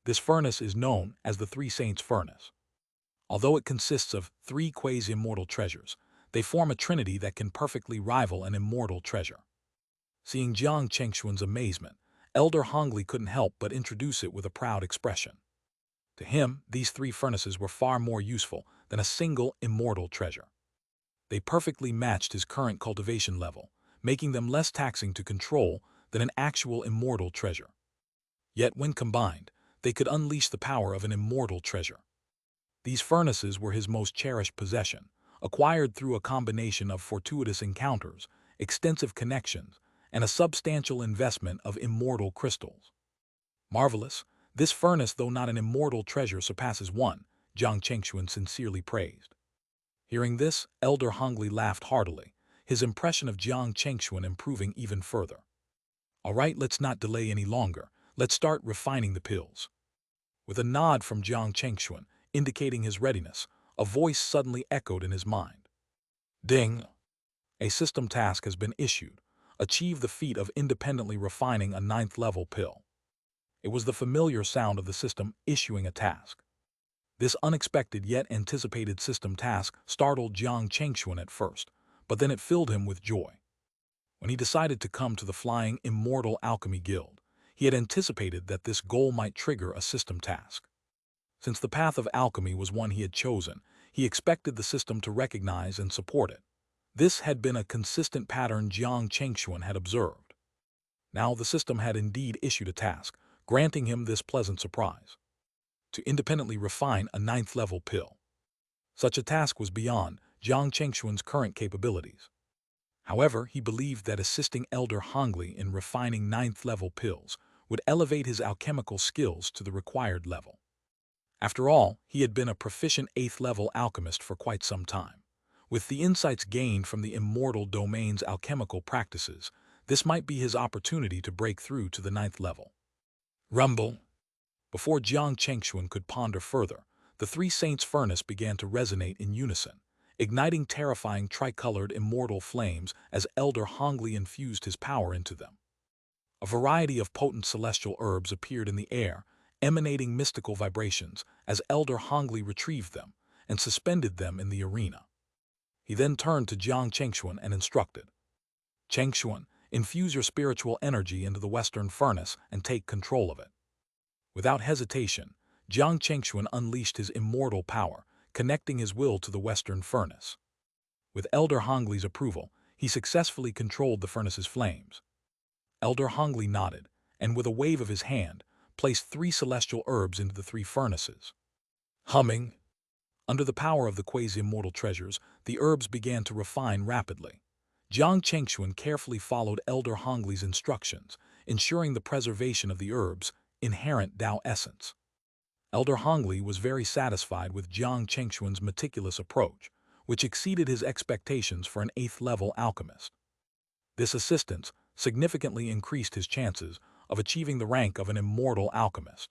This furnace is known as the Three Saints Furnace. Although it consists of three quasi-immortal treasures, they form a trinity that can perfectly rival an immortal treasure. Seeing Jiang Chengxuan's amazement, Elder Hongli couldn't help but introduce it with a proud expression. To him, these three furnaces were far more useful than a single immortal treasure. They perfectly matched his current cultivation level, making them less taxing to control than an actual immortal treasure. Yet when combined, they could unleash the power of an immortal treasure. These furnaces were his most cherished possession, acquired through a combination of fortuitous encounters, extensive connections, and a substantial investment of immortal crystals. Marvelous, this furnace, though not an immortal treasure, surpasses one, Jiang Chengxuan sincerely praised. Hearing this, Elder Hongli laughed heartily, his impression of Jiang Chengxuan improving even further. All right, let's not delay any longer. Let's start refining the pills. With a nod from Jiang Chengxuan, indicating his readiness, a voice suddenly echoed in his mind. Ding! A system task has been issued. Achieve the feat of independently refining a 9th-level pill. It was the familiar sound of the system issuing a task. This unexpected yet anticipated system task startled Jiang Chengxuan at first, but then it filled him with joy. When he decided to come to the Flying Immortal Alchemy Guild, he had anticipated that this goal might trigger a system task. Since the path of alchemy was one he had chosen, he expected the system to recognize and support it. This had been a consistent pattern Jiang Chengxuan had observed. Now the system had indeed issued a task, granting him this pleasant surprise: to independently refine a 9th-level pill. Such a task was beyond Jiang Chengxuan's current capabilities. However, he believed that assisting Elder Hongli in refining 9th-level pills would elevate his alchemical skills to the required level. After all, he had been a proficient 8th-level alchemist for quite some time. With the insights gained from the immortal domain's alchemical practices, this might be his opportunity to break through to the 9th level. Rumble! Before Jiang Chengxuan could ponder further, the Three Saints' furnace began to resonate in unison, igniting terrifying tricolored immortal flames as Elder Hongli infused his power into them. A variety of potent celestial herbs appeared in the air, emanating mystical vibrations as Elder Hongli retrieved them and suspended them in the arena. He then turned to Jiang Chengxuan and instructed, Chengxuan, infuse your spiritual energy into the Western furnace and take control of it. Without hesitation, Jiang Chengxuan unleashed his immortal power, connecting his will to the Western furnace. With Elder Hongli's approval, he successfully controlled the furnace's flames. Elder Hongli nodded, and with a wave of his hand, placed 3 celestial herbs into the 3 furnaces. Humming! Under the power of the quasi-immortal treasures, the herbs began to refine rapidly. Jiang Chengxuan carefully followed Elder Hongli's instructions, ensuring the preservation of the herbs' inherent Tao essence. Elder Hongli was very satisfied with Jiang Chengxuan's meticulous approach, which exceeded his expectations for an 8th-level alchemist. This assistance significantly increased his chances of achieving the rank of an immortal alchemist.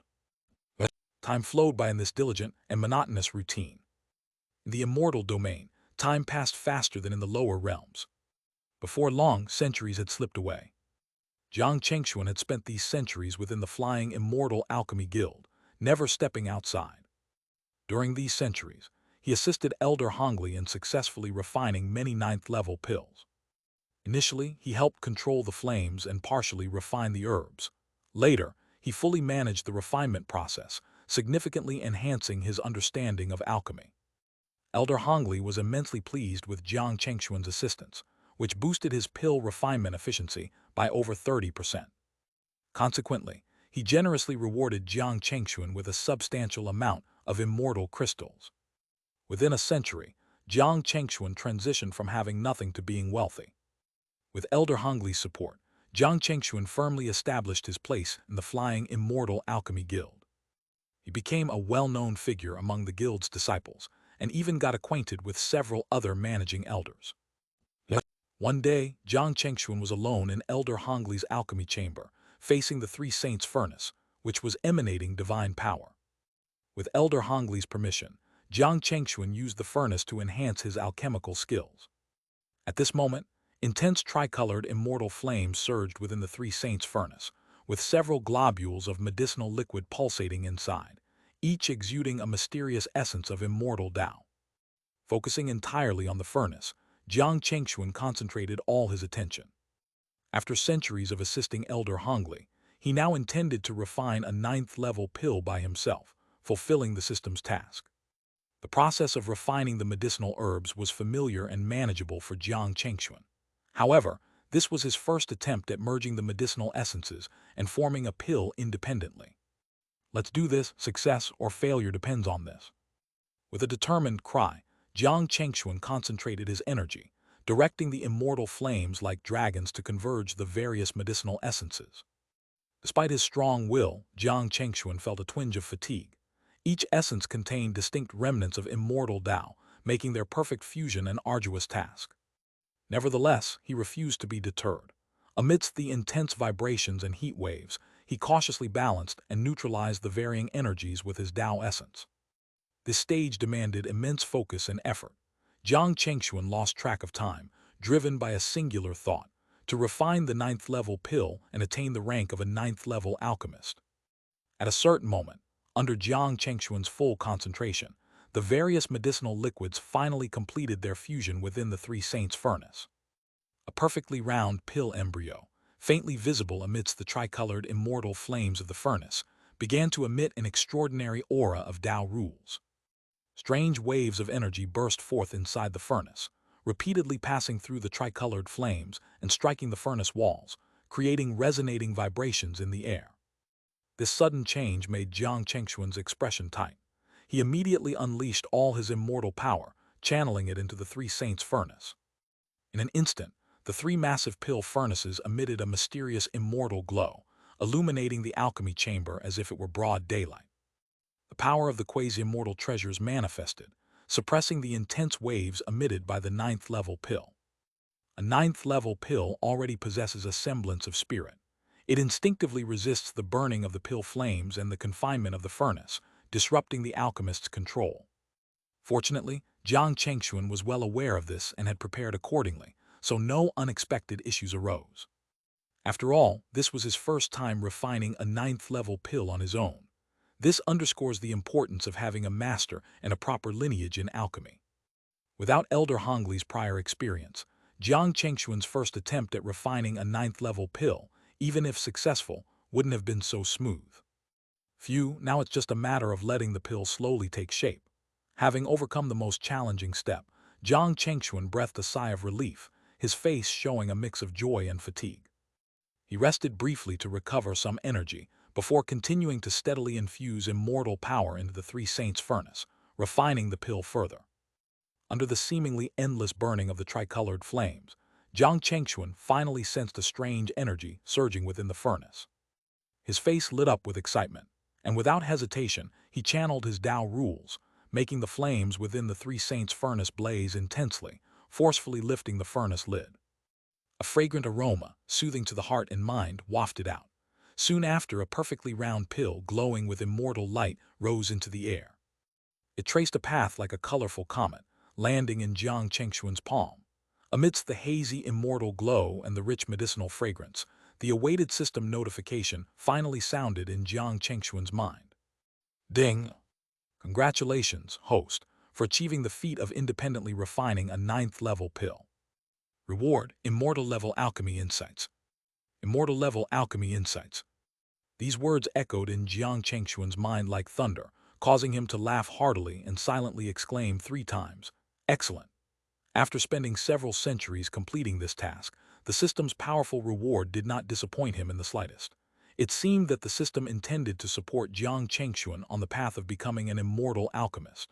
But time flowed by in this diligent and monotonous routine. In the immortal domain, time passed faster than in the lower realms. Before long, centuries had slipped away. Jiang Chengxuan had spent these centuries within the Flying Immortal Alchemy Guild, never stepping outside. During these centuries, he assisted Elder Hongli in successfully refining many 9th-level pills. Initially, he helped control the flames and partially refine the herbs. Later, he fully managed the refinement process, significantly enhancing his understanding of alchemy. Elder Hongli was immensely pleased with Jiang Chengxuan's assistance, which boosted his pill refinement efficiency by over 30%. Consequently, he generously rewarded Jiang Chengxuan with a substantial amount of immortal crystals. Within a century, Jiang Chengxuan transitioned from having nothing to being wealthy. With Elder Hongli's support, Jiang Chengxuan firmly established his place in the Flying Immortal Alchemy Guild. He became a well-known figure among the guild's disciples, and even got acquainted with several other managing elders. One day, Jiang Chengxuan was alone in Elder Hongli's alchemy chamber, facing the Three Saints' furnace, which was emanating divine power. With Elder Hongli's permission, Jiang Chengxuan used the furnace to enhance his alchemical skills. At this moment, intense tricolored immortal flames surged within the Three Saints' furnace, with several globules of medicinal liquid pulsating inside, each exuding a mysterious essence of immortal Tao. Focusing entirely on the furnace, Jiang Chengxuan concentrated all his attention. After centuries of assisting Elder Hongli, he now intended to refine a ninth-level pill by himself, fulfilling the system's task. The process of refining the medicinal herbs was familiar and manageable for Jiang Chengxuan. However, this was his first attempt at merging the medicinal essences and forming a pill independently. Let's do this, success or failure depends on this. With a determined cry, Jiang Chengxuan concentrated his energy, directing the immortal flames like dragons to converge the various medicinal essences. Despite his strong will, Jiang Chengxuan felt a twinge of fatigue. Each essence contained distinct remnants of immortal Tao, making their perfect fusion an arduous task. Nevertheless, he refused to be deterred. Amidst the intense vibrations and heat waves, he cautiously balanced and neutralized the varying energies with his Tao essence. This stage demanded immense focus and effort. Jiang Chengxuan lost track of time, driven by a singular thought: to refine the ninth-level pill and attain the rank of a ninth-level alchemist. At a certain moment, under Jiang Chengxuan's full concentration, the various medicinal liquids finally completed their fusion within the Three Saints' furnace. A perfectly round pill embryo, faintly visible amidst the tricolored immortal flames of the furnace, began to emit an extraordinary aura of Tao rules. Strange waves of energy burst forth inside the furnace, repeatedly passing through the tricolored flames and striking the furnace walls, creating resonating vibrations in the air. This sudden change made Jiang Chengxuan's expression tight. He immediately unleashed all his immortal power, channeling it into the Three Saints' furnace. In an instant, the three massive pill furnaces emitted a mysterious immortal glow, illuminating the alchemy chamber as if it were broad daylight. The power of the quasi-immortal treasures manifested, suppressing the intense waves emitted by the ninth-level pill. A ninth-level pill already possesses a semblance of spirit. It instinctively resists the burning of the pill flames and the confinement of the furnace, disrupting the alchemist's control. Fortunately, Jiang Chengxuan was well aware of this and had prepared accordingly, so no unexpected issues arose. After all, this was his first time refining a ninth-level pill on his own. This underscores the importance of having a master and a proper lineage in alchemy. Without Elder Hongli's prior experience, Jiang Chengxuan's first attempt at refining a ninth-level pill, even if successful, wouldn't have been so smooth. Now it's just a matter of letting the pill slowly take shape. Having overcome the most challenging step, Jiang Chengxuan breathed a sigh of relief, his face showing a mix of joy and fatigue. He rested briefly to recover some energy, before continuing to steadily infuse immortal power into the Three Saints' furnace, refining the pill further. Under the seemingly endless burning of the tricolored flames, Jiang Chengxuan finally sensed a strange energy surging within the furnace. His face lit up with excitement, and without hesitation, he channeled his Tao rules, making the flames within the Three Saints' furnace blaze intensely, forcefully lifting the furnace lid. A fragrant aroma, soothing to the heart and mind, wafted out. Soon after, a perfectly round pill glowing with immortal light rose into the air. It traced a path like a colorful comet, landing in Jiang Chengxuan's palm. Amidst the hazy immortal glow and the rich medicinal fragrance, the awaited system notification finally sounded in Jiang Chengxuan's mind. Ding! Congratulations, host, for achieving the feat of independently refining a ninth-level pill. Reward: Immortal-level alchemy insights. Immortal-level alchemy insights. These words echoed in Jiang Chengxuan's mind like thunder, causing him to laugh heartily and silently exclaim 3 times, "Excellent!" After spending several centuries completing this task, the system's powerful reward did not disappoint him in the slightest. It seemed that the system intended to support Jiang Chengxuan on the path of becoming an immortal alchemist.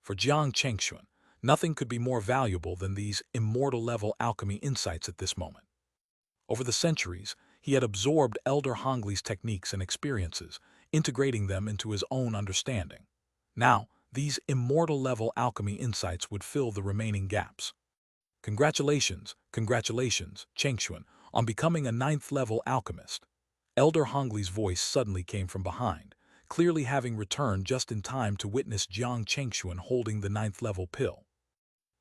For Jiang Chengxuan, nothing could be more valuable than these immortal-level alchemy insights at this moment. Over the centuries, he had absorbed Elder Hongli's techniques and experiences, integrating them into his own understanding. Now, these immortal-level alchemy insights would fill the remaining gaps. Congratulations, Chengxuan, on becoming a ninth-level alchemist. Elder Hongli's voice suddenly came from behind, clearly having returned just in time to witness Jiang Chengxuan holding the ninth-level pill.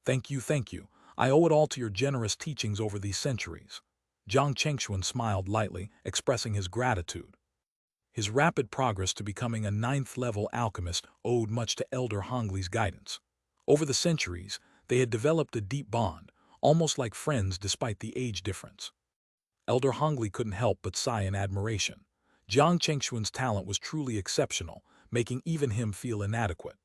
Thank you. I owe it all to your generous teachings over these centuries. Jiang Chengxuan smiled lightly, expressing his gratitude. His rapid progress to becoming a ninth-level alchemist owed much to Elder Hongli's guidance. Over the centuries, they had developed a deep bond, almost like friends despite the age difference. Elder Hongli couldn't help but sigh in admiration. Jiang Chengxuan's talent was truly exceptional, making even him feel inadequate.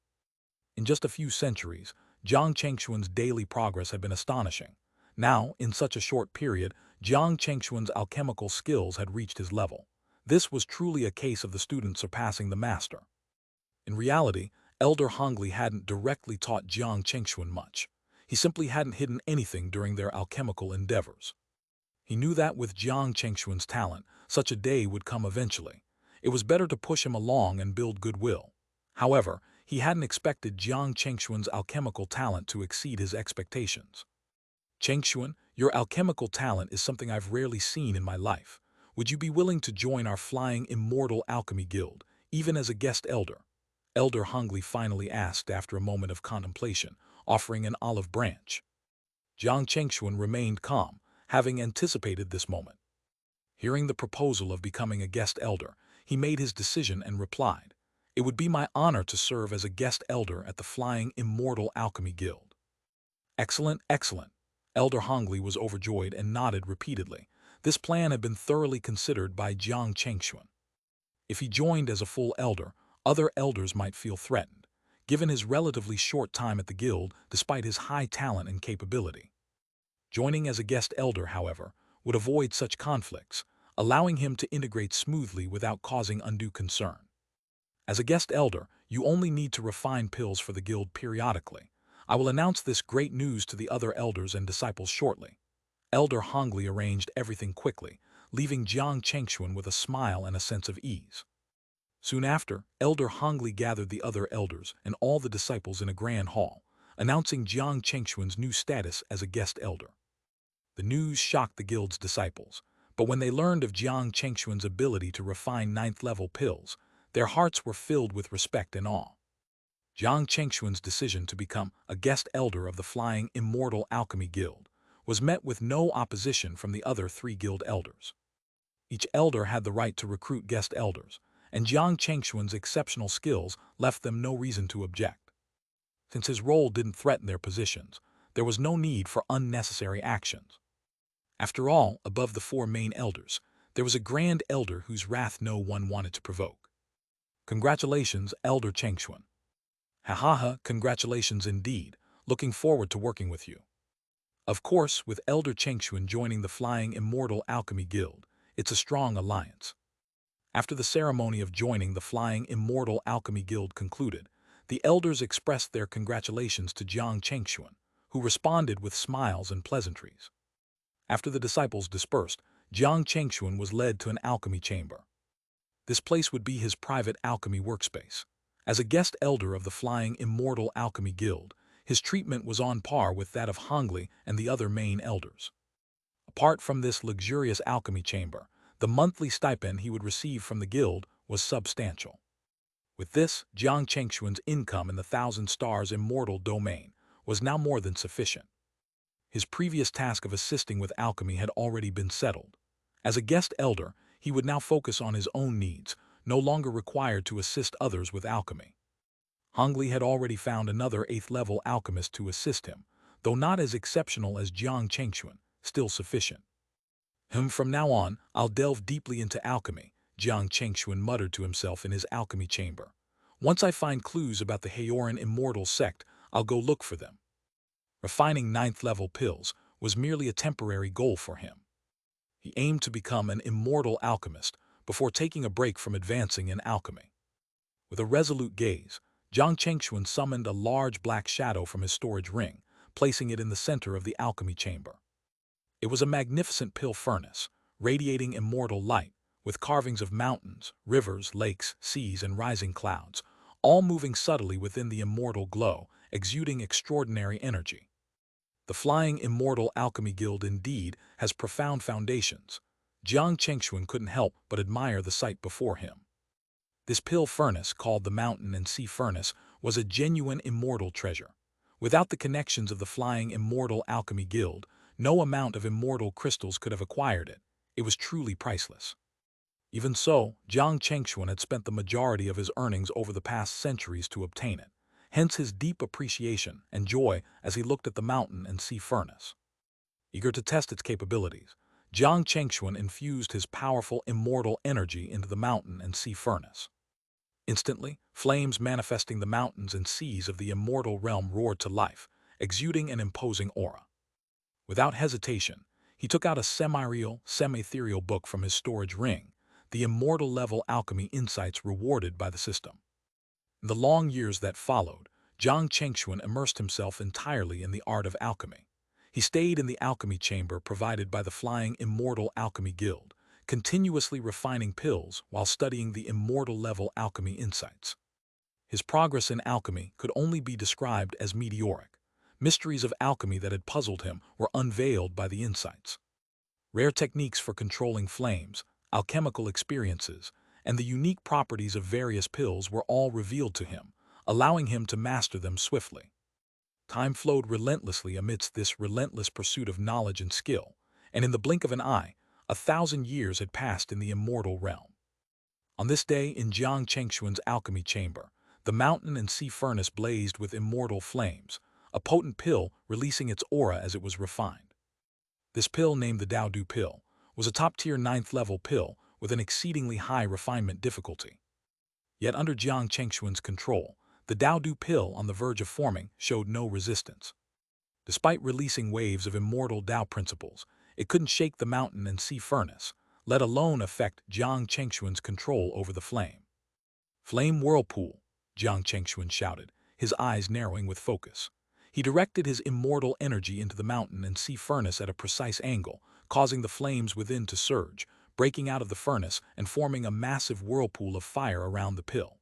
In just a few centuries, Jiang Chengxuan's daily progress had been astonishing. Now, in such a short period, Jiang Chengxuan's alchemical skills had reached his level. This was truly a case of the student surpassing the master. In reality, Elder Hongli hadn't directly taught Jiang Chengxuan much. He simply hadn't hidden anything during their alchemical endeavors. He knew that with Jiang Chengxuan's talent, such a day would come eventually. It was better to push him along and build goodwill. However, he hadn't expected Jiang Chengxuan's alchemical talent to exceed his expectations. Chengxuan, your alchemical talent is something I've rarely seen in my life. Would you be willing to join our flying immortal alchemy guild, even as a guest elder? Elder Hongli finally asked after a moment of contemplation, offering an olive branch. Jiang Chengxuan remained calm, having anticipated this moment. Hearing the proposal of becoming a guest elder, he made his decision and replied, "It would be my honor to serve as a guest elder at the Flying Immortal Alchemy Guild." Excellent, excellent. Elder Hongli was overjoyed and nodded repeatedly. This plan had been thoroughly considered by Jiang Chengxuan. If he joined as a full elder, other elders might feel threatened, given his relatively short time at the guild despite his high talent and capability. Joining as a guest elder, however, would avoid such conflicts, allowing him to integrate smoothly without causing undue concern. As a guest elder, you only need to refine pills for the guild periodically. I will announce this great news to the other elders and disciples shortly. Elder Hongli arranged everything quickly, leaving Jiang Chengxuan with a smile and a sense of ease. Soon after, Elder Hongli gathered the other elders and all the disciples in a grand hall, announcing Jiang Chengxuan's new status as a guest elder. The news shocked the guild's disciples, but when they learned of Jiang Chengxuan's ability to refine ninth-level pills, their hearts were filled with respect and awe. Jiang Chengxuan's decision to become a guest elder of the Flying Immortal Alchemy Guild was met with no opposition from the other 3 guild elders. Each elder had the right to recruit guest elders, and Jiang Chengxuan's exceptional skills left them no reason to object. Since his role didn't threaten their positions, there was no need for unnecessary actions. After all, above the 4 main elders, there was a grand elder whose wrath no one wanted to provoke. Congratulations, Elder Chengxuan. Ha, congratulations indeed. Looking forward to working with you. Of course, with Elder Chengxuan joining the Flying Immortal Alchemy Guild, it's a strong alliance. After the ceremony of joining the Flying Immortal Alchemy Guild concluded, the elders expressed their congratulations to Jiang Chengxuan, who responded with smiles and pleasantries. After the disciples dispersed, Jiang Chengxuan was led to an alchemy chamber. This place would be his private alchemy workspace. As a guest elder of the Flying Immortal Alchemy Guild, his treatment was on par with that of Hongli and the other main elders. Apart from this luxurious alchemy chamber, the monthly stipend he would receive from the guild was substantial. With this, Jiang Chengxuan's income in the 1,000 Stars Immortal domain was now more than sufficient. His previous task of assisting with alchemy had already been settled. As a guest elder, he would now focus on his own needs, no longer required to assist others with alchemy. Hongli had already found another 8th-level alchemist to assist him, though not as exceptional as Jiang Chengxuan, still sufficient. From now on, I'll delve deeply into alchemy, Jiang Chengxuan muttered to himself in his alchemy chamber. Once I find clues about the Haoran immortal sect, I'll go look for them. Refining 9th-level pills was merely a temporary goal for him. He aimed to become an immortal alchemist before taking a break from advancing in alchemy. With a resolute gaze, Jiang Chengxuan summoned a large black shadow from his storage ring, placing it in the center of the alchemy chamber. It was a magnificent pill furnace, radiating immortal light, with carvings of mountains, rivers, lakes, seas, and rising clouds, all moving subtly within the immortal glow, exuding extraordinary energy. The Flying Immortal Alchemy Guild indeed has profound foundations. Jiang Chengxuan couldn't help but admire the sight before him. This pill furnace, called the Mountain and Sea Furnace, was a genuine immortal treasure. Without the connections of the Flying Immortal Alchemy Guild, No amount of immortal crystals could have acquired it. It was truly priceless. Even so, Jiang Chengxuan had spent the majority of his earnings over the past centuries to obtain it, hence his deep appreciation and joy as he looked at the mountain and sea furnace. Eager to test its capabilities, Jiang Chengxuan infused his powerful immortal energy into the mountain and sea furnace. Instantly, flames manifesting the mountains and seas of the immortal realm roared to life, exuding an imposing aura. Without hesitation, he took out a semi-real, semi-ethereal book from his storage ring, the immortal-level alchemy insights rewarded by the system. In the long years that followed, Jiang Chengxuan immersed himself entirely in the art of alchemy. He stayed in the alchemy chamber provided by the Flying Immortal Alchemy Guild, continuously refining pills while studying the immortal-level alchemy insights. His progress in alchemy could only be described as meteoric. Mysteries of alchemy that had puzzled him were unveiled by the insights. Rare techniques for controlling flames, alchemical experiences, and the unique properties of various pills were all revealed to him, allowing him to master them swiftly. Time flowed relentlessly amidst this relentless pursuit of knowledge and skill, and in the blink of an eye, 1,000 years had passed in the immortal realm. On this day in Jiang Chengxuan's alchemy chamber, the mountain and sea furnace blazed with immortal flames, a potent pill releasing its aura as it was refined. This pill, named the Daodu pill, was a top-tier 9th-level pill with an exceedingly high refinement difficulty. Yet under Jiang Chengxuan's control, the Daodu pill on the verge of forming showed no resistance. Despite releasing waves of immortal Dao principles, it couldn't shake the mountain and sea furnace, let alone affect Jiang Chengxuan's control over the flame. "Flame whirlpool," Jiang Chengxuan shouted, his eyes narrowing with focus. He directed his immortal energy into the mountain and sea furnace at a precise angle, causing the flames within to surge, breaking out of the furnace and forming a massive whirlpool of fire around the pill.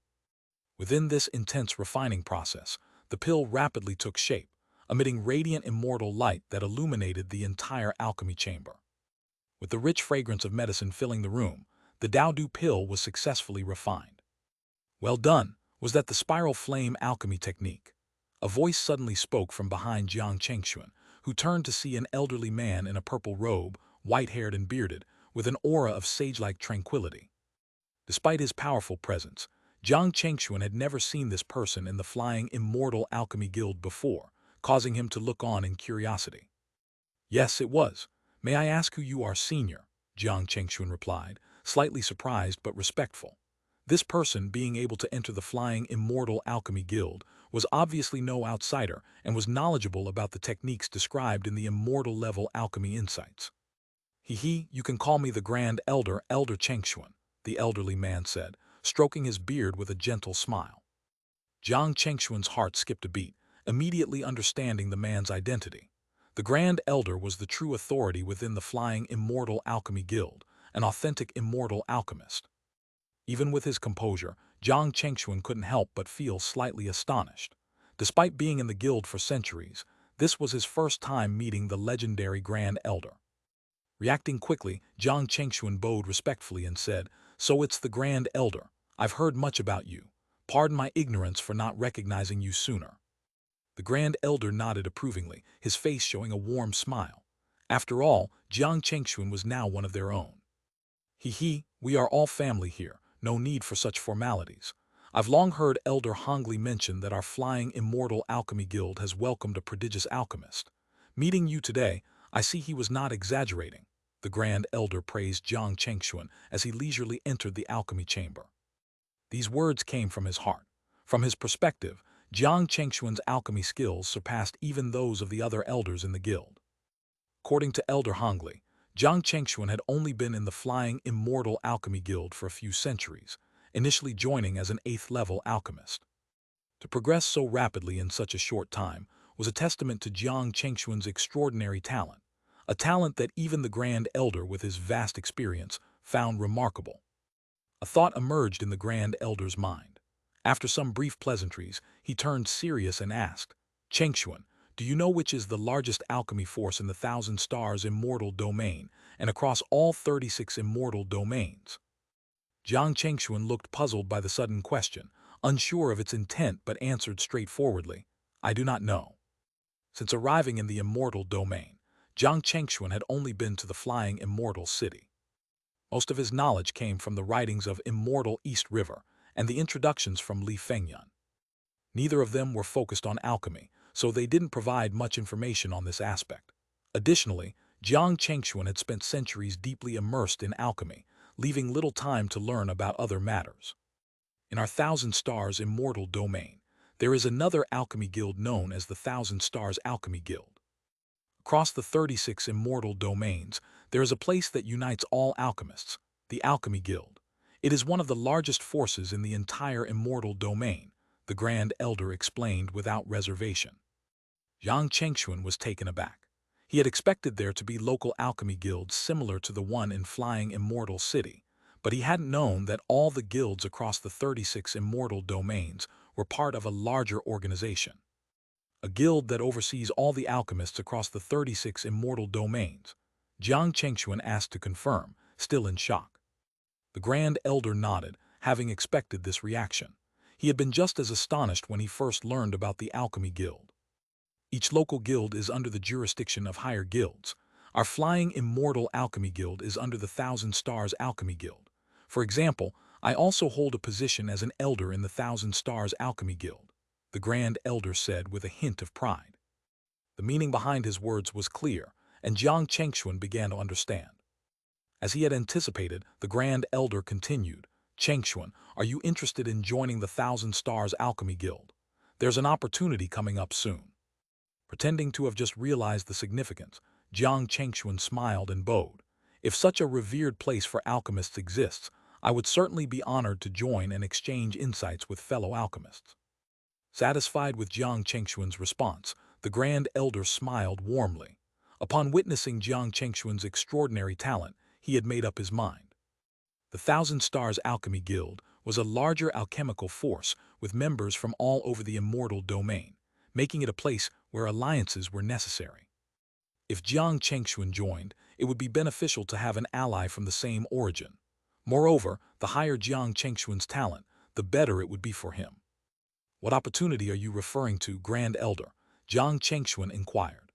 Within this intense refining process, the pill rapidly took shape, emitting radiant immortal light that illuminated the entire alchemy chamber. With the rich fragrance of medicine filling the room, the Daodu pill was successfully refined. "Well done," was that the spiral flame alchemy technique. A voice suddenly spoke from behind Jiang Chengxuan, who turned to see an elderly man in a purple robe, white-haired and bearded, with an aura of sage-like tranquility. Despite his powerful presence, Jiang Chengxuan had never seen this person in the Flying Immortal Alchemy Guild before, causing him to look on in curiosity. "Yes, it was. May I ask who you are, senior?" Jiang Chengxuan replied, slightly surprised but respectful. This person, being able to enter the Flying Immortal Alchemy Guild, was obviously no outsider and was knowledgeable about the techniques described in the immortal-level alchemy insights. You can call me the Grand Elder, Elder Chengxuan," the elderly man said, stroking his beard with a gentle smile. Jiang Chengxuan's heart skipped a beat, immediately understanding the man's identity. The Grand Elder was the true authority within the Flying Immortal Alchemy Guild, an authentic immortal alchemist. Even with his composure, Jiang Chengxuan couldn't help but feel slightly astonished. Despite being in the guild for centuries, this was his first time meeting the legendary Grand Elder. Reacting quickly, Jiang Chengxuan bowed respectfully and said, "So it's the Grand Elder. I've heard much about you. Pardon my ignorance for not recognizing you sooner." The Grand Elder nodded approvingly, his face showing a warm smile. After all, Jiang Chengxuan was now one of their own. We are all family here. No need for such formalities. I've long heard Elder Hongli mention that our Flying Immortal Alchemy Guild has welcomed a prodigious alchemist. Meeting you today, I see he was not exaggerating," the Grand Elder praised Jiang Chengxuan as he leisurely entered the alchemy chamber. These words came from his heart. From his perspective, Jiang Chengxuan's alchemy skills surpassed even those of the other elders in the guild. According to Elder Hongli, Jiang Chengxuan had only been in the Flying Immortal Alchemy Guild for a few centuries, initially joining as an 8th-level alchemist. To progress so rapidly in such a short time was a testament to Jiang Chengxuan's extraordinary talent, a talent that even the Grand Elder with his vast experience found remarkable. A thought emerged in the Grand Elder's mind. After some brief pleasantries, he turned serious and asked, "Chengxuan, do you know which is the largest alchemy force in the Thousand Stars Immortal Domain and across all 36 immortal domains?" Jiang Chengxuan looked puzzled by the sudden question, unsure of its intent but answered straightforwardly, "I do not know." Since arriving in the immortal domain, Jiang Chengxuan had only been to the flying immortal city. Most of his knowledge came from the writings of Immortal East River and the introductions from Li Fengyan. Neither of them were focused on alchemy, so they didn't provide much information on this aspect. Additionally, Jiang Chengxuan had spent centuries deeply immersed in alchemy, leaving little time to learn about other matters. In our Thousand Stars Immortal domain, there is another alchemy guild known as the Thousand Stars Alchemy Guild. Across the 36 immortal domains, there is a place that unites all alchemists, the Alchemy Guild. It is one of the largest forces in the entire immortal domain, the Grand Elder explained without reservation. Jiang Chengxuan was taken aback. He had expected there to be local alchemy guilds similar to the one in Flying Immortal City, but he hadn't known that all the guilds across the 36 immortal domains were part of a larger organization. A guild that oversees all the alchemists across the 36 immortal domains. Jiang Chengxuan asked to confirm, still in shock. The Grand Elder nodded, having expected this reaction. He had been just as astonished when he first learned about the Alchemy Guild. Each local guild is under the jurisdiction of higher guilds. Our Flying Immortal Alchemy Guild is under the Thousand Stars Alchemy Guild. For example, I also hold a position as an elder in the Thousand Stars Alchemy Guild, the Grand Elder said with a hint of pride. The meaning behind his words was clear, and Jiang Chengxuan began to understand. As he had anticipated, the Grand Elder continued, Chengxuan, are you interested in joining the Thousand Stars Alchemy Guild? There's an opportunity coming up soon. Pretending to have just realized the significance, Jiang Chengxuan smiled and bowed. If such a revered place for alchemists exists, I would certainly be honored to join and exchange insights with fellow alchemists. Satisfied with Jiang Chengxuan's response, the Grand Elder smiled warmly. Upon witnessing Jiang Chengxuan's extraordinary talent, he had made up his mind. The Thousand Stars Alchemy Guild was a larger alchemical force with members from all over the immortal domain, making it a place where alliances were necessary. If Jiang Chengxuan joined, it would be beneficial to have an ally from the same origin. Moreover, the higher Jiang Chengxuan's talent, the better it would be for him. What opportunity are you referring to, Grand Elder? Jiang Chengxuan inquired.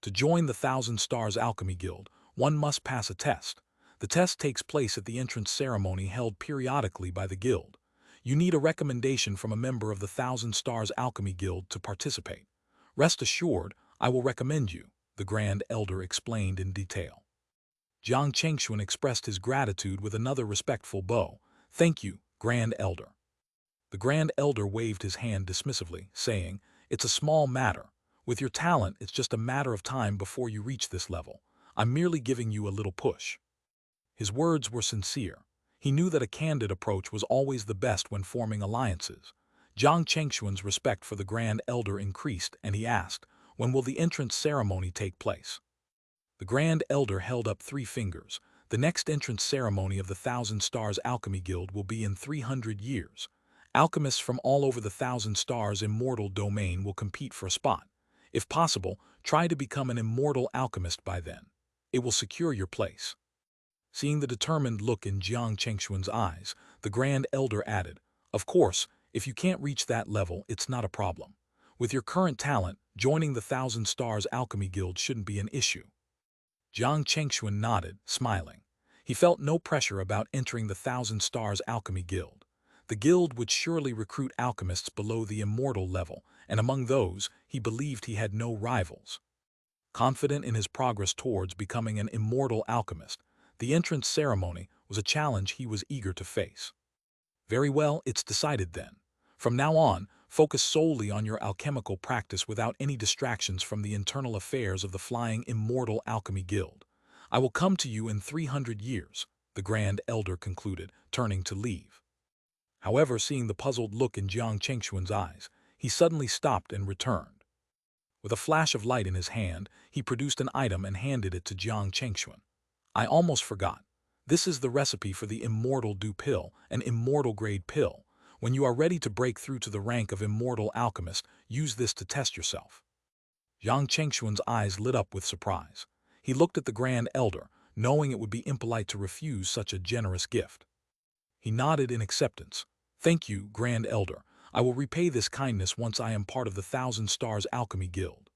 To join the Thousand Stars Alchemy Guild, one must pass a test. The test takes place at the entrance ceremony held periodically by the guild. You need a recommendation from a member of the Thousand Stars Alchemy Guild to participate. Rest assured, I will recommend you, the Grand Elder explained in detail. Jiang Chengxuan expressed his gratitude with another respectful bow. Thank you, Grand Elder. The Grand Elder waved his hand dismissively, saying, It's a small matter. With your talent, it's just a matter of time before you reach this level. I'm merely giving you a little push. His words were sincere. He knew that a candid approach was always the best when forming alliances. Jiang Chengxuan's respect for the Grand Elder increased, and he asked, when will the entrance ceremony take place? The Grand Elder held up 3 fingers. The next entrance ceremony of the Thousand Stars Alchemy Guild will be in 300 years. Alchemists from all over the Thousand Stars Immortal domain will compete for a spot. If possible, try to become an immortal alchemist by then. It will secure your place. Seeing the determined look in Jiang Chengxuan's eyes, the Grand Elder added, Of course, if you can't reach that level, it's not a problem. With your current talent, joining the Thousand Stars Alchemy Guild shouldn't be an issue. Jiang Chengxuan nodded, smiling. He felt no pressure about entering the Thousand Stars Alchemy Guild. The guild would surely recruit alchemists below the immortal level, and among those, he believed he had no rivals. Confident in his progress towards becoming an immortal alchemist, the entrance ceremony was a challenge he was eager to face. Very well, it's decided then. From now on, focus solely on your alchemical practice without any distractions from the internal affairs of the Flying Immortal Alchemy Guild. I will come to you in 300 years, the Grand Elder concluded, turning to leave. However, seeing the puzzled look in Jiang Chengxuan's eyes, he suddenly stopped and returned. With a flash of light in his hand, he produced an item and handed it to Jiang Chengxuan. I almost forgot. This is the recipe for the Immortal Dew Pill, an immortal-grade pill. When you are ready to break through to the rank of Immortal Alchemist, use this to test yourself. Jiang Chengxuan's eyes lit up with surprise. He looked at the Grand Elder, knowing it would be impolite to refuse such a generous gift. He nodded in acceptance. Thank you, Grand Elder. I will repay this kindness once I am part of the Thousand Stars Alchemy Guild.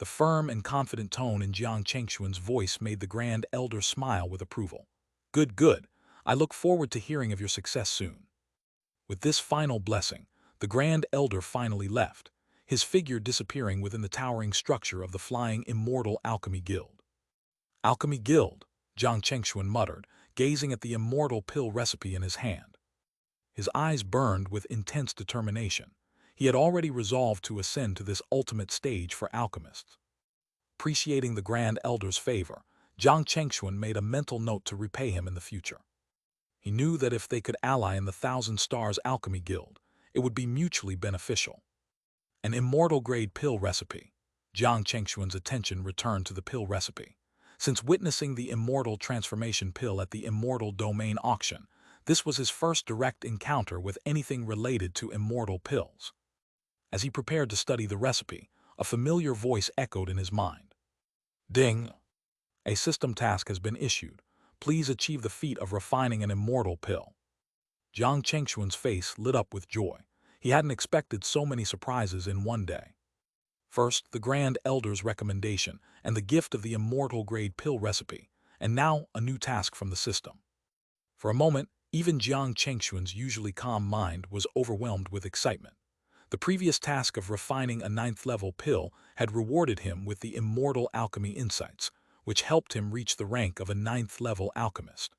The firm and confident tone in Jiang Chengxuan's voice made the Grand Elder smile with approval. Good, good. I look forward to hearing of your success soon. With this final blessing, the Grand Elder finally left, his figure disappearing within the towering structure of the flying immortal alchemy guild. Alchemy guild, Jiang Chengxuan muttered, gazing at the immortal pill recipe in his hand. His eyes burned with intense determination. He had already resolved to ascend to this ultimate stage for alchemists. Appreciating the Grand Elder's favor, Jiang Chengxuan made a mental note to repay him in the future. He knew that if they could ally in the Thousand Stars Alchemy Guild, it would be mutually beneficial. An immortal-grade pill recipe. Jiang Chengxuan's attention returned to the pill recipe. Since witnessing the immortal transformation pill at the Immortal Domain auction, this was his first direct encounter with anything related to immortal pills. As he prepared to study the recipe, a familiar voice echoed in his mind. Ding! A system task has been issued. Please achieve the feat of refining an immortal pill. Jiang Chengxuan's face lit up with joy. He hadn't expected so many surprises in one day. First, the Grand Elder's recommendation and the gift of the immortal-grade pill recipe, and now a new task from the system. For a moment, even Jiang Chengxuan's usually calm mind was overwhelmed with excitement. The previous task of refining a 9th-level pill had rewarded him with the immortal alchemy insights, which helped him reach the rank of a 9th-level alchemist.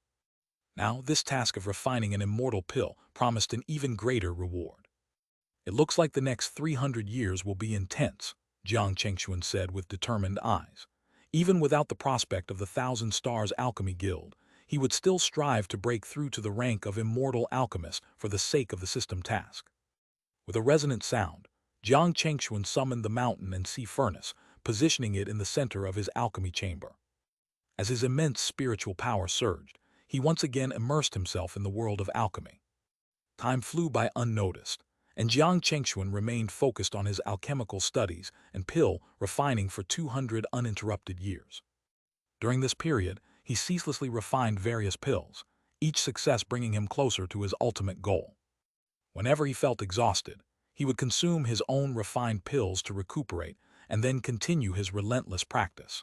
Now, this task of refining an immortal pill promised an even greater reward. It looks like the next 300 years will be intense, Jiang Chengxuan said with determined eyes. Even without the prospect of the Thousand Stars Alchemy Guild, he would still strive to break through to the rank of immortal alchemist for the sake of the system task. With a resonant sound, Jiang Chengxuan summoned the mountain and sea furnace, positioning it in the center of his alchemy chamber. As his immense spiritual power surged, he once again immersed himself in the world of alchemy. Time flew by unnoticed, and Jiang Chengxuan remained focused on his alchemical studies and pill refining for 200 uninterrupted years. During this period, he ceaselessly refined various pills, each success bringing him closer to his ultimate goal. Whenever he felt exhausted, he would consume his own refined pills to recuperate and then continue his relentless practice.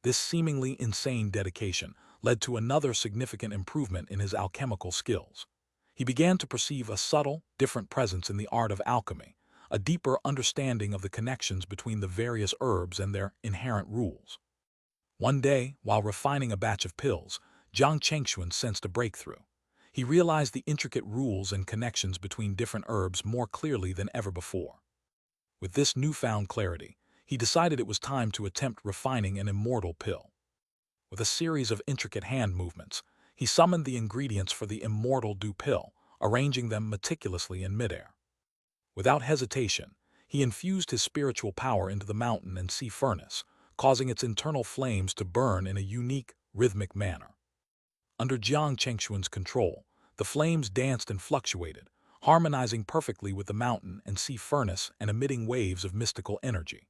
This seemingly insane dedication led to another significant improvement in his alchemical skills. He began to perceive a subtle, different presence in the art of alchemy, a deeper understanding of the connections between the various herbs and their inherent rules. One day, while refining a batch of pills, Jiang Chengxuan sensed a breakthrough. He realized the intricate rules and connections between different herbs more clearly than ever before. With this newfound clarity, he decided it was time to attempt refining an immortal pill. With a series of intricate hand movements, he summoned the ingredients for the immortal dew pill, arranging them meticulously in midair. Without hesitation, he infused his spiritual power into the mountain and sea furnace, causing its internal flames to burn in a unique, rhythmic manner. Under Jiang Chengxuan's control, the flames danced and fluctuated, harmonizing perfectly with the mountain and sea furnace and emitting waves of mystical energy.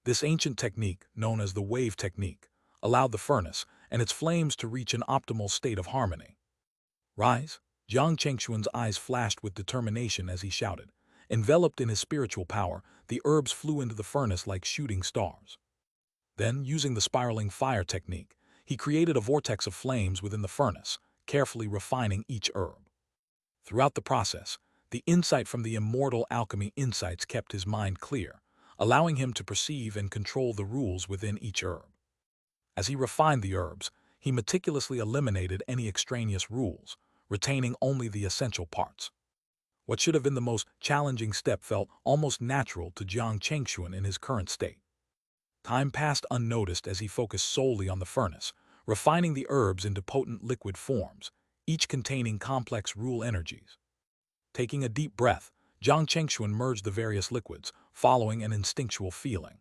This ancient technique, known as the wave technique, allowed the furnace and its flames to reach an optimal state of harmony. Rise! Jiang Chengxuan's eyes flashed with determination as he shouted. Enveloped in his spiritual power, the herbs flew into the furnace like shooting stars. Then, using the spiraling fire technique, he created a vortex of flames within the furnace, carefully refining each herb. Throughout the process, the insight from the immortal alchemy insights kept his mind clear, allowing him to perceive and control the rules within each herb. As he refined the herbs, he meticulously eliminated any extraneous rules, retaining only the essential parts. What should have been the most challenging step felt almost natural to Jiang Chengxuan in his current state. Time passed unnoticed as he focused solely on the furnace, refining the herbs into potent liquid forms, each containing complex rule energies. Taking a deep breath, Jiang Chengxuan merged the various liquids, following an instinctual feeling.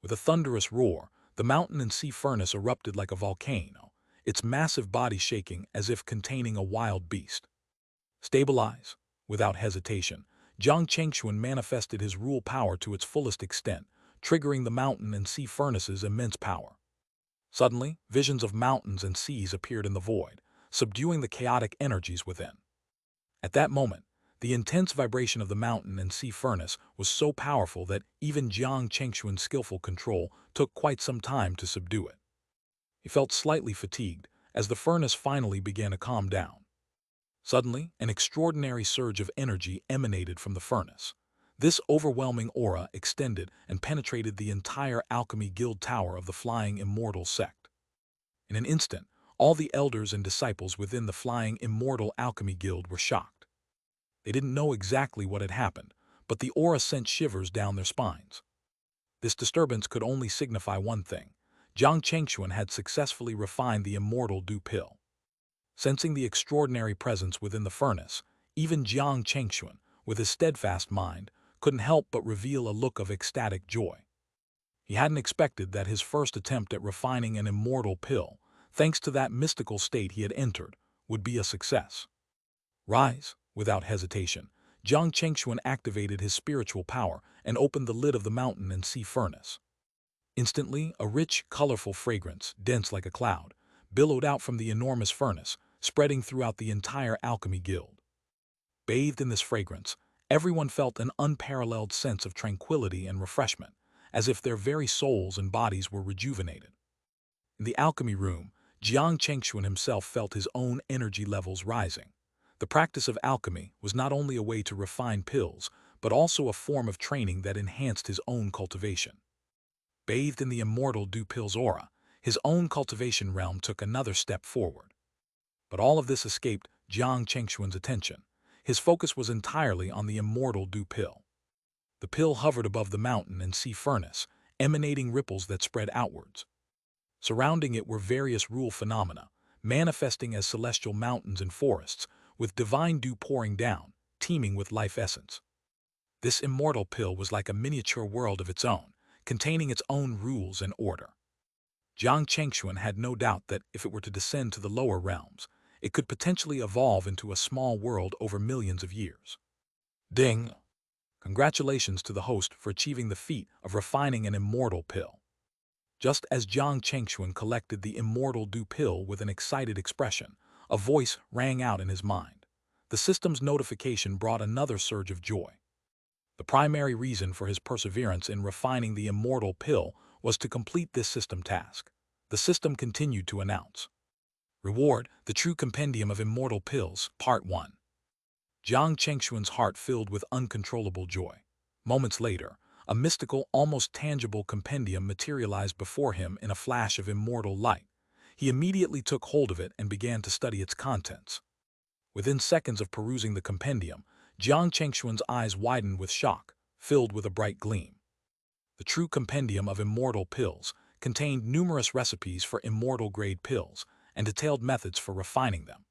With a thunderous roar, the mountain and sea furnace erupted like a volcano, its massive body shaking as if containing a wild beast. Stabilize! Without hesitation, Jiang Chengxuan manifested his rule power to its fullest extent, triggering the mountain and sea furnace's immense power. Suddenly, visions of mountains and seas appeared in the void, subduing the chaotic energies within. At that moment, The intense vibration of the mountain and sea furnace was so powerful that even Jiang Chengxuan's skillful control took quite some time to subdue it. He felt slightly fatigued as the furnace finally began to calm down. Suddenly, an extraordinary surge of energy emanated from the furnace. This overwhelming aura extended and penetrated the entire alchemy guild tower of the Flying Immortal sect. In an instant, all the elders and disciples within the Flying Immortal Alchemy Guild were shocked. They didn't know exactly what had happened, but the aura sent shivers down their spines. This disturbance could only signify one thing. Jiang Chengxuan had successfully refined the immortal dew pill. Sensing the extraordinary presence within the furnace, even Jiang Chengxuan, with his steadfast mind, couldn't help but reveal a look of ecstatic joy. He hadn't expected that his first attempt at refining an immortal pill, thanks to that mystical state he had entered, would be a success. Rise, without hesitation, Jiang Chengxuan activated his spiritual power and opened the lid of the mountain and sea furnace. Instantly, a rich, colorful fragrance, dense like a cloud, billowed out from the enormous furnace, spreading throughout the entire alchemy guild. Bathed in this fragrance, everyone felt an unparalleled sense of tranquility and refreshment, as if their very souls and bodies were rejuvenated. In the alchemy room, Jiang Chengxuan himself felt his own energy levels rising. The practice of alchemy was not only a way to refine pills, but also a form of training that enhanced his own cultivation. Bathed in the immortal dew pill's aura, his own cultivation realm took another step forward. But all of this escaped Jiang Chengxuan's attention. His focus was entirely on the immortal dew pill. The pill hovered above the mountain and sea furnace, emanating ripples that spread outwards. Surrounding it were various rule phenomena, manifesting as celestial mountains and forests, with divine dew pouring down, teeming with life essence. This immortal pill was like a miniature world of its own, containing its own rules and order. Jiang Chengxuan had no doubt that if it were to descend to the lower realms, it could potentially evolve into a small world over millions of years. Ding! Congratulations to the host for achieving the feat of refining an immortal pill. Just as Jiang Chengxuan collected the immortal dew pill with an excited expression, a voice rang out in his mind. The system's notification brought another surge of joy. The primary reason for his perseverance in refining the immortal pill was to complete this system task. The system continued to announce. Reward, the True Compendium of Immortal Pills, Part 1. Jiang Chengxuan's heart filled with uncontrollable joy. Moments later, a mystical, almost tangible compendium materialized before him in a flash of immortal light. He immediately took hold of it and began to study its contents. Within seconds of perusing the compendium, Jiang Chengxuan's eyes widened with shock, filled with a bright gleam. The True Compendium of Immortal Pills contained numerous recipes for immortal-grade pills and detailed methods for refining them.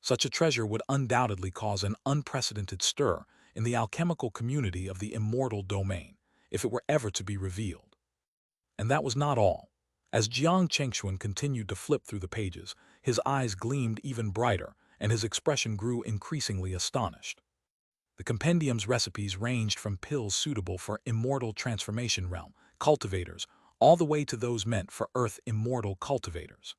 Such a treasure would undoubtedly cause an unprecedented stir in the alchemical community of the immortal domain, if it were ever to be revealed. And that was not all. As Jiang Chengxuan continued to flip through the pages, his eyes gleamed even brighter, and his expression grew increasingly astonished. The compendium's recipes ranged from pills suitable for immortal transformation realm, cultivators, all the way to those meant for earth immortal cultivators.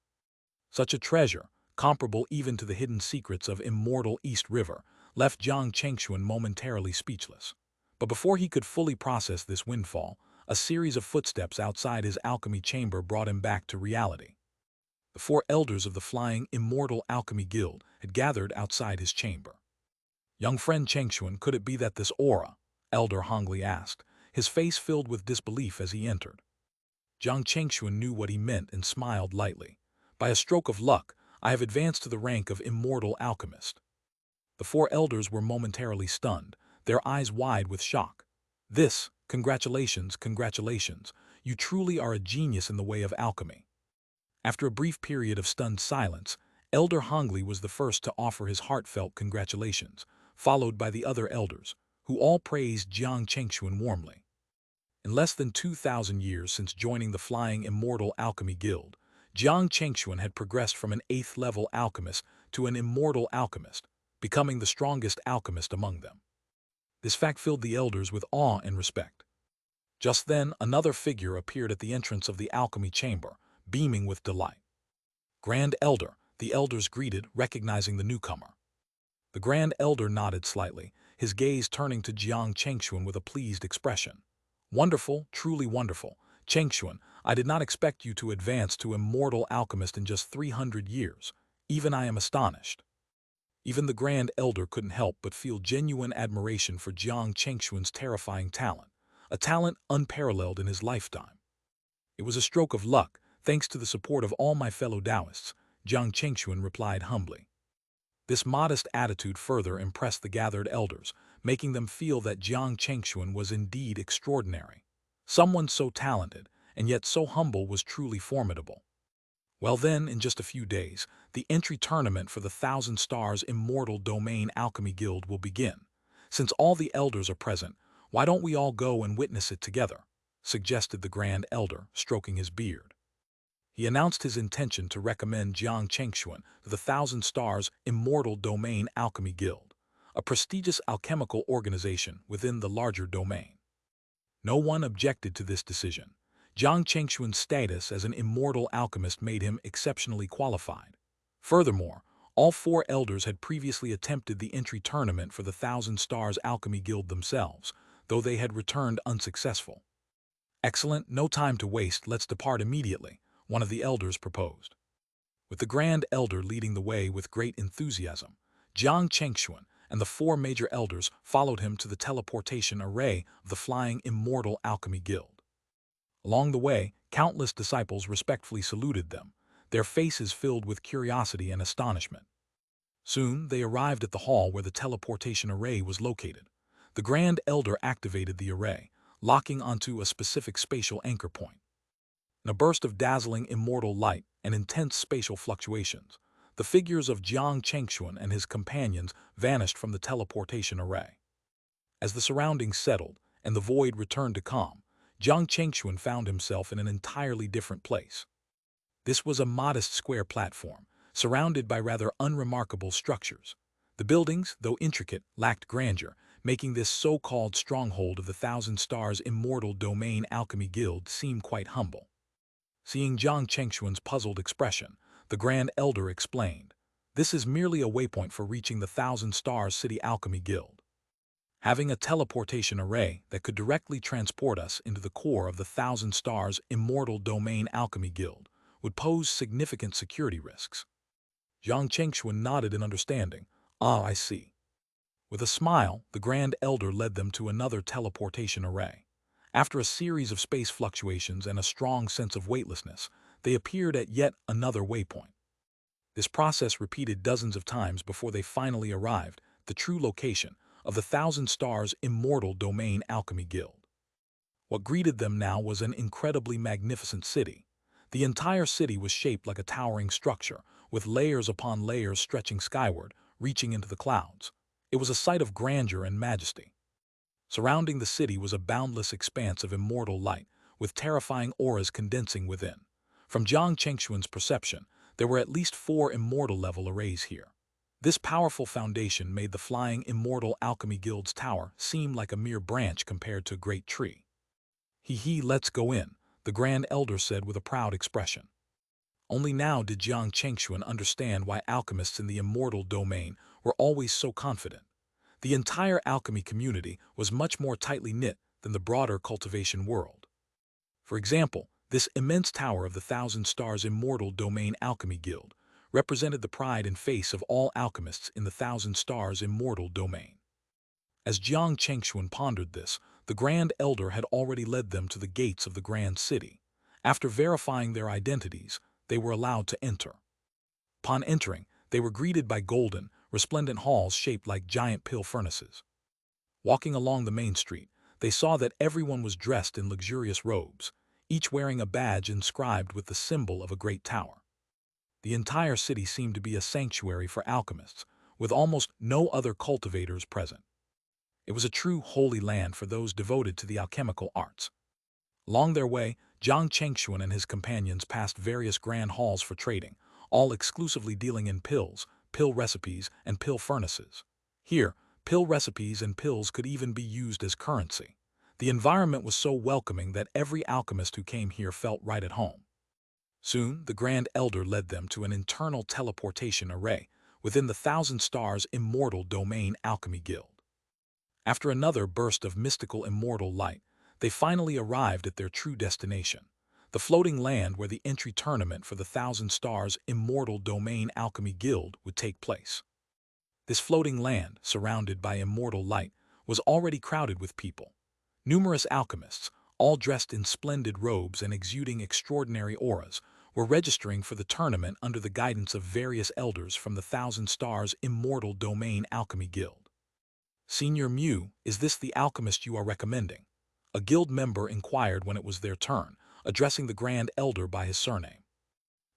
Such a treasure, comparable even to the hidden secrets of immortal East River, left Jiang Chengxuan momentarily speechless. But before he could fully process this windfall, a series of footsteps outside his alchemy chamber brought him back to reality. The 4 elders of the Flying Immortal Alchemy Guild had gathered outside his chamber. "Young friend Chengxuan, could it be that this aura?" Elder Hongli asked, his face filled with disbelief as he entered. Jiang Chengxuan knew what he meant and smiled lightly. "By a stroke of luck, I have advanced to the rank of immortal alchemist." The 4 elders were momentarily stunned, their eyes wide with shock. Congratulations, congratulations. You truly are a genius in the way of alchemy." After a brief period of stunned silence, Elder Hongli was the first to offer his heartfelt congratulations, followed by the other elders, who all praised Jiang Chengxuan warmly. In less than 2,000 years since joining the Flying Immortal Alchemy Guild, Jiang Chengxuan had progressed from an 8th-level alchemist to an immortal alchemist, becoming the strongest alchemist among them. This fact filled the elders with awe and respect. Just then, another figure appeared at the entrance of the alchemy chamber, beaming with delight. "Grand Elder," the elders greeted, recognizing the newcomer. The Grand Elder nodded slightly, his gaze turning to Jiang Chengxuan with a pleased expression. Wonderful, truly wonderful. Chengxuan, I did not expect you to advance to immortal alchemist in just 300 years. Even I am astonished. Even the Grand Elder couldn't help but feel genuine admiration for Jiang Chengxuan's terrifying talent, a talent unparalleled in his lifetime. It was a stroke of luck, thanks to the support of all my fellow Taoists, Jiang Chengxuan replied humbly. This modest attitude further impressed the gathered elders, making them feel that Jiang Chengxuan was indeed extraordinary. Someone so talented, and yet so humble, was truly formidable. Well then, in just a few days, the entry tournament for the Thousand Stars Immortal Domain Alchemy Guild will begin. Since all the elders are present, why don't we all go and witness it together? Suggested the Grand Elder, stroking his beard. He announced his intention to recommend Jiang Chengxuan to the Thousand Stars Immortal Domain Alchemy Guild, a prestigious alchemical organization within the larger domain. No one objected to this decision. Jiang Chengxuan's status as an immortal alchemist made him exceptionally qualified. Furthermore, all four elders had previously attempted the entry tournament for the Thousand Stars Alchemy Guild themselves, though they had returned unsuccessful. Excellent, no time to waste, let's depart immediately, one of the elders proposed. With the Grand Elder leading the way with great enthusiasm, Jiang Chengxuan and the four major elders followed him to the teleportation array of the Flying Immortal Alchemy Guild. Along the way, countless disciples respectfully saluted them, their faces filled with curiosity and astonishment. Soon, they arrived at the hall where the teleportation array was located. The Grand Elder activated the array, locking onto a specific spatial anchor point. In a burst of dazzling immortal light and intense spatial fluctuations, the figures of Jiang Chengxuan and his companions vanished from the teleportation array. As the surroundings settled and the void returned to calm, Jiang Chengxuan found himself in an entirely different place. This was a modest square platform, surrounded by rather unremarkable structures. The buildings, though intricate, lacked grandeur, making this so-called stronghold of the Thousand Stars Immortal Domain Alchemy Guild seem quite humble. Seeing Jiang Chengxuan's puzzled expression, the Grand Elder explained, "This is merely a waypoint for reaching the Thousand Stars City Alchemy Guild. Having a teleportation array that could directly transport us into the core of the Thousand Stars Immortal Domain Alchemy Guild would pose significant security risks." Jiang Chengxuan nodded in understanding. "Ah, I see." With a smile, the Grand Elder led them to another teleportation array. After a series of space fluctuations and a strong sense of weightlessness, they appeared at yet another waypoint. This process repeated dozens of times before they finally arrived at the true location of the Thousand Stars Immortal Domain Alchemy Guild. What greeted them now was an incredibly magnificent city. The entire city was shaped like a towering structure, with layers upon layers stretching skyward, reaching into the clouds. It was a sight of grandeur and majesty. Surrounding the city was a boundless expanse of immortal light, with terrifying auras condensing within. From Jiang Chengxuan's perception, there were at least 4 immortal-level arrays here. This powerful foundation made the Flying Immortal Alchemy Guild's tower seem like a mere branch compared to a great tree. "Hee, let's go in," the Grand Elder said with a proud expression. Only now did Jiang Chengxuan understand why alchemists in the immortal domain were always so confident. The entire alchemy community was much more tightly knit than the broader cultivation world. For example, this immense tower of the Thousand Stars Immortal Domain Alchemy Guild represented the pride and face of all alchemists in the Thousand Stars Immortal Domain. As Jiang Chengxuan pondered this, the Grand Elder had already led them to the gates of the Grand City. After verifying their identities, they were allowed to enter. Upon entering, they were greeted by golden, resplendent halls shaped like giant pill furnaces. Walking along the main street, they saw that everyone was dressed in luxurious robes, each wearing a badge inscribed with the symbol of a great tower. The entire city seemed to be a sanctuary for alchemists, with almost no other cultivators present. It was a true holy land for those devoted to the alchemical arts. Along their way, Jiang Chengxuan and his companions passed various grand halls for trading, all exclusively dealing in pills, pill recipes, and pill furnaces. Here, pill recipes and pills could even be used as currency. The environment was so welcoming that every alchemist who came here felt right at home. Soon, the Grand Elder led them to an internal teleportation array, within the Thousand Stars Immortal Domain Alchemy Guild. After another burst of mystical immortal light, they finally arrived at their true destination, the floating land where the entry tournament for the Thousand Stars Immortal Domain Alchemy Guild would take place. This floating land, surrounded by immortal light, was already crowded with people. Numerous alchemists, all dressed in splendid robes and exuding extraordinary auras, were registering for the tournament under the guidance of various elders from the Thousand Stars Immortal Domain Alchemy Guild. "Senior Mew, is this the alchemist you are recommending?" a guild member inquired when it was their turn, addressing the Grand Elder by his surname.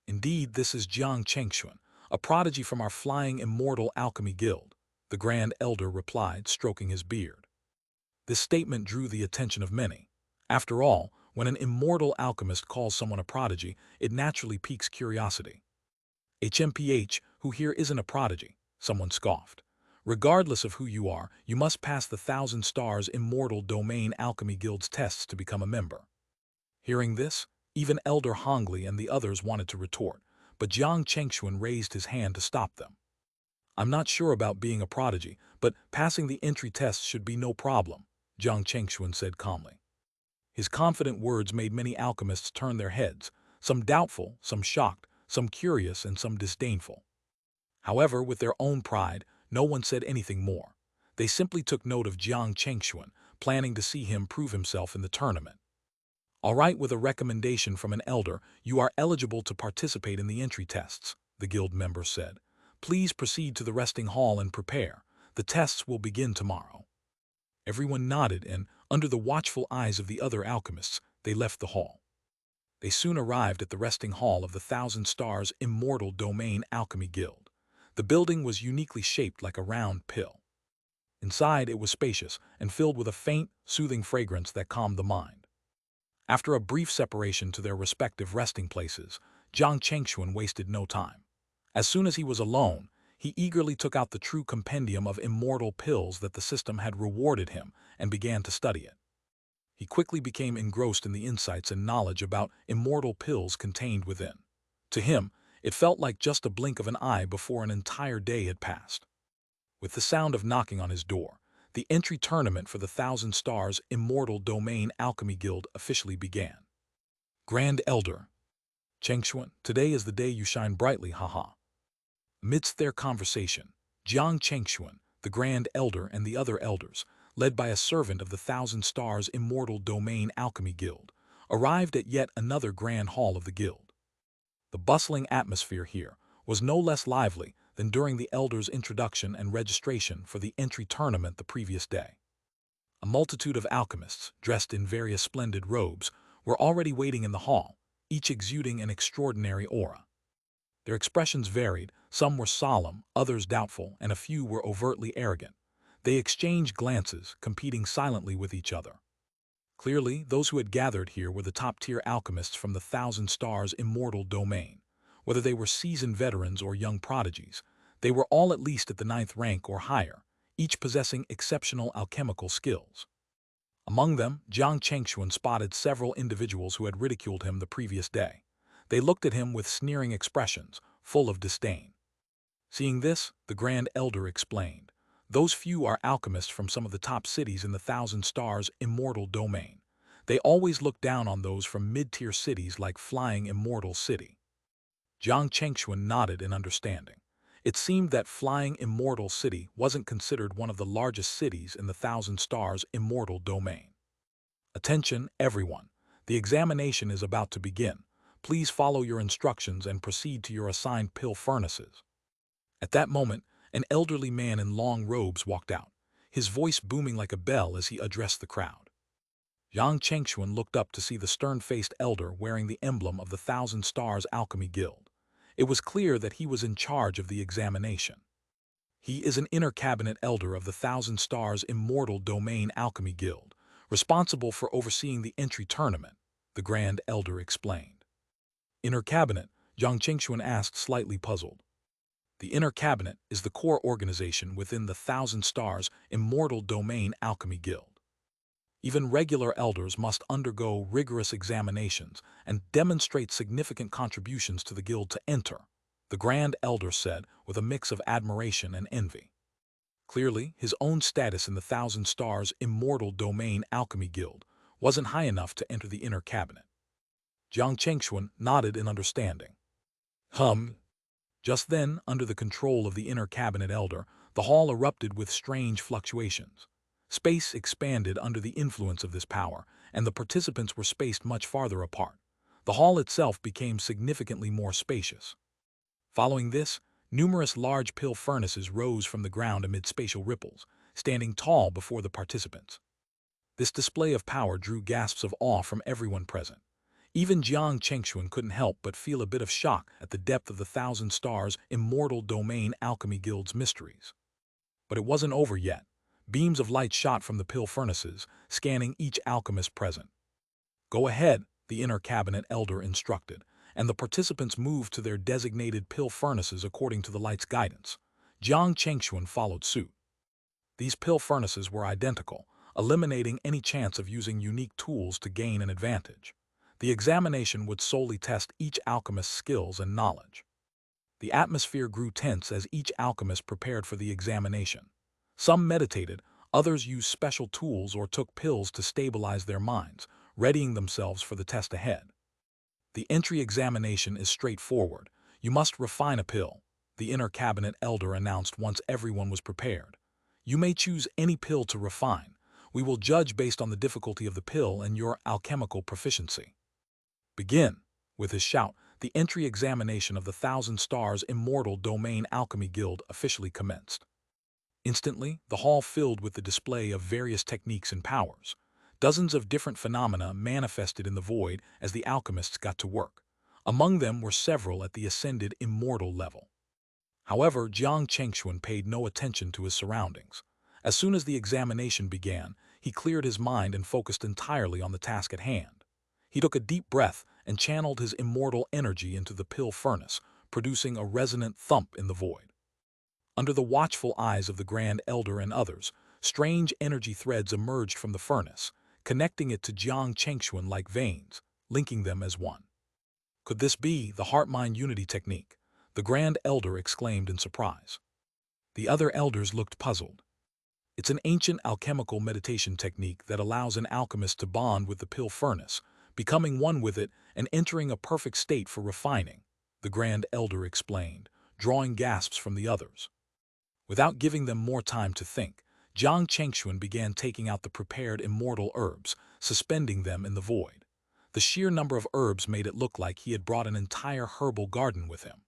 "Indeed, this is Xianxia, a prodigy from our Flying Immortal Alchemy Guild," the Grand Elder replied, stroking his beard. This statement drew the attention of many. After all, when an immortal alchemist calls someone a prodigy, it naturally piques curiosity. "HMPH, who here isn't a prodigy?" someone scoffed. "Regardless of who you are, you must pass the Thousand Stars Immortal Domain Alchemy Guild's tests to become a member." Hearing this, even Elder Hongli and the others wanted to retort, but Jiang Chengxuan raised his hand to stop them. "I'm not sure about being a prodigy, but passing the entry tests should be no problem," Jiang Chengxuan said calmly. His confident words made many alchemists turn their heads, some doubtful, some shocked, some curious, and some disdainful. However, with their own pride, no one said anything more. They simply took note of Jiang Chengxuan, planning to see him prove himself in the tournament. "All right, with a recommendation from an elder, you are eligible to participate in the entry tests," the guild member said. "Please proceed to the resting hall and prepare. The tests will begin tomorrow." Everyone nodded, and, under the watchful eyes of the other alchemists, they left the hall. They soon arrived at the resting hall of the Thousand Stars Immortal Domain Alchemy Guild. The building was uniquely shaped like a round pill. Inside, it was spacious and filled with a faint, soothing fragrance that calmed the mind. After a brief separation to their respective resting places, Jiang Chengxuan wasted no time. As soon as he was alone, he eagerly took out the true compendium of immortal pills that the system had rewarded him and began to study it. He quickly became engrossed in the insights and knowledge about immortal pills contained within. To him, it felt like just a blink of an eye before an entire day had passed. With the sound of knocking on his door, the entry tournament for the Thousand Stars Immortal Domain Alchemy Guild officially began. "Grand Elder Chengxuan, today is the day you shine brightly, haha." Amidst their conversation, Jiang Chengxuan, the Grand Elder, and the other elders, led by a servant of the Thousand Stars Immortal Domain Alchemy Guild, arrived at yet another grand hall of the guild. The bustling atmosphere here was no less lively than during the elders' introduction and registration for the entry tournament the previous day. A multitude of alchemists, dressed in various splendid robes, were already waiting in the hall, each exuding an extraordinary aura. Their expressions varied, some were solemn, others doubtful, and a few were overtly arrogant. They exchanged glances, competing silently with each other. Clearly, those who had gathered here were the top-tier alchemists from the Thousand Stars Immortal Domain. Whether they were seasoned veterans or young prodigies, they were all at least at the 9th rank or higher, each possessing exceptional alchemical skills. Among them, Jiang Chengxuan spotted several individuals who had ridiculed him the previous day. They looked at him with sneering expressions, full of disdain. Seeing this, the Grand Elder explained, "Those few are alchemists from some of the top cities in the Thousand Stars Immortal Domain. They always look down on those from mid-tier cities like Flying Immortal City." Jiang Chengxuan nodded in understanding. It seemed that Flying Immortal City wasn't considered one of the largest cities in the Thousand Stars Immortal Domain. "Attention, everyone. The examination is about to begin. Please follow your instructions and proceed to your assigned pill furnaces." At that moment, an elderly man in long robes walked out, his voice booming like a bell as he addressed the crowd. Jiang Chengxuan looked up to see the stern-faced elder wearing the emblem of the Thousand Stars Alchemy Guild. It was clear that he was in charge of the examination. "He is an inner cabinet elder of the Thousand Stars Immortal Domain Alchemy Guild, responsible for overseeing the entry tournament," the Grand Elder explained. "Inner cabinet?" Jiang Chengxuan asked, slightly puzzled. "The Inner Cabinet is the core organization within the Thousand Stars Immortal Domain Alchemy Guild. Even regular elders must undergo rigorous examinations and demonstrate significant contributions to the guild to enter," the Grand Elder said with a mix of admiration and envy. Clearly, his own status in the Thousand Stars Immortal Domain Alchemy Guild wasn't high enough to enter the inner cabinet. Jiang Chengxuan nodded in understanding. Just then, under the control of the inner cabinet elder, the hall erupted with strange fluctuations. Space expanded under the influence of this power, and the participants were spaced much farther apart. The hall itself became significantly more spacious. Following this, numerous large pill furnaces rose from the ground amid spatial ripples, standing tall before the participants. This display of power drew gasps of awe from everyone present. Even Jiang Chengxuan couldn't help but feel a bit of shock at the depth of the Thousand Stars Immortal Domain Alchemy Guild's mysteries. But it wasn't over yet. Beams of light shot from the pill furnaces, scanning each alchemist present. "Go ahead," the inner cabinet elder instructed, and the participants moved to their designated pill furnaces according to the light's guidance. Jiang Chengxuan followed suit. These pill furnaces were identical, eliminating any chance of using unique tools to gain an advantage. The examination would solely test each alchemist's skills and knowledge. The atmosphere grew tense as each alchemist prepared for the examination. Some meditated, others used special tools or took pills to stabilize their minds, readying themselves for the test ahead. "The entry examination is straightforward. You must refine a pill," the inner cabinet elder announced once everyone was prepared. "You may choose any pill to refine. We will judge based on the difficulty of the pill and your alchemical proficiency." "Begin." With his shout, the entry examination of the Thousand Stars Immortal Domain Alchemy Guild officially commenced. Instantly, the hall filled with the display of various techniques and powers. Dozens of different phenomena manifested in the void as the alchemists got to work. Among them were several at the ascended immortal level. However, Jiang Chengxuan paid no attention to his surroundings. As soon as the examination began, he cleared his mind and focused entirely on the task at hand. He took a deep breath and channeled his immortal energy into the pill furnace, producing a resonant thump in the void. Under the watchful eyes of the Grand Elder and others, strange energy threads emerged from the furnace, connecting it to Jiang Chengxuan like veins, linking them as one. Could this be the heart-mind unity technique? The Grand Elder exclaimed in surprise. The other elders looked puzzled. It's an ancient alchemical meditation technique that allows an alchemist to bond with the pill furnace, becoming one with it and entering a perfect state for refining, the Grand Elder explained, drawing gasps from the others. Without giving them more time to think, Jiang Chengxuan began taking out the prepared immortal herbs, suspending them in the void. The sheer number of herbs made it look like he had brought an entire herbal garden with him.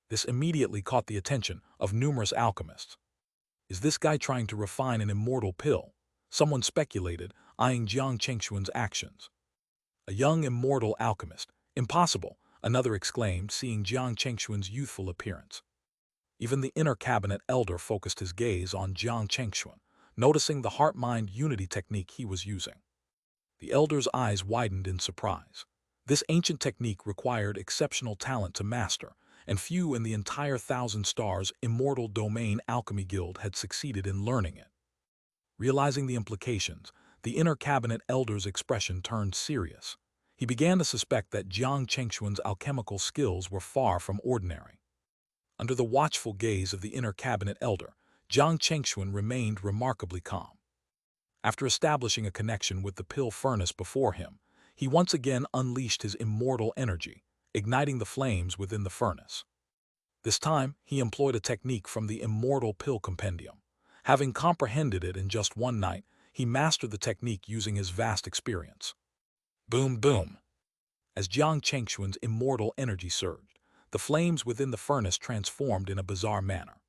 This immediately caught the attention of numerous alchemists. "Is this guy trying to refine an immortal pill?" someone speculated, eyeing Jiang Chengxuan's actions. "A young immortal alchemist. Impossible," another exclaimed, seeing Jiang Chengxuan's youthful appearance. Even the inner cabinet elder focused his gaze on Jiang Chengxuan, noticing the heart-mind unity technique he was using. The elder's eyes widened in surprise. This ancient technique required exceptional talent to master, and few in the entire Thousand Stars Immortal Domain Alchemy Guild had succeeded in learning it. Realizing the implications, the inner cabinet elder's expression turned serious. He began to suspect that Jiang Chengxuan's alchemical skills were far from ordinary. Under the watchful gaze of the inner cabinet elder, Jiang Chengxuan remained remarkably calm. After establishing a connection with the pill furnace before him, he once again unleashed his immortal energy, igniting the flames within the furnace. This time, he employed a technique from the Immortal Pill Compendium. Having comprehended it in just one night, he mastered the technique using his vast experience. Boom, boom. As Jiang Chengxuan's immortal energy surged, the flames within the furnace transformed in a bizarre manner.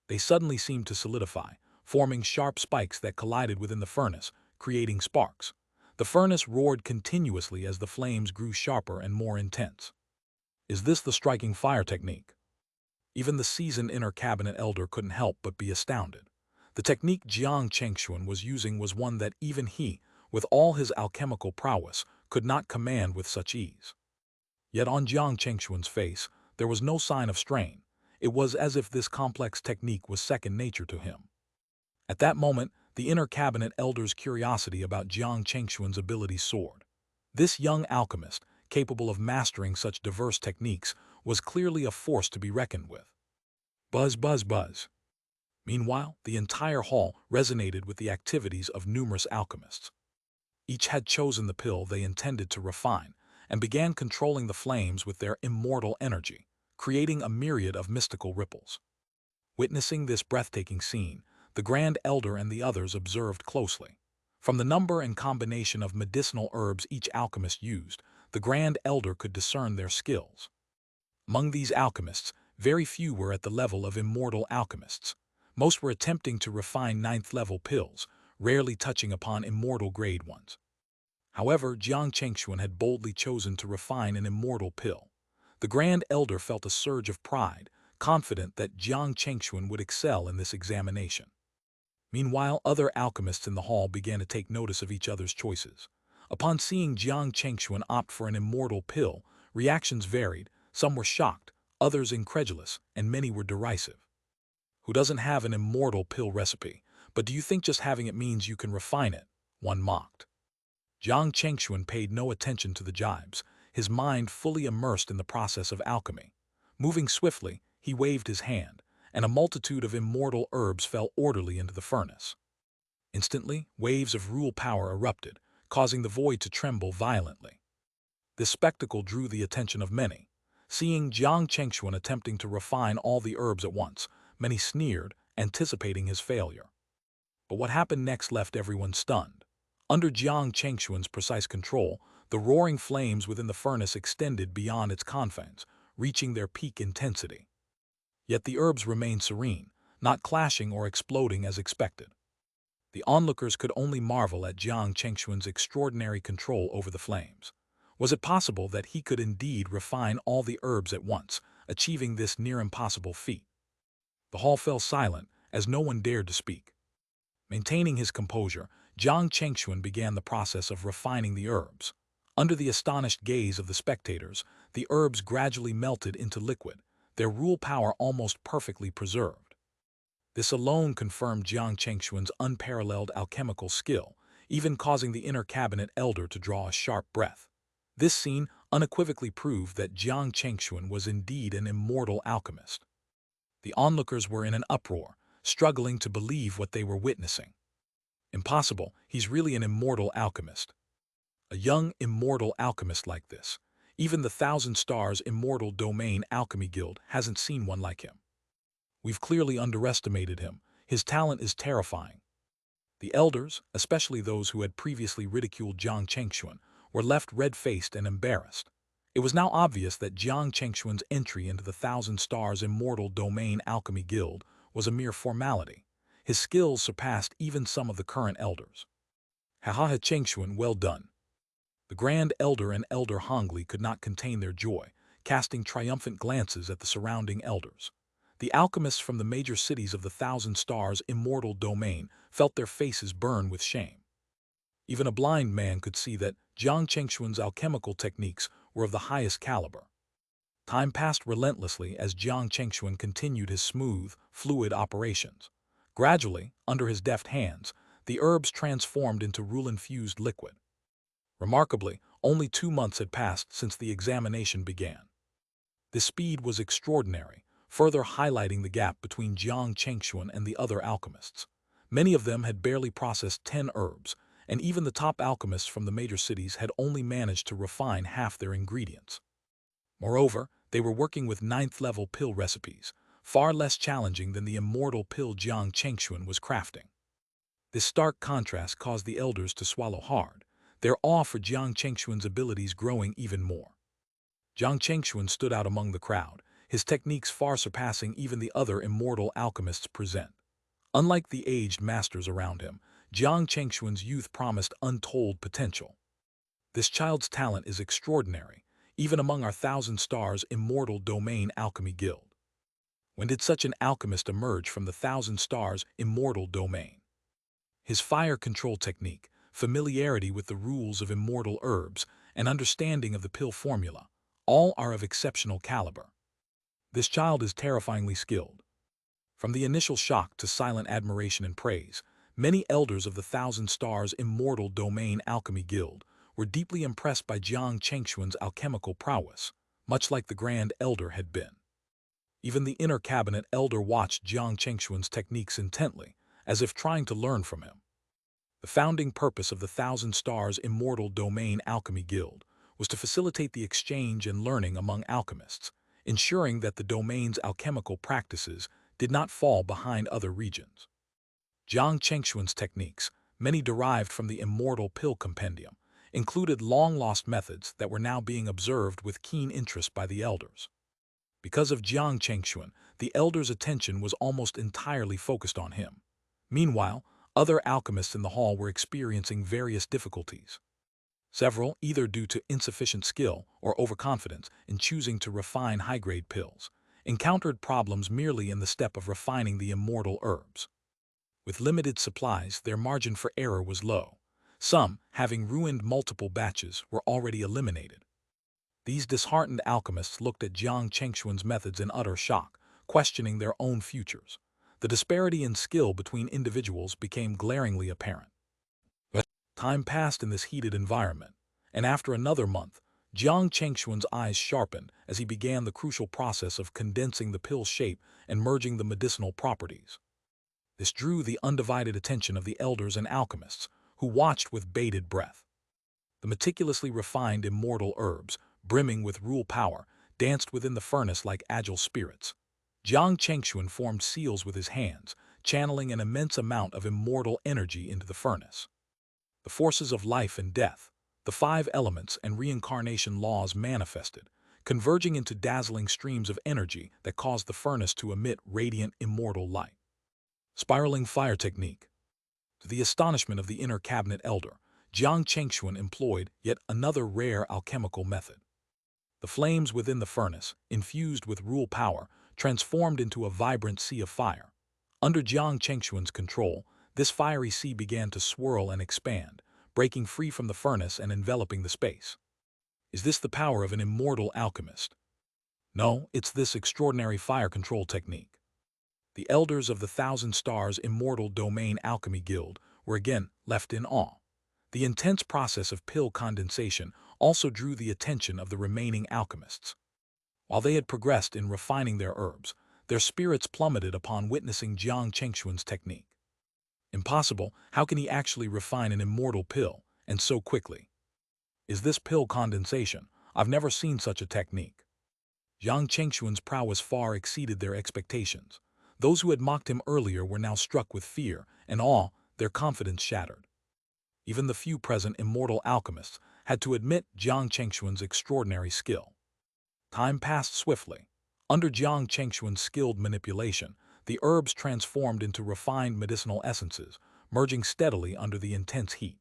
They suddenly seemed to solidify, forming sharp spikes that collided within the furnace, creating sparks. The furnace roared continuously as the flames grew sharper and more intense. Is this the striking fire technique? Even the seasoned inner cabinet elder couldn't help but be astounded. The technique Jiang Chengxuan was using was one that even he, with all his alchemical prowess, could not command with such ease. Yet on Jiang Chengxuan's face, there was no sign of strain. It was as if this complex technique was second nature to him. At that moment, the inner cabinet elder's curiosity about Jiang Chengxuan's abilities soared. This young alchemist, capable of mastering such diverse techniques, was clearly a force to be reckoned with. Buzz, buzz, buzz. Meanwhile, the entire hall resonated with the activities of numerous alchemists. Each had chosen the pill they intended to refine and began controlling the flames with their immortal energy, creating a myriad of mystical ripples. Witnessing this breathtaking scene, the Grand Elder and the others observed closely. From the number and combination of medicinal herbs each alchemist used, the Grand Elder could discern their skills. Among these alchemists, very few were at the level of immortal alchemists. Most were attempting to refine ninth-level pills, rarely touching upon immortal-grade ones. However, Jiang Chengxuan had boldly chosen to refine an immortal pill. The Grand Elder felt a surge of pride, confident that Jiang Chengxuan would excel in this examination. Meanwhile, other alchemists in the hall began to take notice of each other's choices. Upon seeing Jiang Chengxuan opt for an immortal pill, reactions varied. Some were shocked, others incredulous, and many were derisive. Who doesn't have an immortal pill recipe? But do you think just having it means you can refine it? One mocked. Jiang Chengxuan paid no attention to the jibes, his mind fully immersed in the process of alchemy. Moving swiftly, he waved his hand, and a multitude of immortal herbs fell orderly into the furnace. Instantly, waves of rule power erupted, causing the void to tremble violently. This spectacle drew the attention of many. Seeing Jiang Chengxuan attempting to refine all the herbs at once, many sneered, anticipating his failure. But what happened next left everyone stunned. Under Jiang Chengxuan's precise control, the roaring flames within the furnace extended beyond its confines, reaching their peak intensity. Yet the herbs remained serene, not clashing or exploding as expected. The onlookers could only marvel at Jiang Chengxuan's extraordinary control over the flames. Was it possible that he could indeed refine all the herbs at once, achieving this near-impossible feat? The hall fell silent, as no one dared to speak. Maintaining his composure, Jiang Chengxuan began the process of refining the herbs. Under the astonished gaze of the spectators, the herbs gradually melted into liquid, their rule power almost perfectly preserved. This alone confirmed Jiang Chengxuan's unparalleled alchemical skill, even causing the inner cabinet elder to draw a sharp breath. This scene unequivocally proved that Jiang Chengxuan was indeed an immortal alchemist. The onlookers were in an uproar, struggling to believe what they were witnessing. Impossible, he's really an immortal alchemist. A young, immortal alchemist like this. Even the Thousand Stars Immortal Domain Alchemy Guild hasn't seen one like him. We've clearly underestimated him. His talent is terrifying. The elders, especially those who had previously ridiculed Jiang Chengxuan, were left red-faced and embarrassed. It was now obvious that Jiang Chengxuan's entry into the Thousand Stars Immortal Domain Alchemy Guild was a mere formality. His skills surpassed even some of the current elders. Haha Chengxuan, well done. The Grand Elder and Elder Hongli could not contain their joy, casting triumphant glances at the surrounding elders. The alchemists from the major cities of the Thousand Stars Immortal Domain felt their faces burn with shame. Even a blind man could see that Jiang Chengxuan's alchemical techniques were of the highest caliber. Time passed relentlessly as Jiang Chengxuan continued his smooth, fluid operations. Gradually, under his deft hands, the herbs transformed into rule-infused liquid. Remarkably, only 2 months had passed since the examination began. This speed was extraordinary, further highlighting the gap between Jiang Chengxuan and the other alchemists. Many of them had barely processed 10 herbs, and even the top alchemists from the major cities had only managed to refine half their ingredients. Moreover, they were working with 9th-level pill recipes, far less challenging than the immortal pill Jiang Chengxuan was crafting. This stark contrast caused the elders to swallow hard, their awe for Jiang Chengxuan's abilities growing even more. Jiang Chengxuan stood out among the crowd, his techniques far surpassing even the other immortal alchemists present. Unlike the aged masters around him, Jiang Chengxuan's youth promised untold potential. This child's talent is extraordinary, even among our Thousand Stars Immortal Domain Alchemy Guild. When did such an alchemist emerge from the Thousand Stars Immortal Domain? His fire control technique, familiarity with the rules of immortal herbs, and understanding of the pill formula, all are of exceptional caliber. This child is terrifyingly skilled. From the initial shock to silent admiration and praise, many elders of the Thousand Stars Immortal Domain Alchemy Guild were deeply impressed by Jiang Chengxuan's alchemical prowess. much like the Grand Elder had been. Even the inner cabinet elder watched Jiang Chengshuan's techniques intently, as if trying to learn from him. The founding purpose of the Thousand Stars Immortal Domain Alchemy Guild was to facilitate the exchange and learning among alchemists, ensuring that the domain's alchemical practices did not fall behind other regions. Jiang Chengshuan's techniques, many derived from the Immortal Pill Compendium, included long-lost methods that were now being observed with keen interest by the elders. Because of Jiang Chengshuan, the elders' attention was almost entirely focused on him. Meanwhile, other alchemists in the hall were experiencing various difficulties. Several, either due to insufficient skill or overconfidence in choosing to refine high-grade pills, encountered problems merely in the step of refining the immortal herbs. With limited supplies, their margin for error was low. Some, having ruined multiple batches, were already eliminated. These disheartened alchemists looked at Jiang Chengshuan's methods in utter shock, questioning their own futures. The disparity in skill between individuals became glaringly apparent. But time passed in this heated environment, and after another month, Jiang Chengshuan's eyes sharpened as he began the crucial process of condensing the pill's shape and merging the medicinal properties. This drew the undivided attention of the elders and alchemists, who watched with bated breath. The meticulously refined immortal herbs, brimming with rule power, danced within the furnace like agile spirits. Jiang Chengshuan formed seals with his hands, channeling an immense amount of immortal energy into the furnace. The forces of life and death, the five elements and reincarnation laws manifested, converging into dazzling streams of energy that caused the furnace to emit radiant immortal light. Spiraling fire technique. To the astonishment of the inner cabinet elder, Jiang Chengshuan employed yet another rare alchemical method. The flames within the furnace, infused with rule power, transformed into a vibrant sea of fire. Under Jiang Chengshuan's control, this fiery sea began to swirl and expand, breaking free from the furnace and enveloping the space. Is this the power of an immortal alchemist? No, it's this extraordinary fire control technique. The elders of the Thousand Stars Immortal Domain Alchemy Guild were again left in awe. The intense process of pill condensation also drew the attention of the remaining alchemists. While they had progressed in refining their herbs, their spirits plummeted upon witnessing Jiang Chengshuan's technique. Impossible, how can he actually refine an immortal pill, and so quickly? Is this pill condensation? I've never seen such a technique. Jiang Chengshuan's prowess far exceeded their expectations. Those who had mocked him earlier were now struck with fear and awe, their confidence shattered. Even the few present immortal alchemists had to admit Jiang Chengshuan's extraordinary skill. Time passed swiftly. Under Jiang Chengshuan's skilled manipulation, the herbs transformed into refined medicinal essences, merging steadily under the intense heat.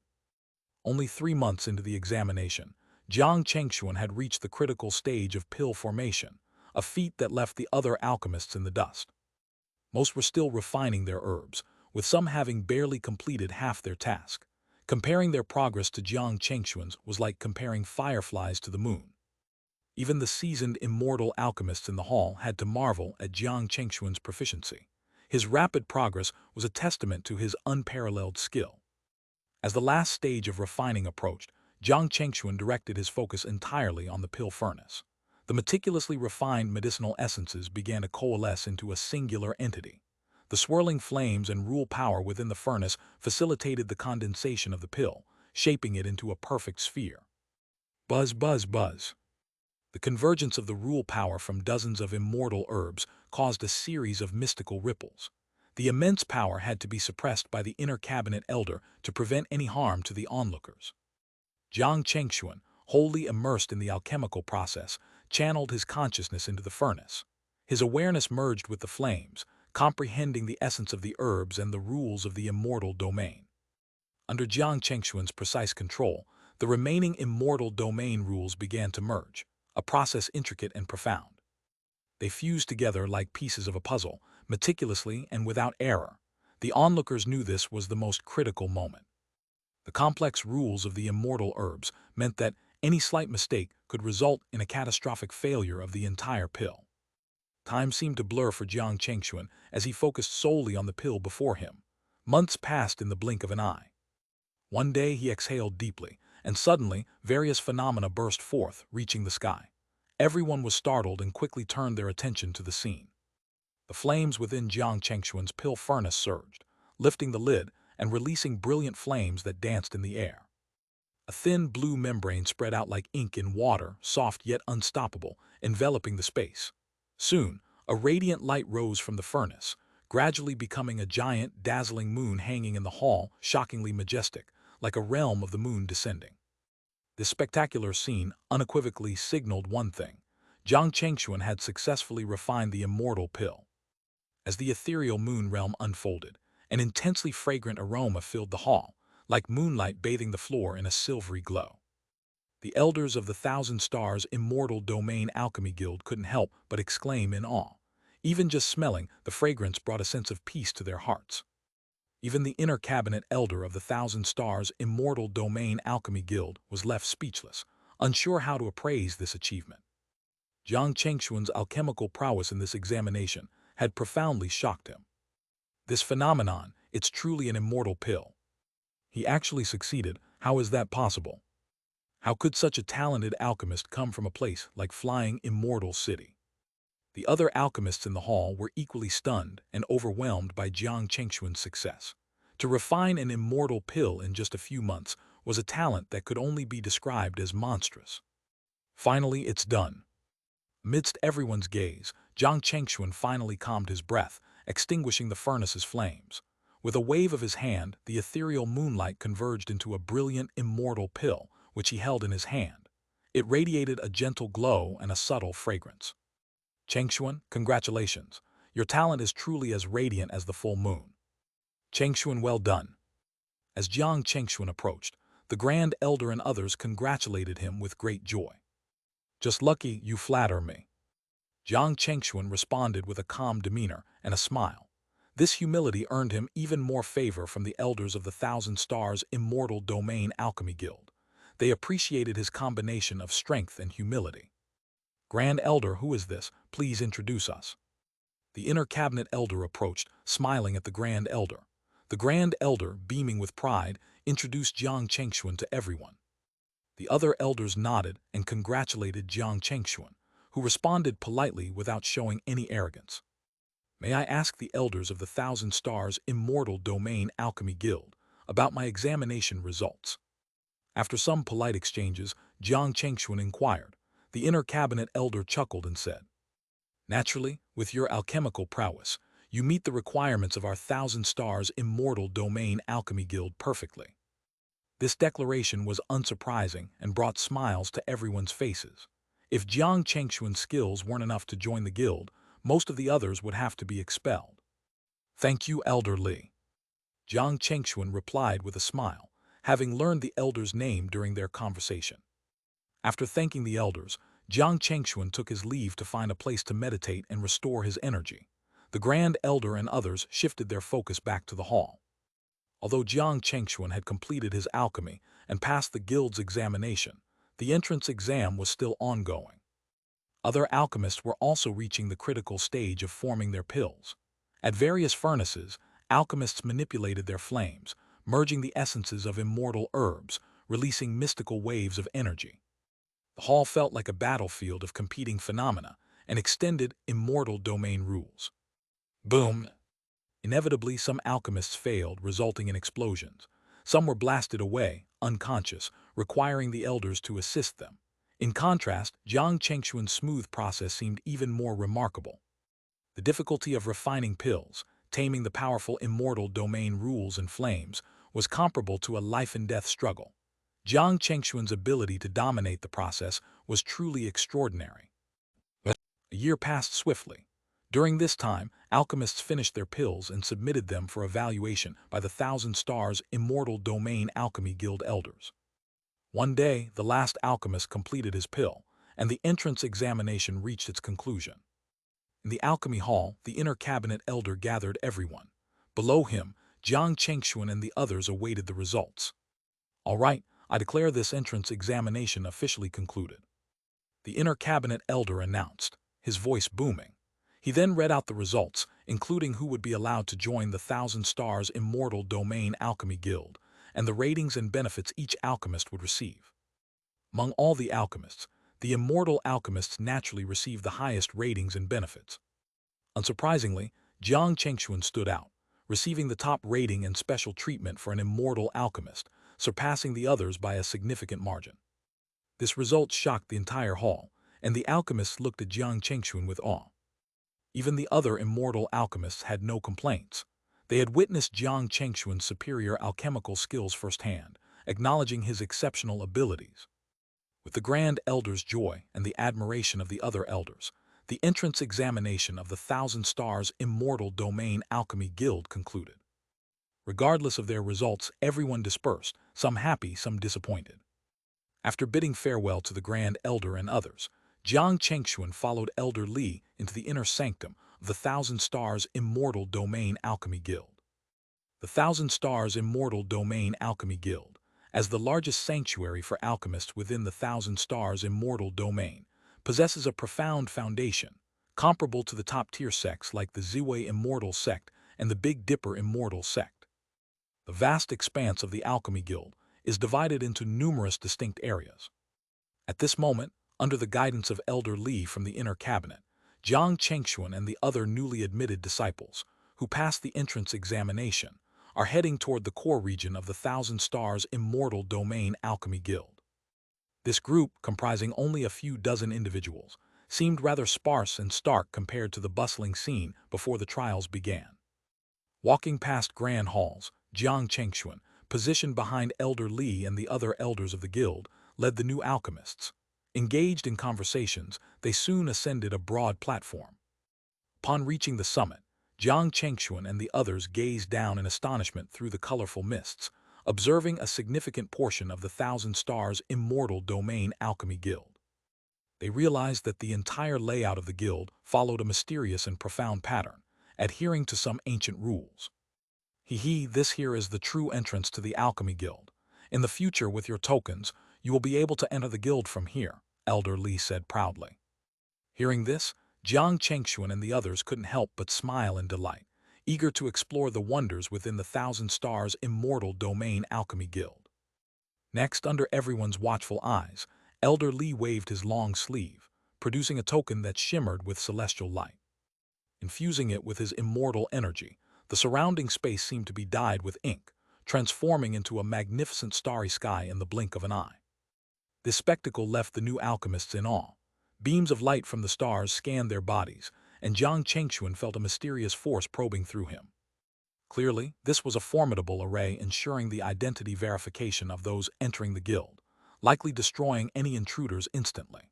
Only 3 months into the examination, Jiang Chengshuan had reached the critical stage of pill formation, a feat that left the other alchemists in the dust. Most were still refining their herbs, with some having barely completed half their task. Comparing their progress to Jiang Chengshuan's was like comparing fireflies to the moon. Even the seasoned immortal alchemists in the hall had to marvel at Jiang Chengshuan's proficiency. His rapid progress was a testament to his unparalleled skill. As the last stage of refining approached, Jiang Chengshuan directed his focus entirely on the pill furnace. The meticulously refined medicinal essences began to coalesce into a singular entity. The swirling flames and rule power within the furnace facilitated the condensation of the pill, shaping it into a perfect sphere. Buzz, buzz, buzz. The convergence of the rule power from dozens of immortal herbs caused a series of mystical ripples. The immense power had to be suppressed by the inner cabinet elder to prevent any harm to the onlookers. Jiang Chengshuan, wholly immersed in the alchemical process, channeled his consciousness into the furnace. His awareness merged with the flames, comprehending the essence of the herbs and the rules of the immortal domain. Under Jiang Chengshuan's precise control, the remaining immortal domain rules began to merge, a process intricate and profound. They fused together like pieces of a puzzle, meticulously and without error. The onlookers knew this was the most critical moment. The complex rules of the immortal herbs meant that any slight mistake could result in a catastrophic failure of the entire pill. Time seemed to blur for Jiang Chengshuan as he focused solely on the pill before him. Months passed in the blink of an eye. One day he exhaled deeply, and suddenly various phenomena burst forth, reaching the sky. Everyone was startled and quickly turned their attention to the scene. The flames within Jiang Chengshuan's pill furnace surged, lifting the lid and releasing brilliant flames that danced in the air. A thin blue membrane spread out like ink in water, soft yet unstoppable, enveloping the space. Soon, a radiant light rose from the furnace, gradually becoming a giant, dazzling moon hanging in the hall, shockingly majestic, like a realm of the moon descending. This spectacular scene unequivocally signaled one thing: Jiang Chengshuan had successfully refined the immortal pill. As the ethereal moon realm unfolded, an intensely fragrant aroma filled the hall, like moonlight bathing the floor in a silvery glow. The elders of the Thousand Stars Immortal Domain Alchemy Guild couldn't help but exclaim in awe. Even just smelling the fragrance brought a sense of peace to their hearts. Even the inner cabinet elder of the Thousand Stars Immortal Domain Alchemy Guild was left speechless, unsure how to appraise this achievement. Jiang Chengshuan's alchemical prowess in this examination had profoundly shocked him. This phenomenon, it's truly an immortal pill. He actually succeeded. How is that possible? How could such a talented alchemist come from a place like Flying Immortal City? The other alchemists in the hall were equally stunned and overwhelmed by Jiang Chengshuan's success. To refine an immortal pill in just a few months was a talent that could only be described as monstrous. Finally, it's done. Amidst everyone's gaze, Jiang Chengshuan finally calmed his breath, extinguishing the furnace's flames. With a wave of his hand, the ethereal moonlight converged into a brilliant, immortal pill, which he held in his hand. It radiated a gentle glow and a subtle fragrance. Chengshuan, congratulations. Your talent is truly as radiant as the full moon. Chengshuan, well done. As Jiang Chengshuan approached, the Grand Elder and others congratulated him with great joy. Just lucky, you flatter me. Jiang Chengshuan responded with a calm demeanor and a smile. This humility earned him even more favor from the elders of the Thousand Stars Immortal Domain Alchemy Guild. They appreciated his combination of strength and humility. Grand Elder, who is this? Please introduce us. The inner cabinet elder approached, smiling at the Grand Elder. The Grand Elder, beaming with pride, introduced Jiang Chengshuan to everyone. The other elders nodded and congratulated Jiang Chengshuan, who responded politely without showing any arrogance. May I ask the elders of the Thousand Stars Immortal Domain Alchemy Guild about my examination results? After some polite exchanges, Jiang Chengshuan inquired. The inner cabinet elder chuckled and said, Naturally, with your alchemical prowess, you meet the requirements of our Thousand Stars Immortal Domain Alchemy Guild perfectly. This declaration was unsurprising and brought smiles to everyone's faces. If Jiang Chengshuan's skills weren't enough to join the guild, most of the others would have to be expelled. Thank you, Elder Li. Jiang Chengshuan replied with a smile, having learned the elder's name during their conversation. After thanking the elders, Jiang Chengshuan took his leave to find a place to meditate and restore his energy. The Grand Elder and others shifted their focus back to the hall. Although Jiang Chengshuan had completed his alchemy and passed the guild's examination, the entrance exam was still ongoing. Other alchemists were also reaching the critical stage of forming their pills. At various furnaces, alchemists manipulated their flames, merging the essences of immortal herbs, releasing mystical waves of energy. The hall felt like a battlefield of competing phenomena and extended immortal domain rules. Boom! Inevitably, some alchemists failed, resulting in explosions. Some were blasted away, unconscious, requiring the elders to assist them. In contrast, Jiang Chengshuan's smooth process seemed even more remarkable. The difficulty of refining pills, taming the powerful immortal domain rules and flames, was comparable to a life-and-death struggle. Jiang Chengshuan's ability to dominate the process was truly extraordinary. A year passed swiftly. During this time, alchemists finished their pills and submitted them for evaluation by the Thousand Stars Immortal Domain Alchemy Guild elders. One day, the last alchemist completed his pill, and the entrance examination reached its conclusion. In the alchemy hall, the inner cabinet elder gathered everyone. Below him, Jiang Chengshuan and the others awaited the results. All right, I declare this entrance examination officially concluded. The inner cabinet elder announced, his voice booming. He then read out the results, including who would be allowed to join the Thousand Stars Immortal Domain Alchemy Guild, and the ratings and benefits each alchemist would receive. Among all the alchemists, the immortal alchemists naturally received the highest ratings and benefits. Unsurprisingly, Jiang Chengxuan stood out, receiving the top rating and special treatment for an immortal alchemist, surpassing the others by a significant margin. This result shocked the entire hall, and the alchemists looked at Jiang Chengxuan with awe. Even the other immortal alchemists had no complaints. They had witnessed Jiang Chengxuan's superior alchemical skills firsthand, acknowledging his exceptional abilities. With the Grand Elder's joy and the admiration of the other elders, the entrance examination of the Thousand Stars Immortal Domain Alchemy Guild concluded. Regardless of their results, everyone dispersed, some happy, some disappointed. After bidding farewell to the Grand Elder and others, Jiang Chengxuan followed Elder Li into the inner sanctum of the Thousand Stars Immortal Domain Alchemy Guild. The Thousand Stars Immortal Domain Alchemy Guild, as the largest sanctuary for alchemists within the Thousand Stars Immortal Domain, possesses a profound foundation, comparable to the top-tier sects like the Ziwei Immortal Sect and the Big Dipper Immortal Sect. The vast expanse of the Alchemy Guild is divided into numerous distinct areas. At this moment, under the guidance of Elder Li from the inner cabinet, Jiang Chengxuan and the other newly admitted disciples, who passed the entrance examination, are heading toward the core region of the Thousand Stars Immortal Domain Alchemy Guild. This group, comprising only a few dozen individuals, seemed rather sparse and stark compared to the bustling scene before the trials began. Walking past grand halls, Jiang Chengxuan, positioned behind Elder Li and the other elders of the guild, led the new alchemists. Engaged in conversations, they soon ascended a broad platform. Upon reaching the summit, Jiang Chengxuan and the others gazed down in astonishment through the colorful mists, observing a significant portion of the Thousand Stars Immortal Domain Alchemy Guild. They realized that the entire layout of the guild followed a mysterious and profound pattern, adhering to some ancient rules. This here is the true entrance to the Alchemy Guild. In the future, with your tokens, you will be able to enter the guild from here, Elder Li said proudly. Hearing this, Jiang Chengxuan and the others couldn't help but smile in delight, eager to explore the wonders within the Thousand Stars Immortal Domain Alchemy Guild. Next, under everyone's watchful eyes, Elder Li waved his long sleeve, producing a token that shimmered with celestial light. Infusing it with his immortal energy, the surrounding space seemed to be dyed with ink, transforming into a magnificent starry sky in the blink of an eye. This spectacle left the new alchemists in awe. Beams of light from the stars scanned their bodies, and Jiang Chengxuan felt a mysterious force probing through him. Clearly, this was a formidable array ensuring the identity verification of those entering the guild, likely destroying any intruders instantly.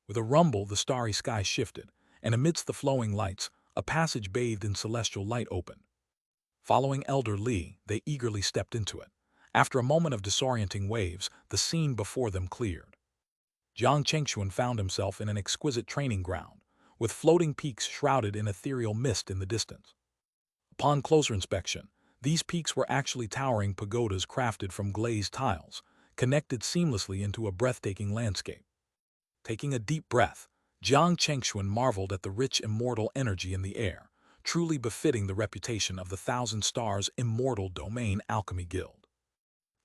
With a rumble, the starry sky shifted, and amidst the flowing lights, a passage bathed in celestial light opened. Following Elder Li, they eagerly stepped into it. After a moment of disorienting waves, the scene before them cleared. Jiang Chengxuan found himself in an exquisite training ground, with floating peaks shrouded in ethereal mist in the distance. Upon closer inspection, these peaks were actually towering pagodas crafted from glazed tiles, connected seamlessly into a breathtaking landscape. Taking a deep breath, Jiang Chengxuan marveled at the rich immortal energy in the air, truly befitting the reputation of the Thousand Stars Immortal Domain Alchemy Guild.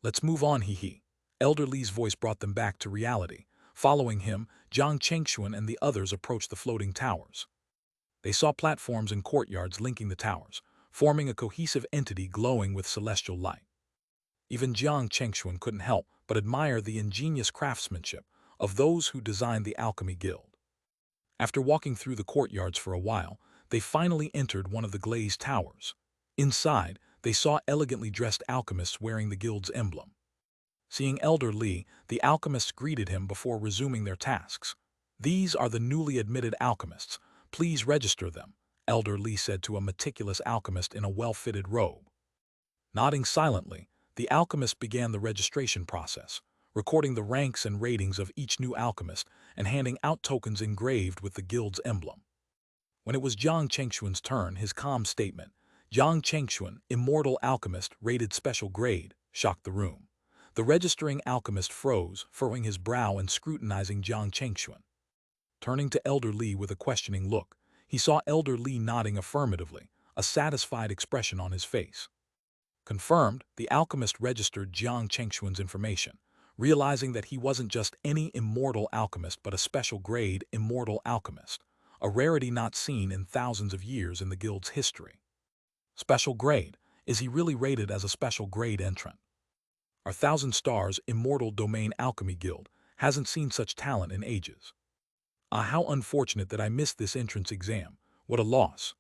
Let's move on, Elder Li's voice brought them back to reality. Following him, Jiang Chengxuan and the others approached the floating towers. They saw platforms and courtyards linking the towers, forming a cohesive entity glowing with celestial light. Even Jiang Chengxuan couldn't help but admire the ingenious craftsmanship of those who designed the Alchemy Guild. After walking through the courtyards for a while, they finally entered one of the glazed towers. Inside, they saw elegantly dressed alchemists wearing the guild's emblem. Seeing Elder Li, the alchemists greeted him before resuming their tasks. "These are the newly admitted alchemists. Please register them," Elder Li said to a meticulous alchemist in a well-fitted robe. Nodding silently, the alchemist began the registration process, recording the ranks and ratings of each new alchemist and handing out tokens engraved with the guild's emblem. When it was Jiang Chengxuan's turn, his calm statement, "Jiang Chengxuan, Immortal Alchemist, rated Special Grade," shocked the room. The registering alchemist froze, furrowing his brow and scrutinizing Jiang Chengxuan. Turning to Elder Li with a questioning look, he saw Elder Li nodding affirmatively, a satisfied expression on his face. Confirmed, the alchemist registered Jiang Chengxuan's information, realizing that he wasn't just any immortal alchemist but a special grade immortal alchemist, a rarity not seen in thousands of years in the guild's history. Special grade. Is he really rated as a special grade entrant? Our Thousand Stars Immortal Domain Alchemy Guild hasn't seen such talent in ages. Ah, how unfortunate that I missed this entrance exam. What a loss.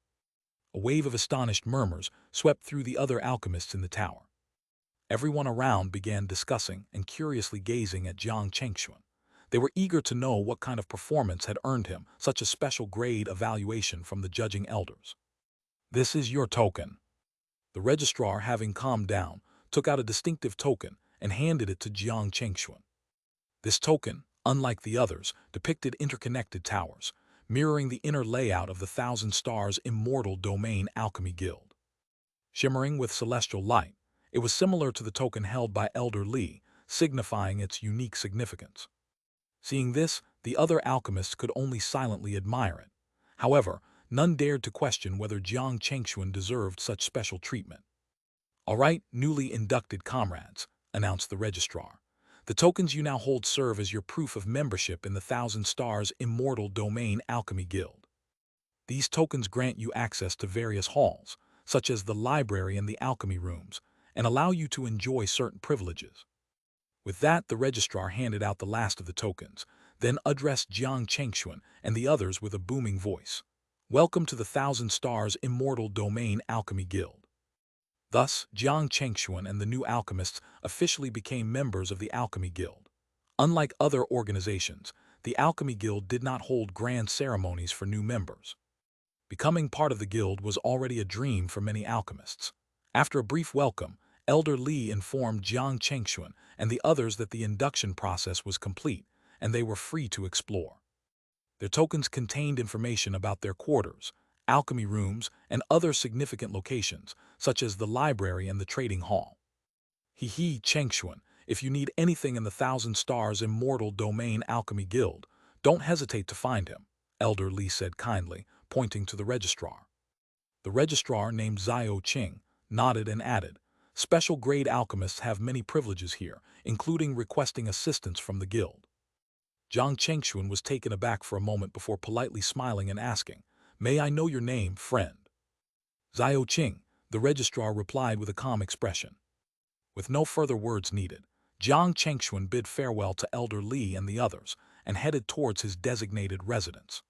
A wave of astonished murmurs swept through the other alchemists in the tower. Everyone around began discussing and curiously gazing at Jiang Chengxuan. They were eager to know what kind of performance had earned him such a special grade evaluation from the judging elders. This is your token. The registrar, having calmed down, took out a distinctive token and handed it to Jiang Chengxuan. This token, unlike the others, depicted interconnected towers, mirroring the inner layout of the Thousand Stars Immortal Domain Alchemy Guild. Shimmering with celestial light, it was similar to the token held by Elder Li, signifying its unique significance. Seeing this, the other alchemists could only silently admire it. However, none dared to question whether Jiang Chengxuan deserved such special treatment. "All right, newly inducted comrades," announced the registrar. "The tokens you now hold serve as your proof of membership in the Thousand Stars Immortal Domain Alchemy Guild. These tokens grant you access to various halls, such as the library and the alchemy rooms, and allow you to enjoy certain privileges." With that, the registrar handed out the last of the tokens, then addressed Jiang Chengxuan and the others with a booming voice. "Welcome to the Thousand Stars Immortal Domain Alchemy Guild." Thus, Jiang Chengxuan and the new alchemists officially became members of the Alchemy Guild. Unlike other organizations, the Alchemy Guild did not hold grand ceremonies for new members. Becoming part of the guild was already a dream for many alchemists. After a brief welcome, Elder Li informed Jiang Chengxuan and the others that the induction process was complete and they were free to explore. Their tokens contained information about their quarters, alchemy rooms, and other significant locations, such as the library and the trading hall. "He, Chengxuan, if you need anything in the Thousand Stars Immortal Domain Alchemy Guild, don't hesitate to find him," Elder Li said kindly, pointing to the registrar. The registrar, named Xiao Qing, nodded and added, "Special grade alchemists have many privileges here, including requesting assistance from the guild." Jiang Chengxuan was taken aback for a moment before politely smiling and asking, "May I know your name, friend?" "Xiao Qing," the registrar replied with a calm expression. With no further words needed, Jiang Chengxuan bid farewell to Elder Li and the others and headed towards his designated residence.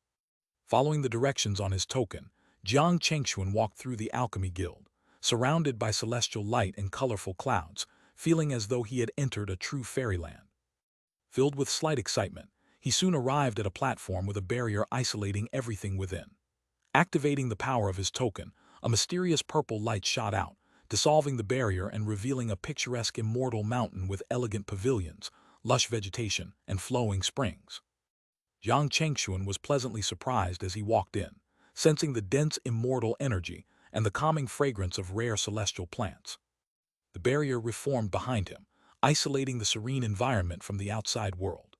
Following the directions on his token, Jiang Chengxuan walked through the Alchemy Guild, surrounded by celestial light and colorful clouds, feeling as though he had entered a true fairyland. Filled with slight excitement, he soon arrived at a platform with a barrier isolating everything within. Activating the power of his token, a mysterious purple light shot out, dissolving the barrier and revealing a picturesque immortal mountain with elegant pavilions, lush vegetation, and flowing springs. Jiang Chengxuan was pleasantly surprised as he walked in, sensing the dense immortal energy and the calming fragrance of rare celestial plants. The barrier reformed behind him, isolating the serene environment from the outside world.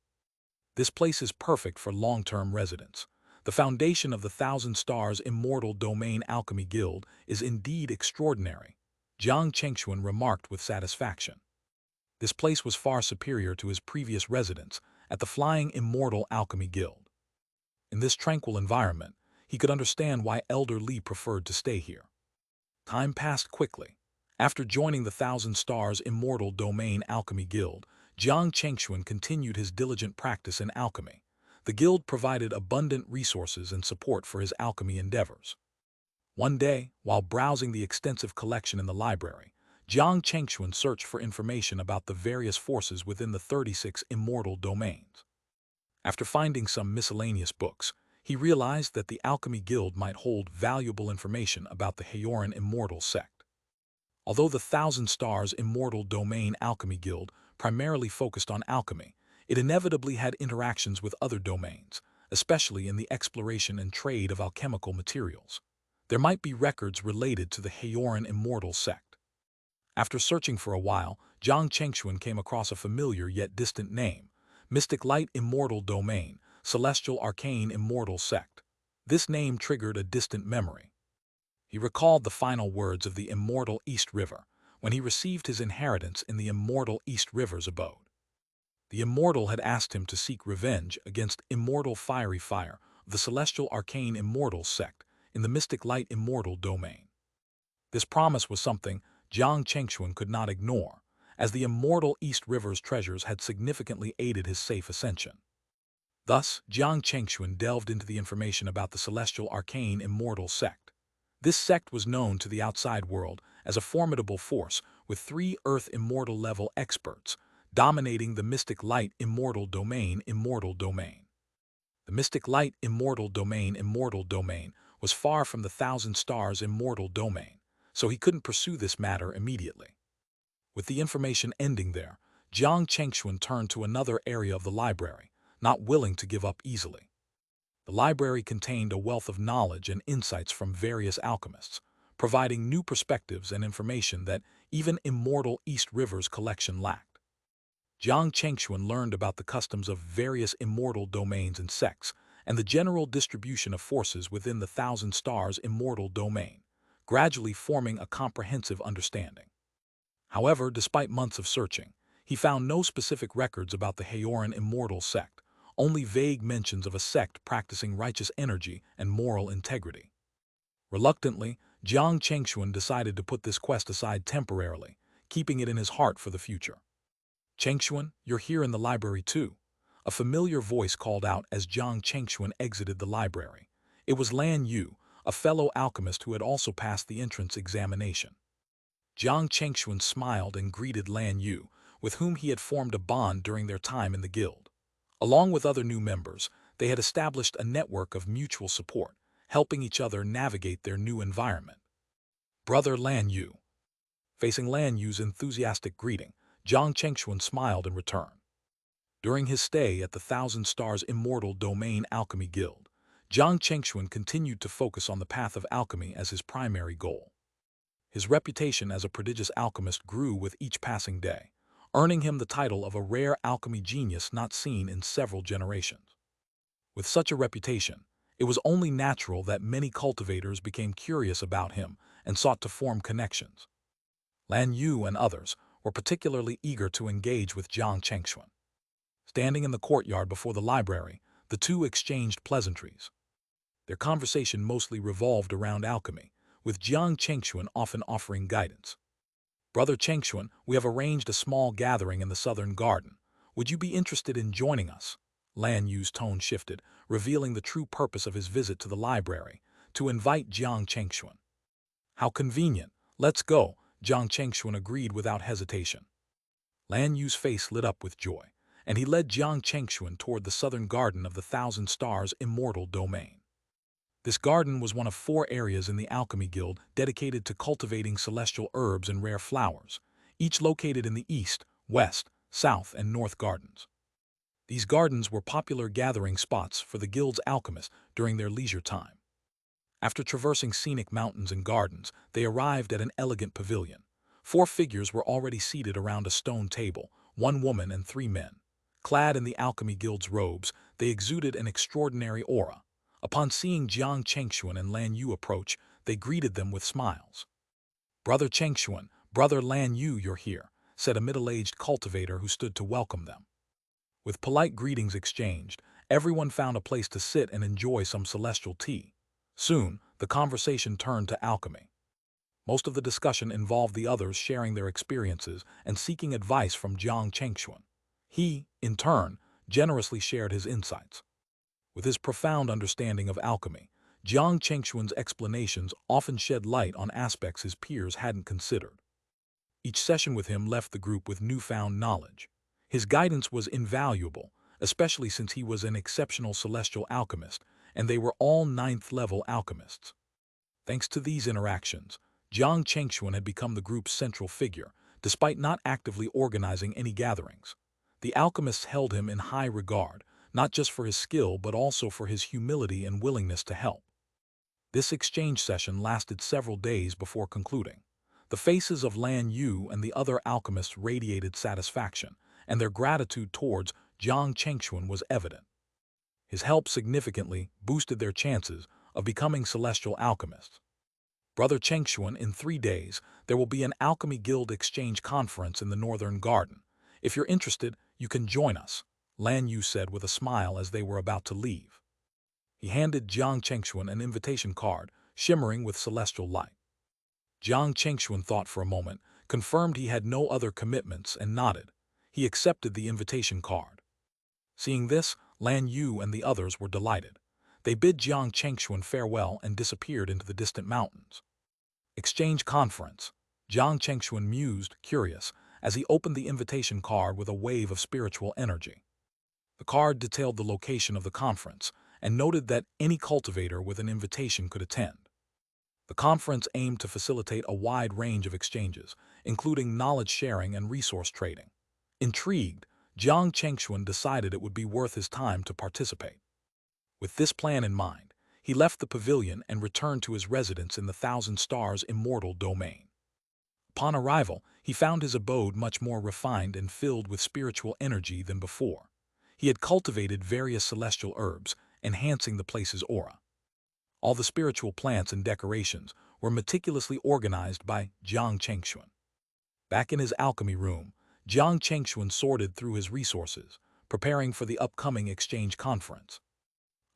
"This place is perfect for long-term residence. The foundation of the Thousand Stars Immortal Domain Alchemy Guild is indeed extraordinary," Jiang Chengxuan remarked with satisfaction. This place was far superior to his previous residence at the Flying Immortal Alchemy Guild. In this tranquil environment, he could understand why Elder Li preferred to stay here. Time passed quickly. After joining the Thousand Stars Immortal Domain Alchemy Guild, Jiang Chengxuan continued his diligent practice in alchemy. The guild provided abundant resources and support for his alchemy endeavors. One day, while browsing the extensive collection in the library, Jiang Chengxuan searched for information about the various forces within the 36 immortal domains. After finding some miscellaneous books, he realized that the Alchemy Guild might hold valuable information about the Heoran Immortal sect. Although the Thousand Stars Immortal Domain Alchemy Guild primarily focused on alchemy, it inevitably had interactions with other domains, especially in the exploration and trade of alchemical materials. There might be records related to the Heoran Immortal sect. After searching for a while, Jiang Chengxuan came across a familiar yet distant name: Mystic Light Immortal Domain, Celestial Arcane Immortal Sect. This name triggered a distant memory. He recalled the final words of the Immortal East River when he received his inheritance in the Immortal East River's abode. The immortal had asked him to seek revenge against immortal fiery fire of the celestial arcane immortal sect in the mystic light immortal domain. This promise was something Jiang Chengxuan could not ignore, as the immortal East River's treasures had significantly aided his safe ascension. Thus, Jiang Chengxuan delved into the information about the celestial arcane immortal sect. This sect was known to the outside world as a formidable force with 3 Earth immortal level experts, dominating the mystic light immortal domain. The mystic light immortal domain was far from the thousand stars immortal domain, so he couldn't pursue this matter immediately. With the information ending there, Jiang Chengxuan turned to another area of the library, not willing to give up easily. The library contained a wealth of knowledge and insights from various alchemists, providing new perspectives and information that even immortal East River's collection lacked. Jiang Chengxuan learned about the customs of various immortal domains and sects, and the general distribution of forces within the Thousand Stars immortal domain, gradually forming a comprehensive understanding. However, despite months of searching, he found no specific records about the Haoran immortal sect, only vague mentions of a sect practicing righteous energy and moral integrity. Reluctantly, Jiang Chengxuan decided to put this quest aside temporarily, keeping it in his heart for the future. "Chengxuan, you're here in the library too," a familiar voice called out as Jiang Chengxuan exited the library. It was Lan Yu, a fellow alchemist who had also passed the entrance examination. Jiang Chengxuan smiled and greeted Lan Yu, with whom he had formed a bond during their time in the guild. Along with other new members, they had established a network of mutual support, helping each other navigate their new environment. "Brother Lan Yu." Facing Lan Yu's enthusiastic greeting, Jiang Chengxuan smiled in return. During his stay at the Thousand Stars Immortal Domain Alchemy Guild, Jiang Chengxuan continued to focus on the path of alchemy as his primary goal. His reputation as a prodigious alchemist grew with each passing day, earning him the title of a rare alchemy genius not seen in several generations. With such a reputation, it was only natural that many cultivators became curious about him and sought to form connections. Lan Yu and others were particularly eager to engage with Jiang Chengxuan. Standing in the courtyard before the library, the two exchanged pleasantries. Their conversation mostly revolved around alchemy, with Jiang Chengxuan often offering guidance. "Brother Chengxuan, we have arranged a small gathering in the southern garden. Would you be interested in joining us?" Lan Yu's tone shifted, revealing the true purpose of his visit to the library, to invite Jiang Chengxuan. "How convenient. Let's go," Jiang Chengxuan agreed without hesitation. Lan Yu's face lit up with joy, and he led Jiang Chengxuan toward the southern garden of the Thousand Stars Immortal Domain. This garden was one of 4 areas in the Alchemy Guild dedicated to cultivating celestial herbs and rare flowers, each located in the east, west, south, and north gardens. These gardens were popular gathering spots for the guild's alchemists during their leisure time. After traversing scenic mountains and gardens, they arrived at an elegant pavilion. 4 figures were already seated around a stone table, 1 woman and 3 men. Clad in the Alchemy Guild's robes, they exuded an extraordinary aura. Upon seeing Jiang Chengxuan and Lan Yu approach, they greeted them with smiles. "Brother Chengxuan, Brother Lan Yu, you're here," said a middle-aged cultivator who stood to welcome them. With polite greetings exchanged, everyone found a place to sit and enjoy some celestial tea. Soon, the conversation turned to alchemy. Most of the discussion involved the others sharing their experiences and seeking advice from Jiang Chengxuan. He, in turn, generously shared his insights. With his profound understanding of alchemy, Jiang Chengxuan's explanations often shed light on aspects his peers hadn't considered. Each session with him left the group with newfound knowledge. His guidance was invaluable, especially since he was an exceptional celestial alchemist, and they were all 9th-level alchemists. Thanks to these interactions, Jiang Chengxuan had become the group's central figure, despite not actively organizing any gatherings. The alchemists held him in high regard, not just for his skill but also for his humility and willingness to help. This exchange session lasted several days before concluding. The faces of Lan Yu and the other alchemists radiated satisfaction, and their gratitude towards Jiang Chengxuan was evident. His help significantly boosted their chances of becoming celestial alchemists. "Brother Chengxuan, in 3 days, there will be an Alchemy Guild Exchange Conference in the Northern Garden. If you're interested, you can join us, Lan Yu said with a smile as they were about to leave. He handed Jiang Chengxuan an invitation card, shimmering with celestial light. Jiang Chengxuan thought for a moment, confirmed he had no other commitments, and nodded. He accepted the invitation card. Seeing this, Lan Yu and the others were delighted. They bid Jiang Chengxuan farewell and disappeared into the distant mountains. Exchange conference. Jiang Chengxuan mused, curious, as he opened the invitation card with a wave of spiritual energy. The card detailed the location of the conference and noted that any cultivator with an invitation could attend. The conference aimed to facilitate a wide range of exchanges, including knowledge sharing and resource trading. Intrigued, Jiang Chengxuan decided it would be worth his time to participate. With this plan in mind, he left the pavilion and returned to his residence in the Thousand Stars immortal domain. Upon arrival, he found his abode much more refined and filled with spiritual energy than before. He had cultivated various celestial herbs, enhancing the place's aura. All the spiritual plants and decorations were meticulously organized by Jiang Chengxuan. Back in his alchemy room, Jiang Chengxuan sorted through his resources, preparing for the upcoming exchange conference.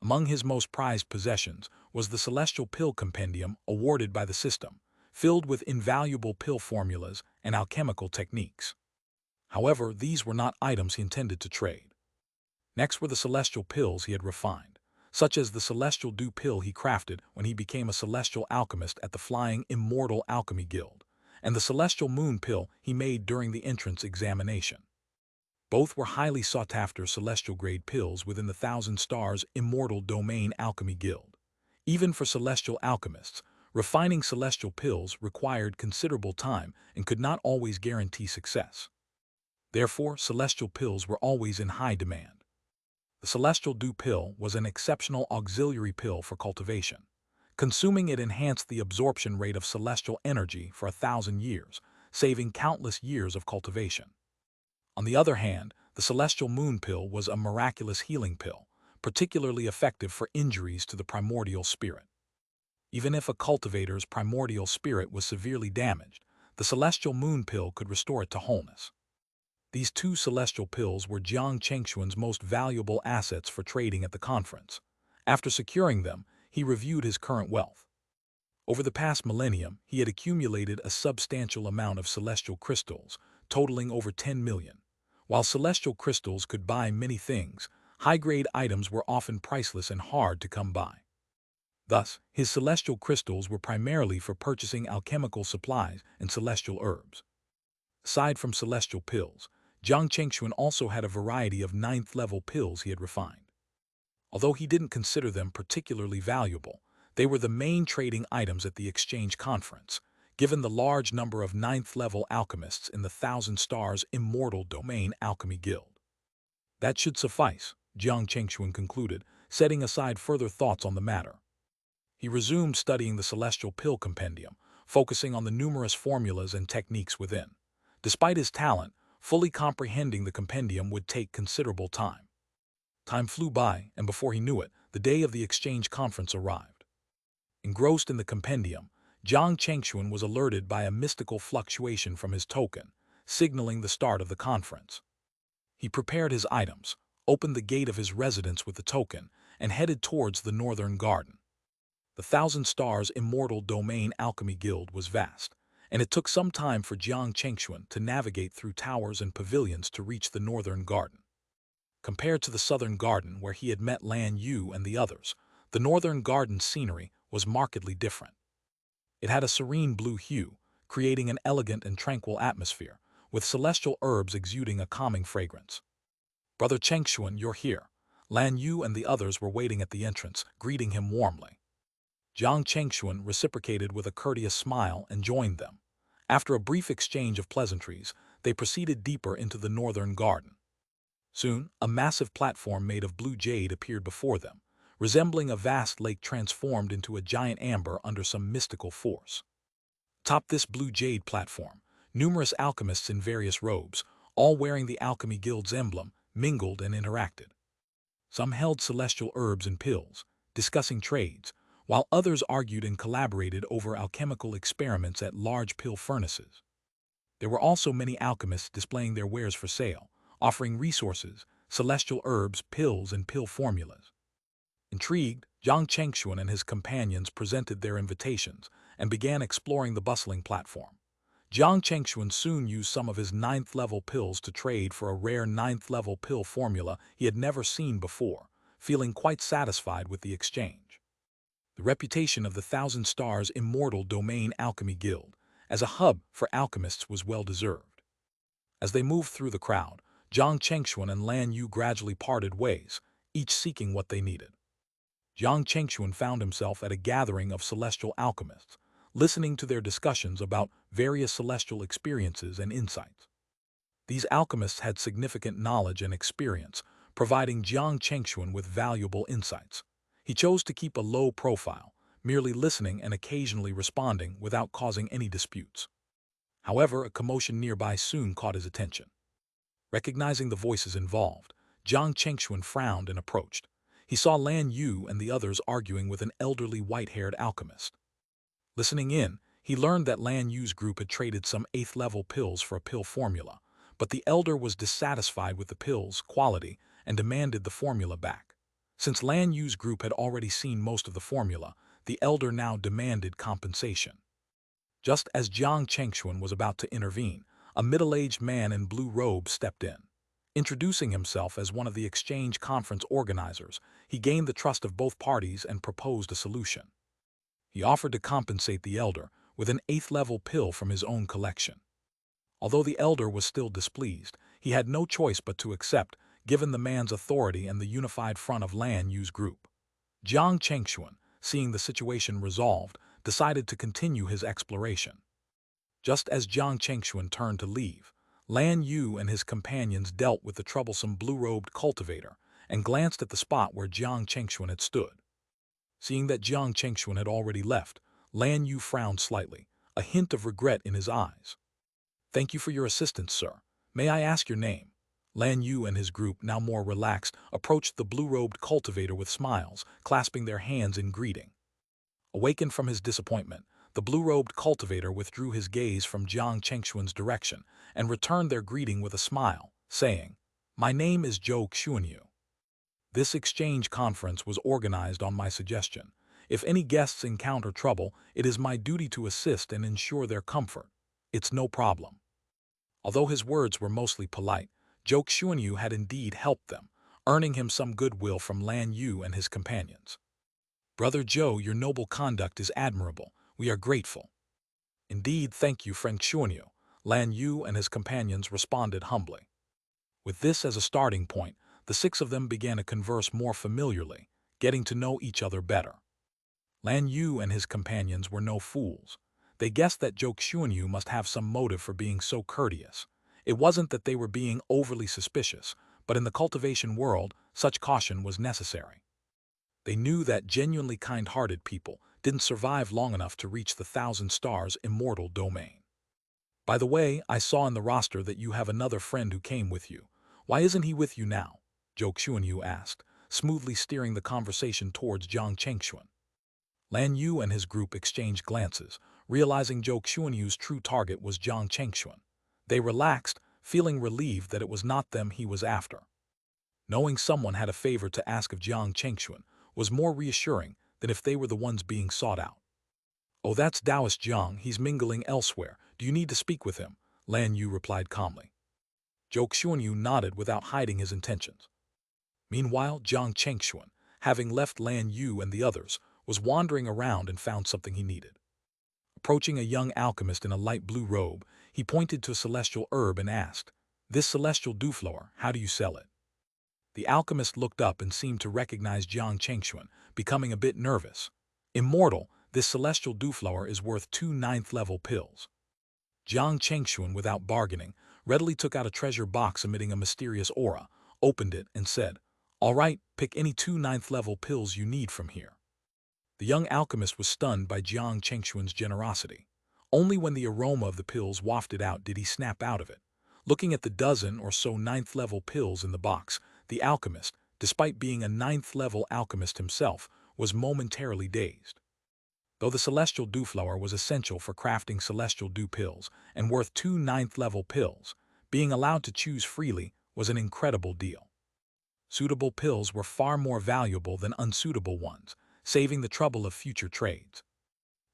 Among his most prized possessions was the Celestial Pill Compendium awarded by the system, filled with invaluable pill formulas and alchemical techniques. However, these were not items he intended to trade. Next were the celestial pills he had refined, such as the Celestial Dew pill he crafted when he became a celestial alchemist at the Flying Immortal Alchemy Guild, and the Celestial Moon pill he made during the entrance examination. Both were highly sought-after celestial-grade pills within the Thousand Stars Immortal Domain Alchemy Guild. Even for celestial alchemists, refining celestial pills required considerable time and could not always guarantee success. Therefore, celestial pills were always in high demand. The Celestial Dew pill was an exceptional auxiliary pill for cultivation. Consuming it enhanced the absorption rate of celestial energy for 1,000 years, saving countless years of cultivation. On the other hand, the Celestial Moon pill was a miraculous healing pill, particularly effective for injuries to the primordial spirit. Even if a cultivator's primordial spirit was severely damaged, the Celestial Moon pill could restore it to wholeness. These two celestial pills were Jiang Chengxuan's most valuable assets for trading at the conference. After securing them, he reviewed his current wealth. Over the past millennium, he had accumulated a substantial amount of celestial crystals, totaling over 10 million. While celestial crystals could buy many things, high-grade items were often priceless and hard to come by. Thus, his celestial crystals were primarily for purchasing alchemical supplies and celestial herbs. Aside from celestial pills, Jiang Chengxuan also had a variety of 9th-level pills he had refined. Although he didn't consider them particularly valuable, they were the main trading items at the exchange conference, given the large number of 9th-level alchemists in the Thousand Stars Immortal Domain Alchemy Guild. That should suffice, Jiang Chengxuan concluded, setting aside further thoughts on the matter. He resumed studying the Celestial Pill Compendium, focusing on the numerous formulas and techniques within. Despite his talent, fully comprehending the compendium would take considerable time. Time flew by, and before he knew it, the day of the exchange conference arrived. Engrossed in the compendium, Jiang Chengxuan was alerted by a mystical fluctuation from his token, signaling the start of the conference. He prepared his items, opened the gate of his residence with the token, and headed towards the northern garden. The Thousand Stars Immortal Domain Alchemy Guild was vast, and it took some time for Jiang Chengxuan to navigate through towers and pavilions to reach the northern garden. Compared to the southern garden where he had met Lan Yu and the others, the northern garden's scenery was markedly different. It had a serene blue hue, creating an elegant and tranquil atmosphere, with celestial herbs exuding a calming fragrance. "Brother Chengxuan, you're here." Lan Yu and the others were waiting at the entrance, greeting him warmly. Jiang Chengxuan reciprocated with a courteous smile and joined them. After a brief exchange of pleasantries, they proceeded deeper into the northern garden. Soon, a massive platform made of blue jade appeared before them, resembling a vast lake transformed into a giant amber under some mystical force. Atop this blue jade platform, numerous alchemists in various robes, all wearing the Alchemy Guild's emblem, mingled and interacted. Some held celestial herbs and pills, discussing trades, while others argued and collaborated over alchemical experiments at large pill furnaces. There were also many alchemists displaying their wares for sale, offering resources, celestial herbs, pills, and pill formulas. Intrigued, Jiang Chengxuan and his companions presented their invitations and began exploring the bustling platform. Jiang Chengxuan soon used some of his ninth-level pills to trade for a rare ninth-level pill formula he had never seen before, feeling quite satisfied with the exchange. The reputation of the Thousand Stars Immortal Domain Alchemy Guild as a hub for alchemists was well-deserved. As they moved through the crowd, Jiang Chengxuan and Lan Yu gradually parted ways, each seeking what they needed. Jiang Chengxuan found himself at a gathering of celestial alchemists, listening to their discussions about various celestial experiences and insights. These alchemists had significant knowledge and experience, providing Jiang Chengxuan with valuable insights. He chose to keep a low profile, merely listening and occasionally responding without causing any disputes. However, a commotion nearby soon caught his attention. Recognizing the voices involved, Jiang Chengxuan frowned and approached. He saw Lan Yu and the others arguing with an elderly white-haired alchemist. Listening in, he learned that Lan Yu's group had traded some 8th-level pills for a pill formula, but the elder was dissatisfied with the pill's quality and demanded the formula back. Since Lan Yu's group had already seen most of the formula, the elder now demanded compensation. Just as Jiang Chengxuan was about to intervene, a middle-aged man in blue robes stepped in. Introducing himself as one of the exchange conference organizers, he gained the trust of both parties and proposed a solution. He offered to compensate the elder with an 8th-level pill from his own collection. Although the elder was still displeased, he had no choice but to accept, given the man's authority and the unified front of Lan Yu's group. Jiang Chengxuan, seeing the situation resolved, decided to continue his exploration. Just as Jiang Chengxuan turned to leave, Lan Yu and his companions dealt with the troublesome blue-robed cultivator and glanced at the spot where Jiang Chengxuan had stood. Seeing that Jiang Chengxuan had already left, Lan Yu frowned slightly, a hint of regret in his eyes. "Thank you for your assistance, sir. May I ask your name?" Lan Yu and his group, now more relaxed, approached the blue-robed cultivator with smiles, clasping their hands in greeting. Awakened from his disappointment, the blue-robed cultivator withdrew his gaze from Jiang Chengxuan's direction and returned their greeting with a smile, saying, "My name is Zhou Xuanyu. This exchange conference was organized on my suggestion. If any guests encounter trouble, it is my duty to assist and ensure their comfort. It's no problem." Although his words were mostly polite, Zhou Xuanyu had indeed helped them, earning him some goodwill from Lan Yu and his companions. "Brother Zhou, your noble conduct is admirable. We are grateful." "Indeed, thank you, friend Xuanyu," Lan Yu and his companions responded humbly. With this as a starting point, the 6 of them began to converse more familiarly, getting to know each other better. Lan Yu and his companions were no fools. They guessed that Zhou Xuanyu must have some motive for being so courteous. It wasn't that they were being overly suspicious, but in the cultivation world, such caution was necessary. They knew that genuinely kind-hearted people didn't survive long enough to reach the Thousand Stars Immortal Domain. "By the way, I saw in the roster that you have another friend who came with you. Why isn't he with you now?" Zhou Xuanyu asked, smoothly steering the conversation towards Jiang Chengxuan. Lan Yu and his group exchanged glances, realizing Zhou Xuanyu's true target was Jiang Chengxuan. They relaxed, feeling relieved that it was not them he was after. Knowing someone had a favor to ask of Jiang Chengxuan was more reassuring than if they were the ones being sought out. "Oh, that's Taoist Jiang. He's mingling elsewhere. Do you need to speak with him?" Lan Yu replied calmly. Zhou Xuanyu nodded without hiding his intentions. Meanwhile, Jiang Chengxuan, having left Lan Yu and the others, was wandering around and found something he needed. Approaching a young alchemist in a light blue robe, he pointed to a celestial herb and asked, "This celestial dewflower, how do you sell it?" The alchemist looked up and seemed to recognize Jiang Chengxuan, becoming a bit nervous. "Immortal, this celestial dewflower is worth 2 ninth-level pills." Jiang Chengxuan, without bargaining, readily took out a treasure box emitting a mysterious aura, opened it, and said, "All right, pick any 2 ninth-level pills you need from here." The young alchemist was stunned by Jiang Chengxuan's generosity. Only when the aroma of the pills wafted out did he snap out of it. Looking at the dozen or so ninth-level pills in the box, the alchemist, despite being a ninth-level alchemist himself, was momentarily dazed. Though the celestial dew flower was essential for crafting celestial dew pills and worth 2 ninth-level pills, being allowed to choose freely was an incredible deal. Suitable pills were far more valuable than unsuitable ones, saving the trouble of future trades.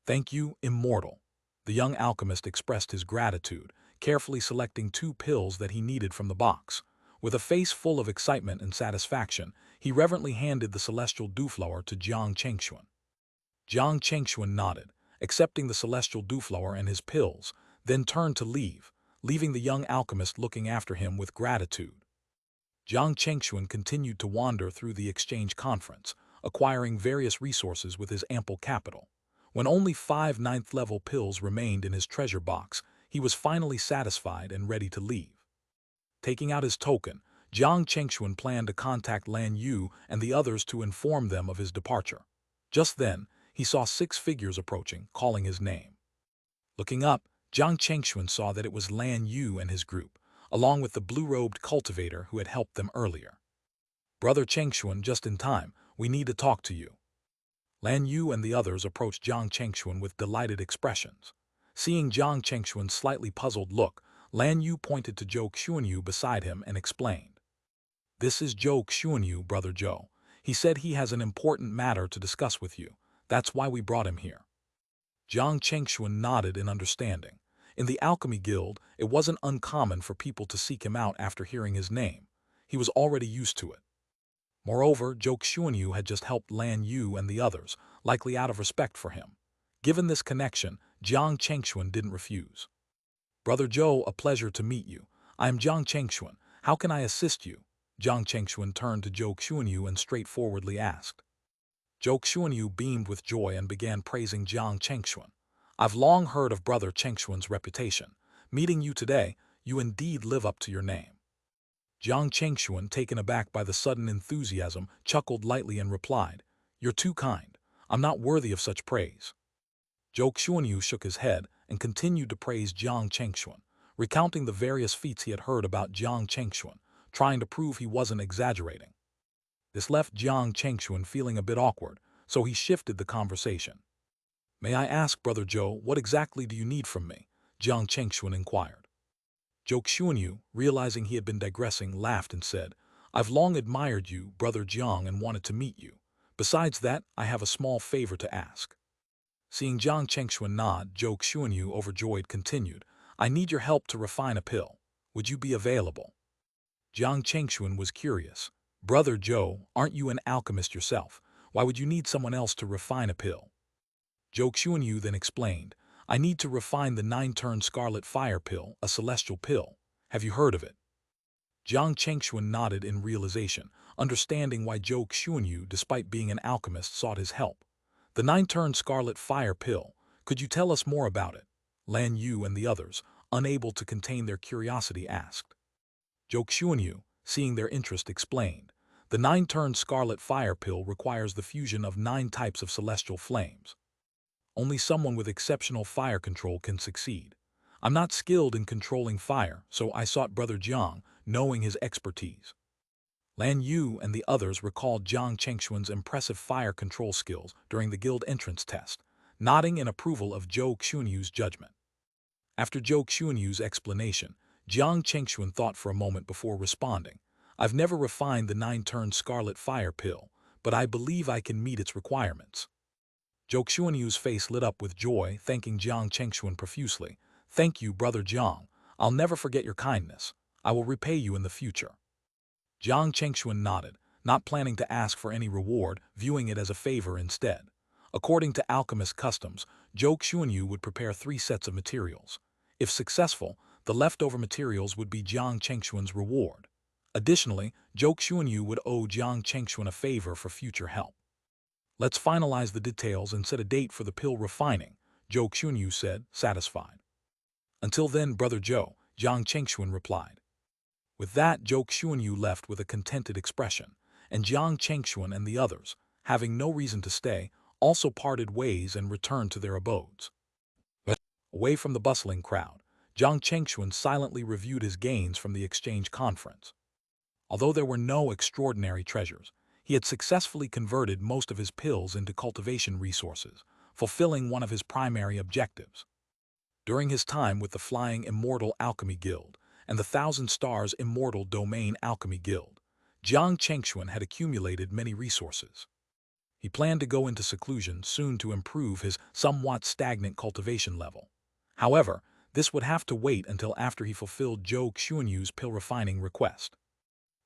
"Thank you, Immortal." The young alchemist expressed his gratitude, carefully selecting 2 pills that he needed from the box. With a face full of excitement and satisfaction, he reverently handed the celestial dew flower to Jiang Chengxuan. Jiang Chengxuan nodded, accepting the celestial dew flower and his pills, then turned to leave, leaving the young alchemist looking after him with gratitude. Jiang Chengxuan continued to wander through the exchange conference, acquiring various resources with his ample capital. When only 5 ninth-level pills remained in his treasure box, he was finally satisfied and ready to leave. Taking out his token, Jiang Chengxuan planned to contact Lan Yu and the others to inform them of his departure. Just then, he saw 6 figures approaching, calling his name. Looking up, Jiang Chengxuan saw that it was Lan Yu and his group, along with the blue-robed cultivator who had helped them earlier. "Brother Chengxuan, just in time, we need to talk to you." Lan Yu and the others approached Jiang Chengxuan with delighted expressions. Seeing Jiang Chengxuan's slightly puzzled look, Lan Yu pointed to Zhou Xuanyu beside him and explained. "This is Zhou Xuanyu, Brother Zhou. He said he has an important matter to discuss with you. That's why we brought him here." Jiang Chengxuan nodded in understanding. In the Alchemy Guild, it wasn't uncommon for people to seek him out after hearing his name. He was already used to it. Moreover, Zhou Xuanyu had just helped Lan Yu and the others, likely out of respect for him. Given this connection, Jiang Chengxuan didn't refuse. "Brother Zhou, a pleasure to meet you. I am Jiang Chengxuan. How can I assist you?" Jiang Chengxuan turned to Zhou Xuanyu and straightforwardly asked. Zhou Xuanyu beamed with joy and began praising Jiang Chengxuan. "I've long heard of Brother Chengxuan's reputation. Meeting you today, you indeed live up to your name." Jiang Chengxuan, taken aback by the sudden enthusiasm, chuckled lightly and replied, "You're too kind. I'm not worthy of such praise." Zhou Xuanyu shook his head and continued to praise Jiang Chengxuan, recounting the various feats he had heard about Jiang Chengxuan, trying to prove he wasn't exaggerating. This left Jiang Chengxuan feeling a bit awkward, so he shifted the conversation. "May I ask, Brother Zhou, what exactly do you need from me?" Jiang Chengxuan inquired. Zhou Xuanyu, realizing he had been digressing, laughed and said, "I've long admired you, Brother Jiang, and wanted to meet you. Besides that, I have a small favor to ask." Seeing Jiang Chengxuan nod, Zhou Xuanyu, overjoyed, continued, "I need your help to refine a pill. Would you be available?" Jiang Chengxuan was curious. "Brother Zhou, aren't you an alchemist yourself? Why would you need someone else to refine a pill?" Zhou Xuanyu then explained, "I need to refine the 9-turn scarlet fire pill, a celestial pill. Have you heard of it?" Jiang Chengxuan nodded in realization, understanding why Zhou Xuanyu, despite being an alchemist, sought his help. "The 9-turn scarlet fire pill, could you tell us more about it?" Lan Yu and the others, unable to contain their curiosity, asked. Zhou Xuanyu, seeing their interest, explained, "The 9-turn scarlet fire pill requires the fusion of 9 types of celestial flames. Only someone with exceptional fire control can succeed. I'm not skilled in controlling fire, so I sought Brother Jiang, knowing his expertise." Lan Yu and the others recalled Jiang Chengxuan's impressive fire control skills during the guild entrance test, nodding in approval of Zhou Xuanyu's judgment. After Zhou Xuanyu's explanation, Jiang Chengxuan thought for a moment before responding, "I've never refined the 9-turn scarlet fire pill, but I believe I can meet its requirements." Zhou Xuanyu's face lit up with joy, thanking Jiang Chengxuan profusely. "Thank you, Brother Jiang. I'll never forget your kindness. I will repay you in the future." Jiang Chengxuan nodded, not planning to ask for any reward, viewing it as a favor instead. According to alchemist customs, Zhou Xuanyu would prepare 3 sets of materials. If successful, the leftover materials would be Jiang Chengxuan's reward. Additionally, Zhou Xuanyu would owe Jiang Chengxuan a favor for future help. "Let's finalize the details and set a date for the pill refining," Zhou Xuanyu said, satisfied. "Until then, Brother Zhou," Jiang Chengxuan replied. With that, Zhou Xuanyu left with a contented expression, and Jiang Chengxuan and the others, having no reason to stay, also parted ways and returned to their abodes. Away from the bustling crowd, Jiang Chengxuan silently reviewed his gains from the exchange conference. Although there were no extraordinary treasures, he had successfully converted most of his pills into cultivation resources, fulfilling one of his primary objectives. During his time with the Flying Immortal Alchemy Guild and the Thousand Stars Immortal Domain Alchemy Guild, Jiang Chengxuan had accumulated many resources. He planned to go into seclusion soon to improve his somewhat stagnant cultivation level. However, this would have to wait until after he fulfilled Zhou Xuanyu's pill refining request.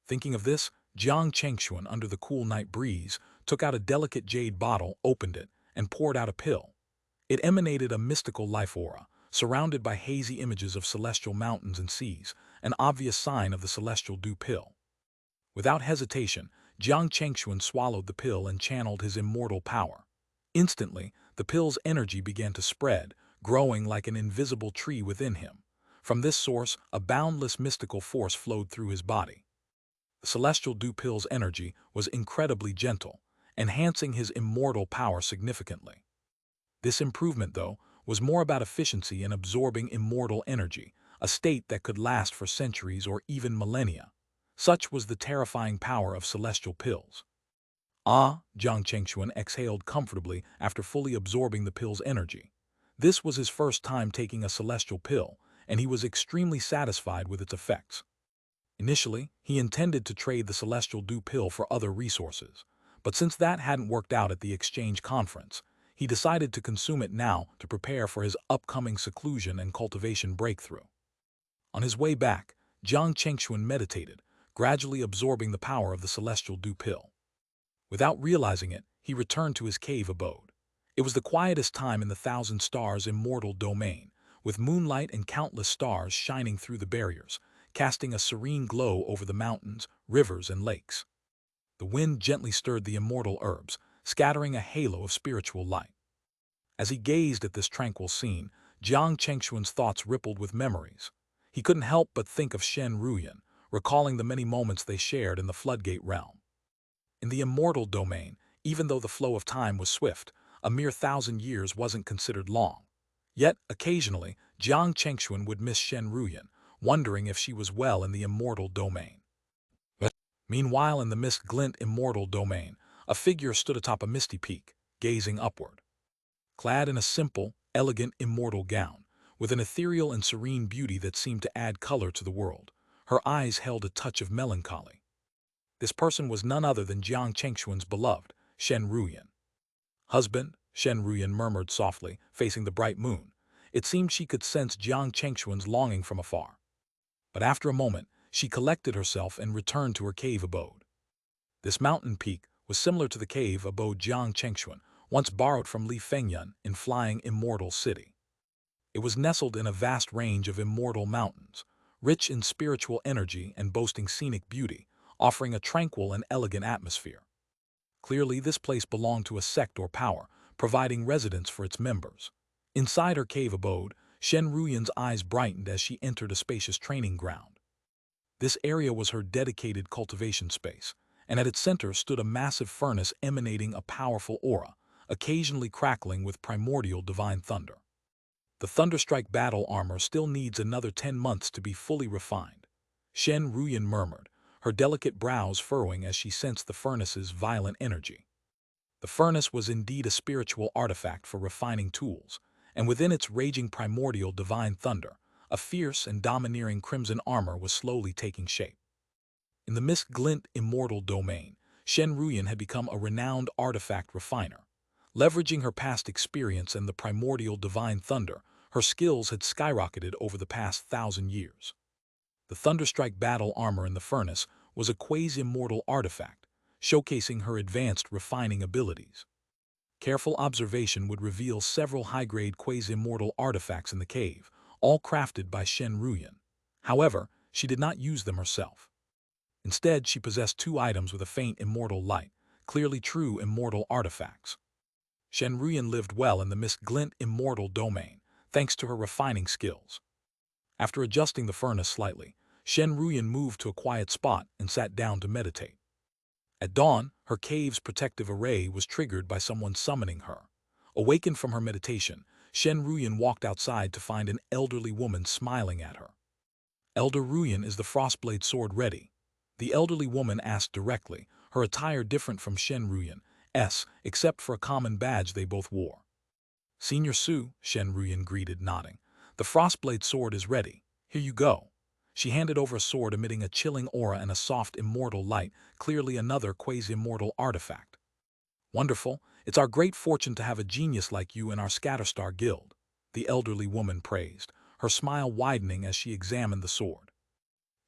Thinking of this, Jiang Chengxuan, under the cool night breeze, took out a delicate jade bottle, opened it, and poured out a pill. It emanated a mystical life aura, surrounded by hazy images of celestial mountains and seas, an obvious sign of the celestial dew pill. Without hesitation, Jiang Chengxuan swallowed the pill and channeled his immortal power. Instantly, the pill's energy began to spread, growing like an invisible tree within him. From this source, a boundless mystical force flowed through his body. The celestial dew pill's energy was incredibly gentle, enhancing his immortal power significantly. This improvement, though, was more about efficiency in absorbing immortal energy, a state that could last for centuries or even millennia. Such was the terrifying power of celestial pills. Jiang Chengxuan exhaled comfortably after fully absorbing the pill's energy. This was his first time taking a celestial pill, and he was extremely satisfied with its effects. Initially, he intended to trade the celestial dew pill for other resources, but since that hadn't worked out at the exchange conference, he decided to consume it now to prepare for his upcoming seclusion and cultivation breakthrough. On his way back, Jiang Chengxuan meditated, gradually absorbing the power of the celestial dew pill. Without realizing it, he returned to his cave abode. It was the quietest time in the Thousand Stars Immortal Domain, with moonlight and countless stars shining through the barriers, casting a serene glow over the mountains, rivers, and lakes. The wind gently stirred the immortal herbs, scattering a halo of spiritual light. As he gazed at this tranquil scene, Jiang Chengxuan's thoughts rippled with memories. He couldn't help but think of Shen Ruyan, recalling the many moments they shared in the floodgate realm. In the immortal domain, even though the flow of time was swift, a mere 1,000 years wasn't considered long. Yet, occasionally, Jiang Chengxuan would miss Shen Ruyan, wondering if she was well in the immortal domain. Meanwhile, in the mist glint immortal domain, a figure stood atop a misty peak, gazing upward. Clad in a simple, elegant immortal gown, with an ethereal and serene beauty that seemed to add color to the world, her eyes held a touch of melancholy. This person was none other than Jiang Chengxuan's beloved, Shen Ruyan. "Husband," Shen Ruyan murmured softly, facing the bright moon. It seemed she could sense Jiang Chengxuan's longing from afar. But after a moment, she collected herself and returned to her cave abode. This mountain peak was similar to the cave abode Jiang Chengxuan once borrowed from Li Fengyan in Flying Immortal City. It was nestled in a vast range of immortal mountains, rich in spiritual energy and boasting scenic beauty, offering a tranquil and elegant atmosphere. Clearly, this place belonged to a sect or power, providing residence for its members. Inside her cave abode, Shen Ruyan's eyes brightened as she entered a spacious training ground. This area was her dedicated cultivation space, and at its center stood a massive furnace emanating a powerful aura, occasionally crackling with primordial divine thunder. The Thunderstrike battle armor still needs another 10 months to be fully refined, Shen Ruyan murmured, her delicate brows furrowing as she sensed the furnace's violent energy. The furnace was indeed a spiritual artifact for refining tools, and within its raging primordial divine thunder, a fierce and domineering crimson armor was slowly taking shape. In the mist glint immortal domain, Shen Ruyan had become a renowned artifact refiner. Leveraging her past experience and the primordial divine thunder, her skills had skyrocketed over the past 1,000 years. The Thunderstrike battle armor in the furnace was a quasi-immortal artifact, showcasing her advanced refining abilities. Careful observation would reveal several high-grade quasi-immortal artifacts in the cave, all crafted by Shen Ruyan. However, she did not use them herself. Instead, she possessed 2 items with a faint immortal light, clearly true immortal artifacts. Shen Ruyan lived well in the mist glint immortal domain, thanks to her refining skills. After adjusting the furnace slightly, Shen Ruyan moved to a quiet spot and sat down to meditate. At dawn, her cave's protective array was triggered by someone summoning her. Awakened from her meditation, Shen Ruyan walked outside to find an elderly woman smiling at her. "Elder Ruyan, is the Frostblade sword ready?" The elderly woman asked directly, her attire different from Shen Ruyan's, except for a common badge they both wore. Senior Su, Shen Ruyan greeted, nodding. The Frostblade sword is ready. Here you go. She handed over a sword emitting a chilling aura and a soft immortal light, clearly another quasi-immortal artifact. Wonderful. It's our great fortune to have a genius like you in our Scatterstar Guild, the elderly woman praised, her smile widening as she examined the sword.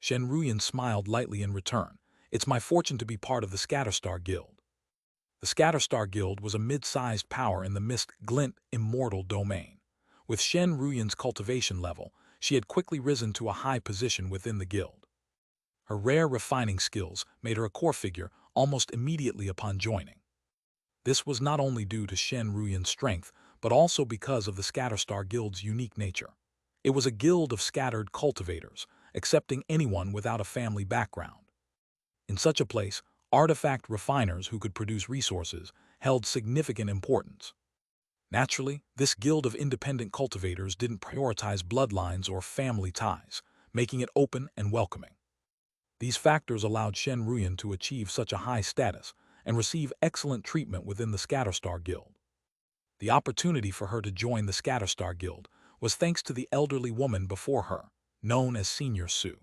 Shen Ruyan smiled lightly in return. It's my fortune to be part of the Scatterstar Guild. The Scatterstar Guild was a mid-sized power in the mist-glint immortal domain. With Shen Ruyan's cultivation level, she had quickly risen to a high position within the guild. Her rare refining skills made her a core figure almost immediately upon joining. This was not only due to Shen Ruyan's strength, but also because of the Scatterstar Guild's unique nature. It was a guild of scattered cultivators, accepting anyone without a family background. In such a place, artifact refiners who could produce resources held significant importance. Naturally, this guild of independent cultivators didn't prioritize bloodlines or family ties, making it open and welcoming. These factors allowed Shen Ruyan to achieve such a high status and receive excellent treatment within the Scatterstar Guild. The opportunity for her to join the Scatterstar Guild was thanks to the elderly woman before her, known as Senior Su.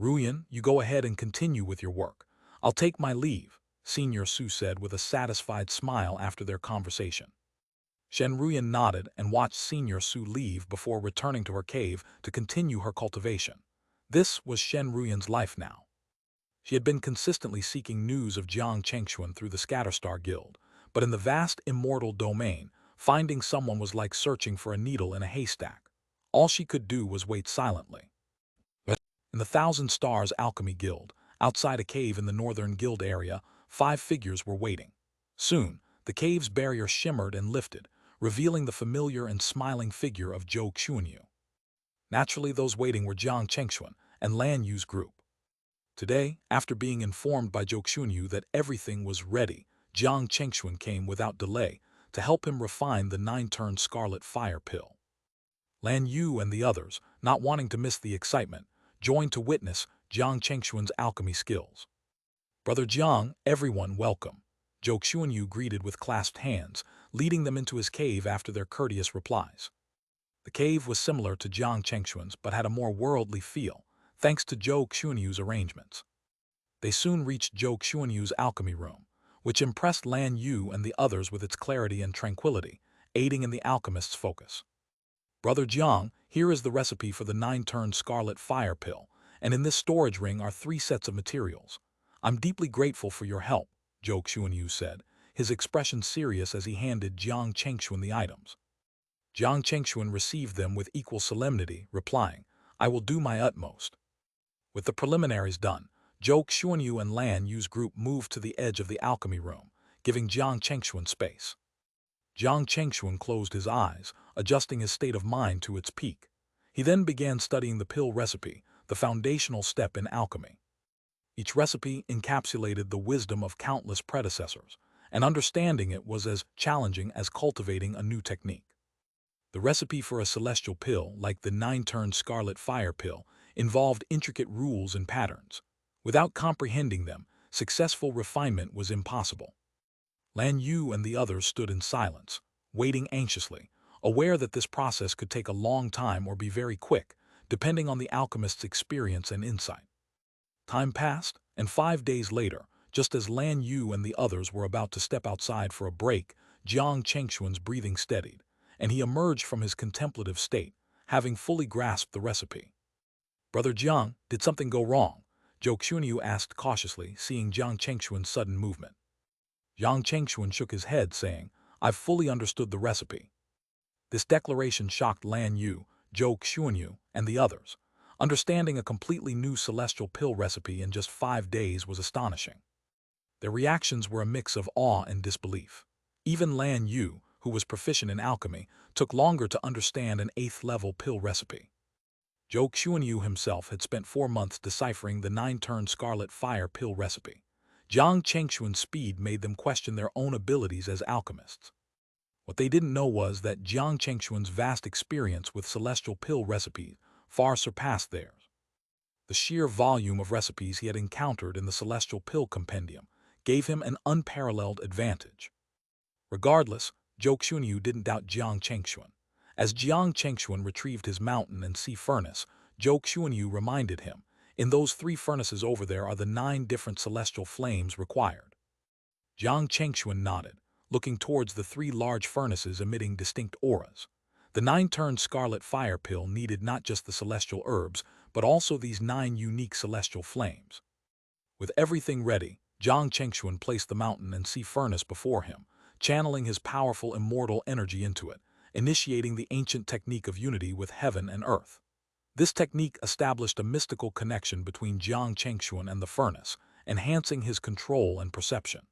Ruyan, you go ahead and continue with your work. I'll take my leave, Senior Su said with a satisfied smile after their conversation. Shen Ruyan nodded and watched Senior Su leave before returning to her cave to continue her cultivation. This was Shen Ruyan's life now. She had been consistently seeking news of Jiang Chengxuan through the Scatterstar Guild, but in the vast immortal domain, finding someone was like searching for a needle in a haystack. All she could do was wait silently. In the Thousand Stars Alchemy Guild, outside a cave in the northern guild area, 5 figures were waiting. Soon, the cave's barrier shimmered and lifted, revealing the familiar and smiling figure of Zhou Xuanyu. Naturally, those waiting were Jiang Chengxuan and Lan Yu's group. Today, after being informed by Zhou Xuanyu that everything was ready, Jiang Chengxuan came without delay to help him refine the 9-turn scarlet fire pill. Lan Yu and the others, not wanting to miss the excitement, joined to witness Jiang Chengxuan's alchemy skills. Brother Jiang, everyone welcome, Zhou Xuanyu greeted with clasped hands, leading them into his cave after their courteous replies. The cave was similar to Jiang Chengxuan's but had a more worldly feel, thanks to Zhou Xuanyu's arrangements. They soon reached Zhou Xuanyu's alchemy room, which impressed Lan Yu and the others with its clarity and tranquility, aiding in the alchemist's focus. Brother Jiang, here is the recipe for the 9-turn scarlet fire pill, and in this storage ring are 3 sets of materials. I'm deeply grateful for your help, Zhou Xuanyu said, his expression serious as he handed Jiang Chengxuan the items. Jiang Chengxuan received them with equal solemnity, replying, I will do my utmost. With the preliminaries done, Zhou Xuanyu and Lan Yu's group moved to the edge of the alchemy room, giving Jiang Chengxuan space. Jiang Chengxuan closed his eyes, adjusting his state of mind to its peak. He then began studying the pill recipe, the foundational step in alchemy. Each recipe encapsulated the wisdom of countless predecessors, and understanding it was as challenging as cultivating a new technique. The recipe for a celestial pill, like the 9-turn scarlet fire pill, involved intricate rules and patterns. Without comprehending them, successful refinement was impossible. Lan Yu and the others stood in silence, waiting anxiously, aware that this process could take a long time or be very quick, depending on the alchemist's experience and insight. Time passed, and 5 days later, just as Lan Yu and the others were about to step outside for a break, Jiang Chengxuan's breathing steadied, and he emerged from his contemplative state, having fully grasped the recipe. Brother Jiang, did something go wrong? Zhou Xuanyu asked cautiously, seeing Jiang Chengxuan's sudden movement. Jiang Chengxuan shook his head, saying, I've fully understood the recipe. This declaration shocked Lan Yu, Zhou Xuanyu, and the others. Understanding a completely new celestial pill recipe in just 5 days was astonishing. Their reactions were a mix of awe and disbelief. Even Lan Yu, who was proficient in alchemy, took longer to understand an 8th-level pill recipe. Zhou Xuanyu himself had spent 4 months deciphering the 9-turn scarlet fire pill recipe. Jiang Chengxuan's speed made them question their own abilities as alchemists. What they didn't know was that Jiang Chengxuan's vast experience with celestial pill recipes far surpassed theirs. The sheer volume of recipes he had encountered in the celestial pill compendium gave him an unparalleled advantage. Regardless, Zhou Xunyu didn't doubt Jiang Chengxuan. As Jiang Chengxuan retrieved his mountain and sea furnace, Zhou Xunyu reminded him, in those 3 furnaces over there are the 9 different celestial flames required. Jiang Chengxuan nodded, looking towards the 3 large furnaces emitting distinct auras. The 9-turned scarlet fire pill needed not just the celestial herbs, but also these 9 unique celestial flames. With everything ready, Jiang Chengxuan placed the mountain and sea furnace before him, channeling his powerful immortal energy into it, initiating the ancient technique of unity with heaven and earth. This technique established a mystical connection between Jiang Chengxuan and the furnace, enhancing his control and perception.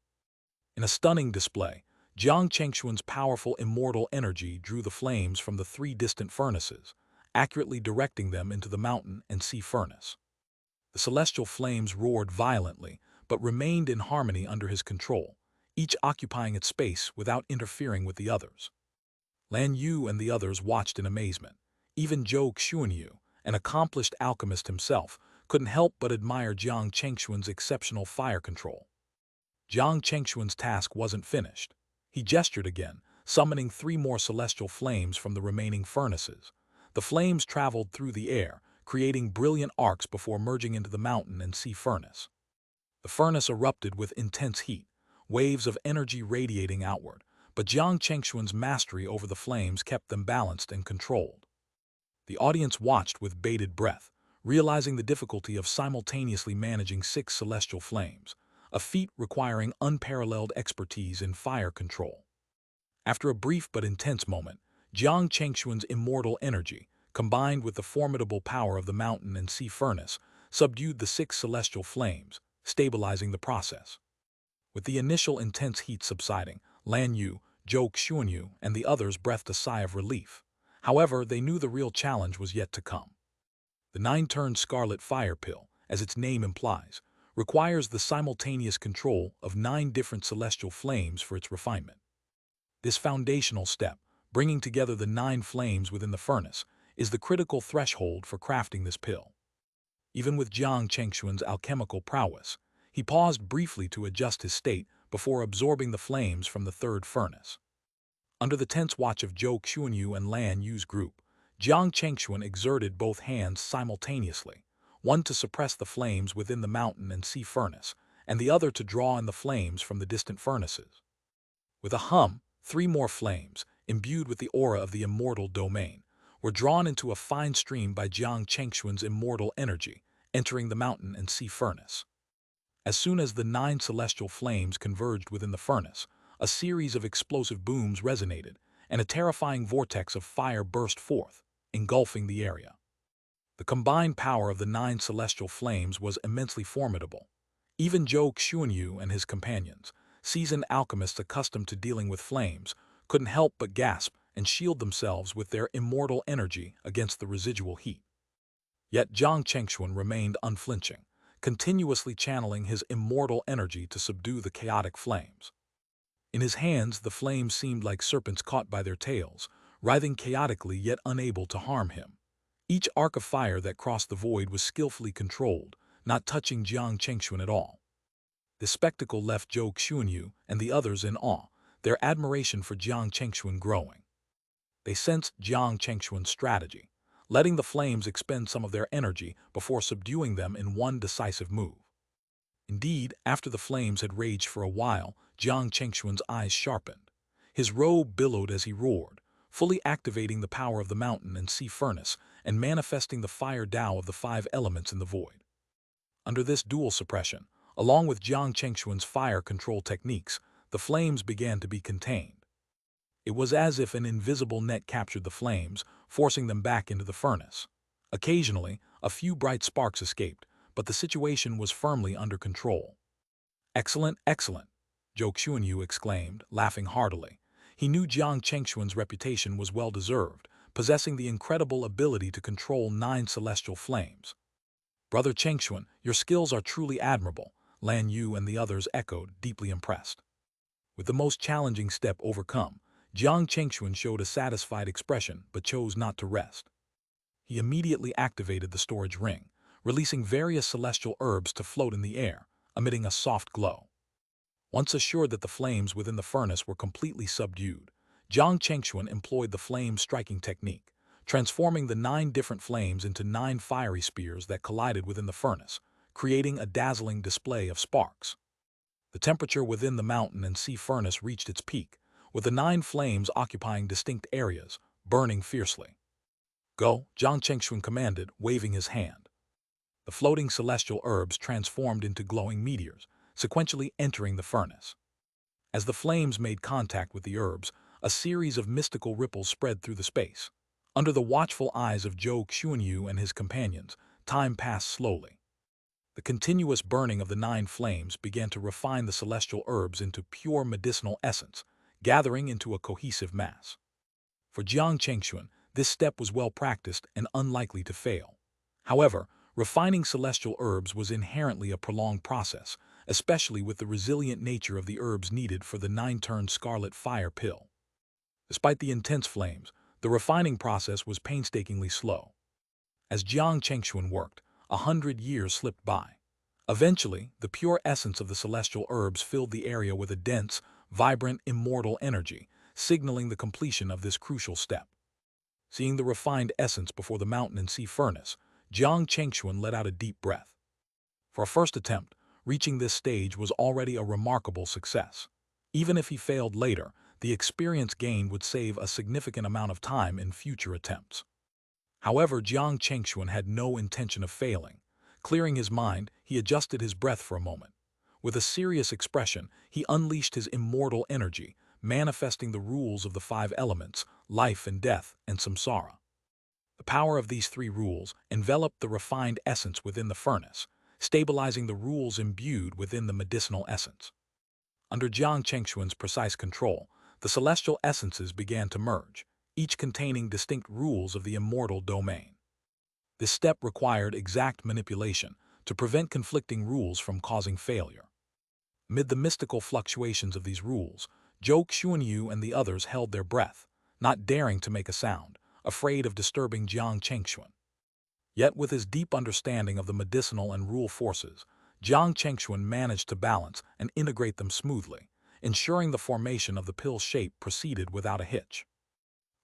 In a stunning display, Jiang Chengxuan's powerful immortal energy drew the flames from the 3 distant furnaces, accurately directing them into the mountain and sea furnace. The celestial flames roared violently, but remained in harmony under his control, each occupying its space without interfering with the others. Lan Yu and the others watched in amazement. Even Zhou Xunyu, an accomplished alchemist himself, couldn't help but admire Jiang Chengxuan's exceptional fire control. Jiang Chengxuan's task wasn't finished. He gestured again, summoning 3 more celestial flames from the remaining furnaces. The flames traveled through the air, creating brilliant arcs before merging into the mountain and sea furnace. The furnace erupted with intense heat, waves of energy radiating outward, but Jiang Chengxuan's mastery over the flames kept them balanced and controlled. The audience watched with bated breath, realizing the difficulty of simultaneously managing 6 celestial flames, a feat requiring unparalleled expertise in fire control. After a brief but intense moment, Jiang Chengxuan's immortal energy, combined with the formidable power of the mountain and sea furnace, subdued the 6 celestial flames, stabilizing the process. With the initial intense heat subsiding, Lan Yu, Zhou Xunyu, and the others breathed a sigh of relief. However, they knew the real challenge was yet to come. The 9-turned scarlet fire pill, as its name implies, requires the simultaneous control of 9 different celestial flames for its refinement. This foundational step, bringing together the 9 flames within the furnace, is the critical threshold for crafting this pill. Even with Jiang Chengxuan's alchemical prowess, he paused briefly to adjust his state before absorbing the flames from the 3rd furnace. Under the tense watch of Zhou Xunyu and Lan Yu's group, Jiang Chengxuan exerted both hands simultaneously, one to suppress the flames within the mountain and sea furnace, and the other to draw in the flames from the distant furnaces. With a hum, 3 more flames, imbued with the aura of the immortal domain, were drawn into a fine stream by Jiang Chengxuan's immortal energy, entering the mountain and sea furnace. As soon as the 9 celestial flames converged within the furnace, a series of explosive booms resonated, and a terrifying vortex of fire burst forth, engulfing the area. The combined power of the 9 celestial flames was immensely formidable. Even Zhou Xunyu and his companions, seasoned alchemists accustomed to dealing with flames, couldn't help but gasp and shield themselves with their immortal energy against the residual heat. Yet Jiang Chengxuan remained unflinching, continuously channeling his immortal energy to subdue the chaotic flames. In his hands, the flames seemed like serpents caught by their tails, writhing chaotically yet unable to harm him. Each arc of fire that crossed the void was skillfully controlled, not touching Jiang Chengxuan at all. The spectacle left Zhou Xunyu and the others in awe, their admiration for Jiang Chengxuan growing. They sensed Jiang Chengxuan's strategy, letting the flames expend some of their energy before subduing them in one decisive move. Indeed, after the flames had raged for a while, Jiang Chengxuan's eyes sharpened. His robe billowed as he roared, fully activating the power of the mountain and sea furnace and manifesting the fire Tao of the 5 elements in the void. Under this dual suppression, along with Jiang Chengxuan's fire control techniques, the flames began to be contained. It was as if an invisible net captured the flames, forcing them back into the furnace. Occasionally, a few bright sparks escaped, but the situation was firmly under control. "Excellent, excellent," Zhou Xunyu exclaimed, laughing heartily. He knew Jiang Chengxuan's reputation was well-deserved, possessing the incredible ability to control 9 celestial flames. "Brother Chengxuan, your skills are truly admirable," Lan Yu and the others echoed, deeply impressed. With the most challenging step overcome, Jiang Chengxuan showed a satisfied expression but chose not to rest. He immediately activated the storage ring, releasing various celestial herbs to float in the air, emitting a soft glow. Once assured that the flames within the furnace were completely subdued, Jiang Chengxuan employed the flame-striking technique, transforming the 9 different flames into 9 fiery spears that collided within the furnace, creating a dazzling display of sparks. The temperature within the mountain and sea furnace reached its peak, with the 9 flames occupying distinct areas, burning fiercely. "Go," Jiang Chengxuan commanded, waving his hand. The floating celestial herbs transformed into glowing meteors, sequentially entering the furnace. As the flames made contact with the herbs, a series of mystical ripples spread through the space. Under the watchful eyes of Zhou Xuanyu and his companions, time passed slowly. The continuous burning of the 9 flames began to refine the celestial herbs into pure medicinal essence, gathering into a cohesive mass. For Jiang Chengxuan, this step was well practiced and unlikely to fail. However, refining celestial herbs was inherently a prolonged process, especially with the resilient nature of the herbs needed for the 9-turn scarlet fire pill. Despite the intense flames, the refining process was painstakingly slow. As Jiang Chengxuan worked, 100 years slipped by. Eventually, the pure essence of the celestial herbs filled the area with a dense, vibrant, immortal energy, signaling the completion of this crucial step. Seeing the refined essence before the mountain and sea furnace, Jiang Chengxuan let out a deep breath. For a first attempt, reaching this stage was already a remarkable success. Even if he failed later, the experience gained would save a significant amount of time in future attempts. However, Jiang Chengxuan had no intention of failing. Clearing his mind, he adjusted his breath for a moment. With a serious expression, he unleashed his immortal energy, manifesting the rules of the 5 elements, life and death, and samsara. The power of these 3 rules enveloped the refined essence within the furnace, stabilizing the rules imbued within the medicinal essence. Under Jiang Chengxuan's precise control, the celestial essences began to merge, each containing distinct rules of the immortal domain. This step required exact manipulation to prevent conflicting rules from causing failure. Amid the mystical fluctuations of these rules, Zhou Xuanyu and the others held their breath, not daring to make a sound, afraid of disturbing Jiang Chengxuan. Yet with his deep understanding of the medicinal and rule forces, Jiang Chengxuan managed to balance and integrate them smoothly, ensuring the formation of the pill shape proceeded without a hitch.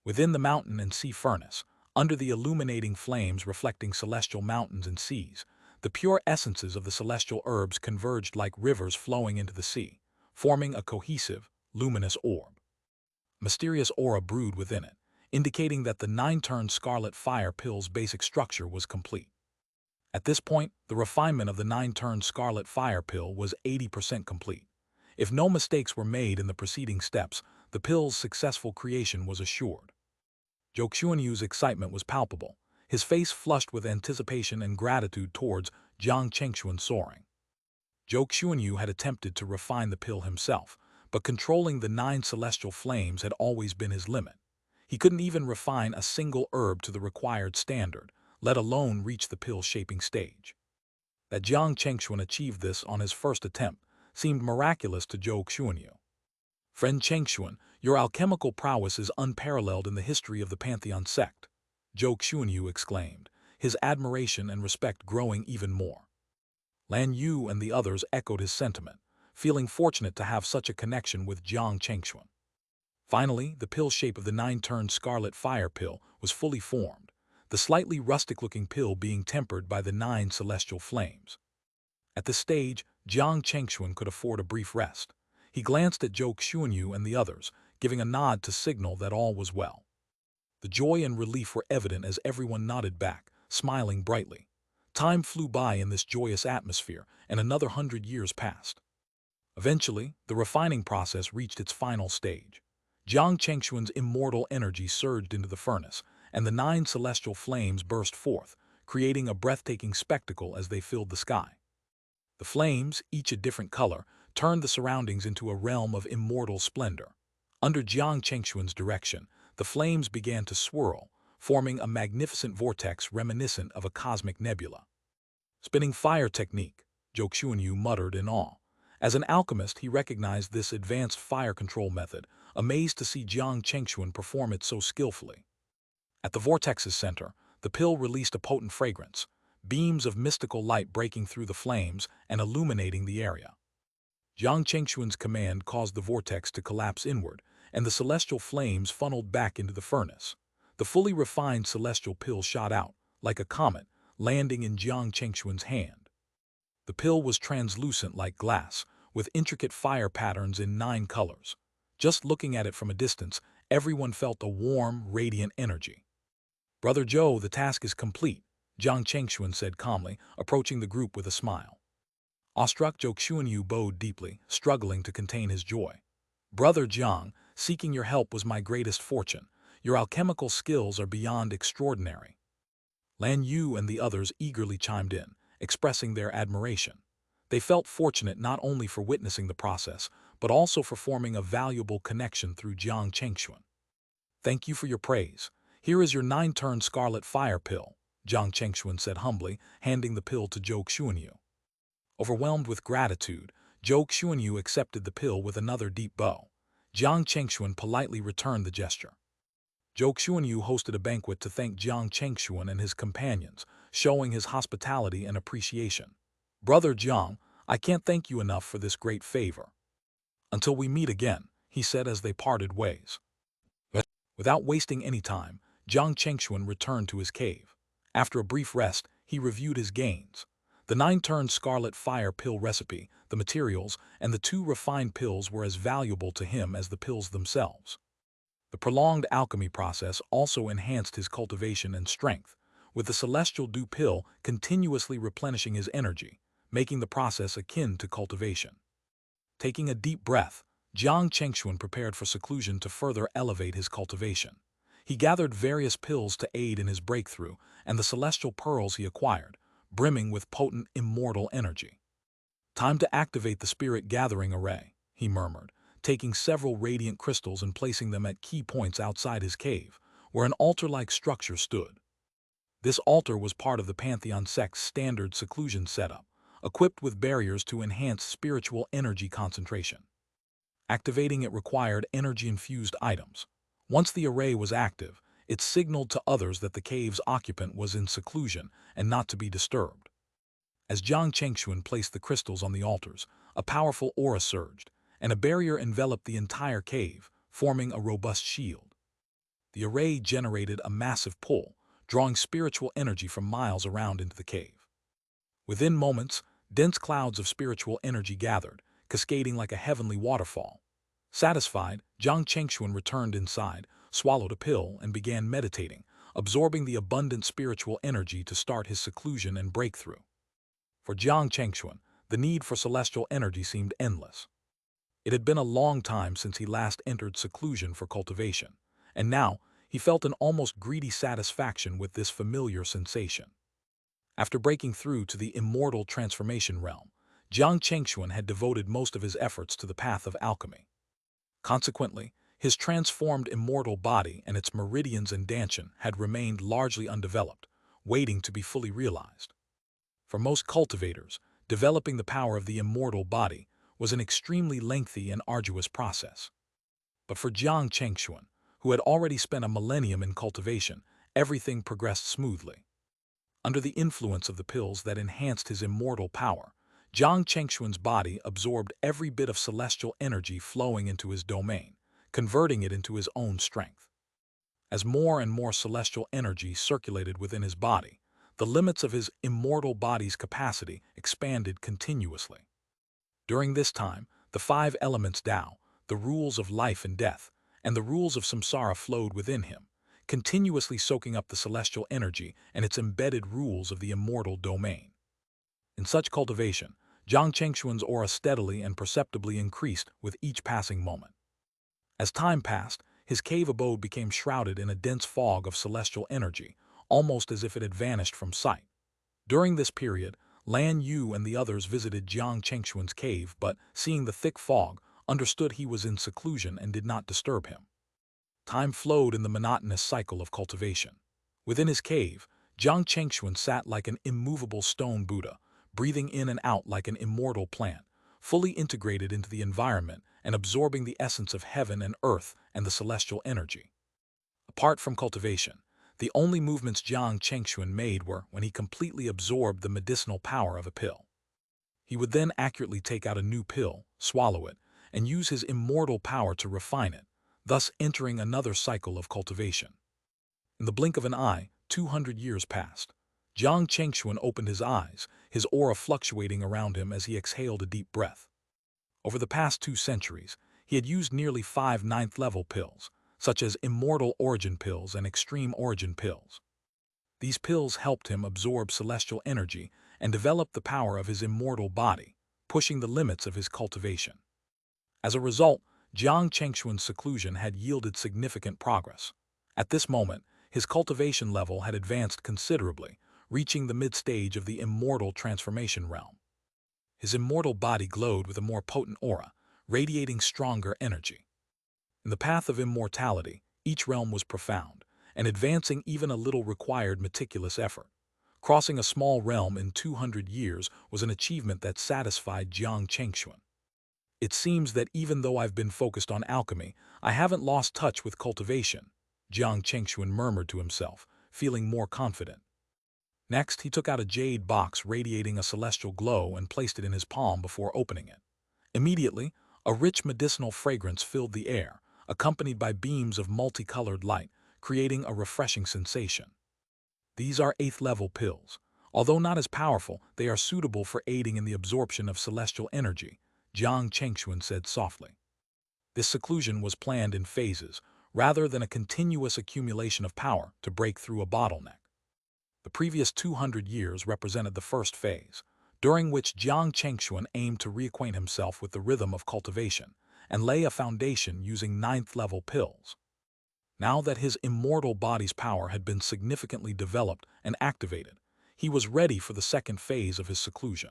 Within the mountain and sea furnace, under the illuminating flames reflecting celestial mountains and seas, the pure essences of the celestial herbs converged like rivers flowing into the sea, forming a cohesive, luminous orb. A mysterious aura brewed within it, indicating that the 9-turn scarlet fire pill's basic structure was complete. At this point, the refinement of the 9-turn scarlet fire pill was 80% complete. If no mistakes were made in the preceding steps, the pill's successful creation was assured. Zhou Xuanyu's excitement was palpable, his face flushed with anticipation and gratitude towards Jiang Chengxuan soaring. Zhou Xuanyu had attempted to refine the pill himself, but controlling the 9 celestial flames had always been his limit. He couldn't even refine a single herb to the required standard, let alone reach the pill-shaping stage. That Jiang Chengxuan achieved this on his first attempt seemed miraculous to Zhou Xuanyu. "Friend Chengxuan, your alchemical prowess is unparalleled in the history of the Pantheon sect," Zhou Xuanyu exclaimed, his admiration and respect growing even more. Lan Yu and the others echoed his sentiment, feeling fortunate to have such a connection with Jiang Chengxuan. Finally, the pill shape of the 9-turn scarlet fire pill was fully formed, the slightly rustic-looking pill being tempered by the 9 celestial flames. At this stage, Jiang Chengxuan could afford a brief rest. He glanced at Zhou Xuanyu and the others, giving a nod to signal that all was well. The joy and relief were evident as everyone nodded back, smiling brightly. Time flew by in this joyous atmosphere, and another 100 years passed. Eventually, the refining process reached its final stage. Jiang Chengxuan's immortal energy surged into the furnace, and the 9 celestial flames burst forth, creating a breathtaking spectacle as they filled the sky. The flames, each a different color, turned the surroundings into a realm of immortal splendor. Under Jiang Chengxuan's direction, the flames began to swirl, forming a magnificent vortex reminiscent of a cosmic nebula. "Spinning fire technique," Zhou Xuanyu muttered in awe. As an alchemist, he recognized this advanced fire control method, amazed to see Jiang Chengxuan perform it so skillfully. At the vortex's center, the pill released a potent fragrance, beams of mystical light breaking through the flames and illuminating the area. Jiang Chengxuan's command caused the vortex to collapse inward, and the celestial flames funneled back into the furnace. The fully refined celestial pill shot out, like a comet, landing in Jiang Chengxuan's hand. The pill was translucent like glass, with intricate fire patterns in 9 colors. Just looking at it from a distance, everyone felt a warm, radiant energy. "Brother Joe, the task is complete," Jiang Chengxuan said calmly, approaching the group with a smile. Awestruck, Zhou Xuanyu bowed deeply, struggling to contain his joy. "Brother Jiang, seeking your help was my greatest fortune. Your alchemical skills are beyond extraordinary." Lan Yu and the others eagerly chimed in, expressing their admiration. They felt fortunate not only for witnessing the process, but also for forming a valuable connection through Jiang Chengxuan. "Thank you for your praise. Here is your 9-turn scarlet fire pill," Jiang Chengxuan said humbly, handing the pill to Zhou Xuanyu. Overwhelmed with gratitude, Zhou Xuanyu accepted the pill with another deep bow. Jiang Chengxuan politely returned the gesture. Zhou Xuanyu hosted a banquet to thank Jiang Chengxuan and his companions, showing his hospitality and appreciation. "Brother Jiang, I can't thank you enough for this great favor." "Until we meet again," he said as they parted ways. Without wasting any time, Jiang Chengxuan returned to his cave. After a brief rest, he reviewed his gains. The 9-turn scarlet fire pill recipe, the materials, and the 2 refined pills were as valuable to him as the pills themselves. The prolonged alchemy process also enhanced his cultivation and strength, with the celestial dew pill continuously replenishing his energy, making the process akin to cultivation. Taking a deep breath, Jiang Chengxuan prepared for seclusion to further elevate his cultivation. He gathered various pills to aid in his breakthrough, and the celestial pearls he acquired, brimming with potent immortal energy. "Time to activate the spirit gathering array," he murmured, taking several radiant crystals and placing them at key points outside his cave, where an altar-like structure stood. This altar was part of the Pantheon sect's standard seclusion setup, equipped with barriers to enhance spiritual energy concentration. Activating it required energy-infused items. Once the array was active, it signaled to others that the cave's occupant was in seclusion and not to be disturbed. As Jiang Chengxuan placed the crystals on the altars, a powerful aura surged, and a barrier enveloped the entire cave, forming a robust shield. The array generated a massive pull, drawing spiritual energy from miles around into the cave. Within moments, dense clouds of spiritual energy gathered, cascading like a heavenly waterfall. Satisfied, Jiang Chengxuan returned inside, swallowed a pill, and began meditating, absorbing the abundant spiritual energy to start his seclusion and breakthrough. For Jiang Chengxuan, the need for celestial energy seemed endless. It had been a long time since he last entered seclusion for cultivation, and now he felt an almost greedy satisfaction with this familiar sensation. After breaking through to the immortal transformation realm, Jiang Chengxuan had devoted most of his efforts to the path of alchemy. Consequently, his transformed immortal body and its meridians and dantian had remained largely undeveloped, waiting to be fully realized. For most cultivators, developing the power of the immortal body was an extremely lengthy and arduous process. But for Jiang Chengxuan, who had already spent a millennium in cultivation, everything progressed smoothly. Under the influence of the pills that enhanced his immortal power, Jiang Chengxuan's body absorbed every bit of celestial energy flowing into his domain, converting it into his own strength. As more and more celestial energy circulated within his body, the limits of his immortal body's capacity expanded continuously. During this time, the 5 elements Tao, the rules of life and death, and the rules of samsara flowed within him, continuously soaking up the celestial energy and its embedded rules of the immortal domain. In such cultivation, Jiang Chengxuan's aura steadily and perceptibly increased with each passing moment. As time passed, his cave abode became shrouded in a dense fog of celestial energy, almost as if it had vanished from sight. During this period, Lan Yu and the others visited Jiang Chengxuan's cave, but, seeing the thick fog, understood he was in seclusion and did not disturb him. Time flowed in the monotonous cycle of cultivation. Within his cave, Jiang Chengxuan sat like an immovable stone Buddha, breathing in and out like an immortal plant, fully integrated into the environment and absorbing the essence of heaven and earth and the celestial energy. Apart from cultivation, the only movements Jiang Chengxuan made were when he completely absorbed the medicinal power of a pill. He would then accurately take out a new pill, swallow it, and use his immortal power to refine it, thus entering another cycle of cultivation. In the blink of an eye, 200 years passed. Jiang Chengxuan opened his eyes, his aura fluctuating around him as he exhaled a deep breath. Over the past 2 centuries, he had used nearly 5 ninth-level pills, such as immortal origin pills and extreme origin pills. These pills helped him absorb celestial energy and develop the power of his immortal body, pushing the limits of his cultivation. As a result, Jiang Chengxuan's seclusion had yielded significant progress. At this moment, his cultivation level had advanced considerably, reaching the mid-stage of the immortal transformation realm. His immortal body glowed with a more potent aura, radiating stronger energy. In the path of immortality, each realm was profound, and advancing even a little required meticulous effort. Crossing a small realm in 200 years was an achievement that satisfied Jiang Chengxuan. It seems that even though I've been focused on alchemy, I haven't lost touch with cultivation, Jiang Chengxuan murmured to himself, feeling more confident. Next, he took out a jade box radiating a celestial glow and placed it in his palm before opening it. Immediately, a rich medicinal fragrance filled the air, accompanied by beams of multicolored light, creating a refreshing sensation. These are 8th-level pills. Although not as powerful, they are suitable for aiding in the absorption of celestial energy, Jiang Chengxuan said softly. This seclusion was planned in phases, rather than a continuous accumulation of power to break through a bottleneck. The previous 200 years represented the first phase, during which Jiang Chengxuan aimed to reacquaint himself with the rhythm of cultivation and lay a foundation using 9th-level pills. Now that his immortal body's power had been significantly developed and activated, he was ready for the second phase of his seclusion.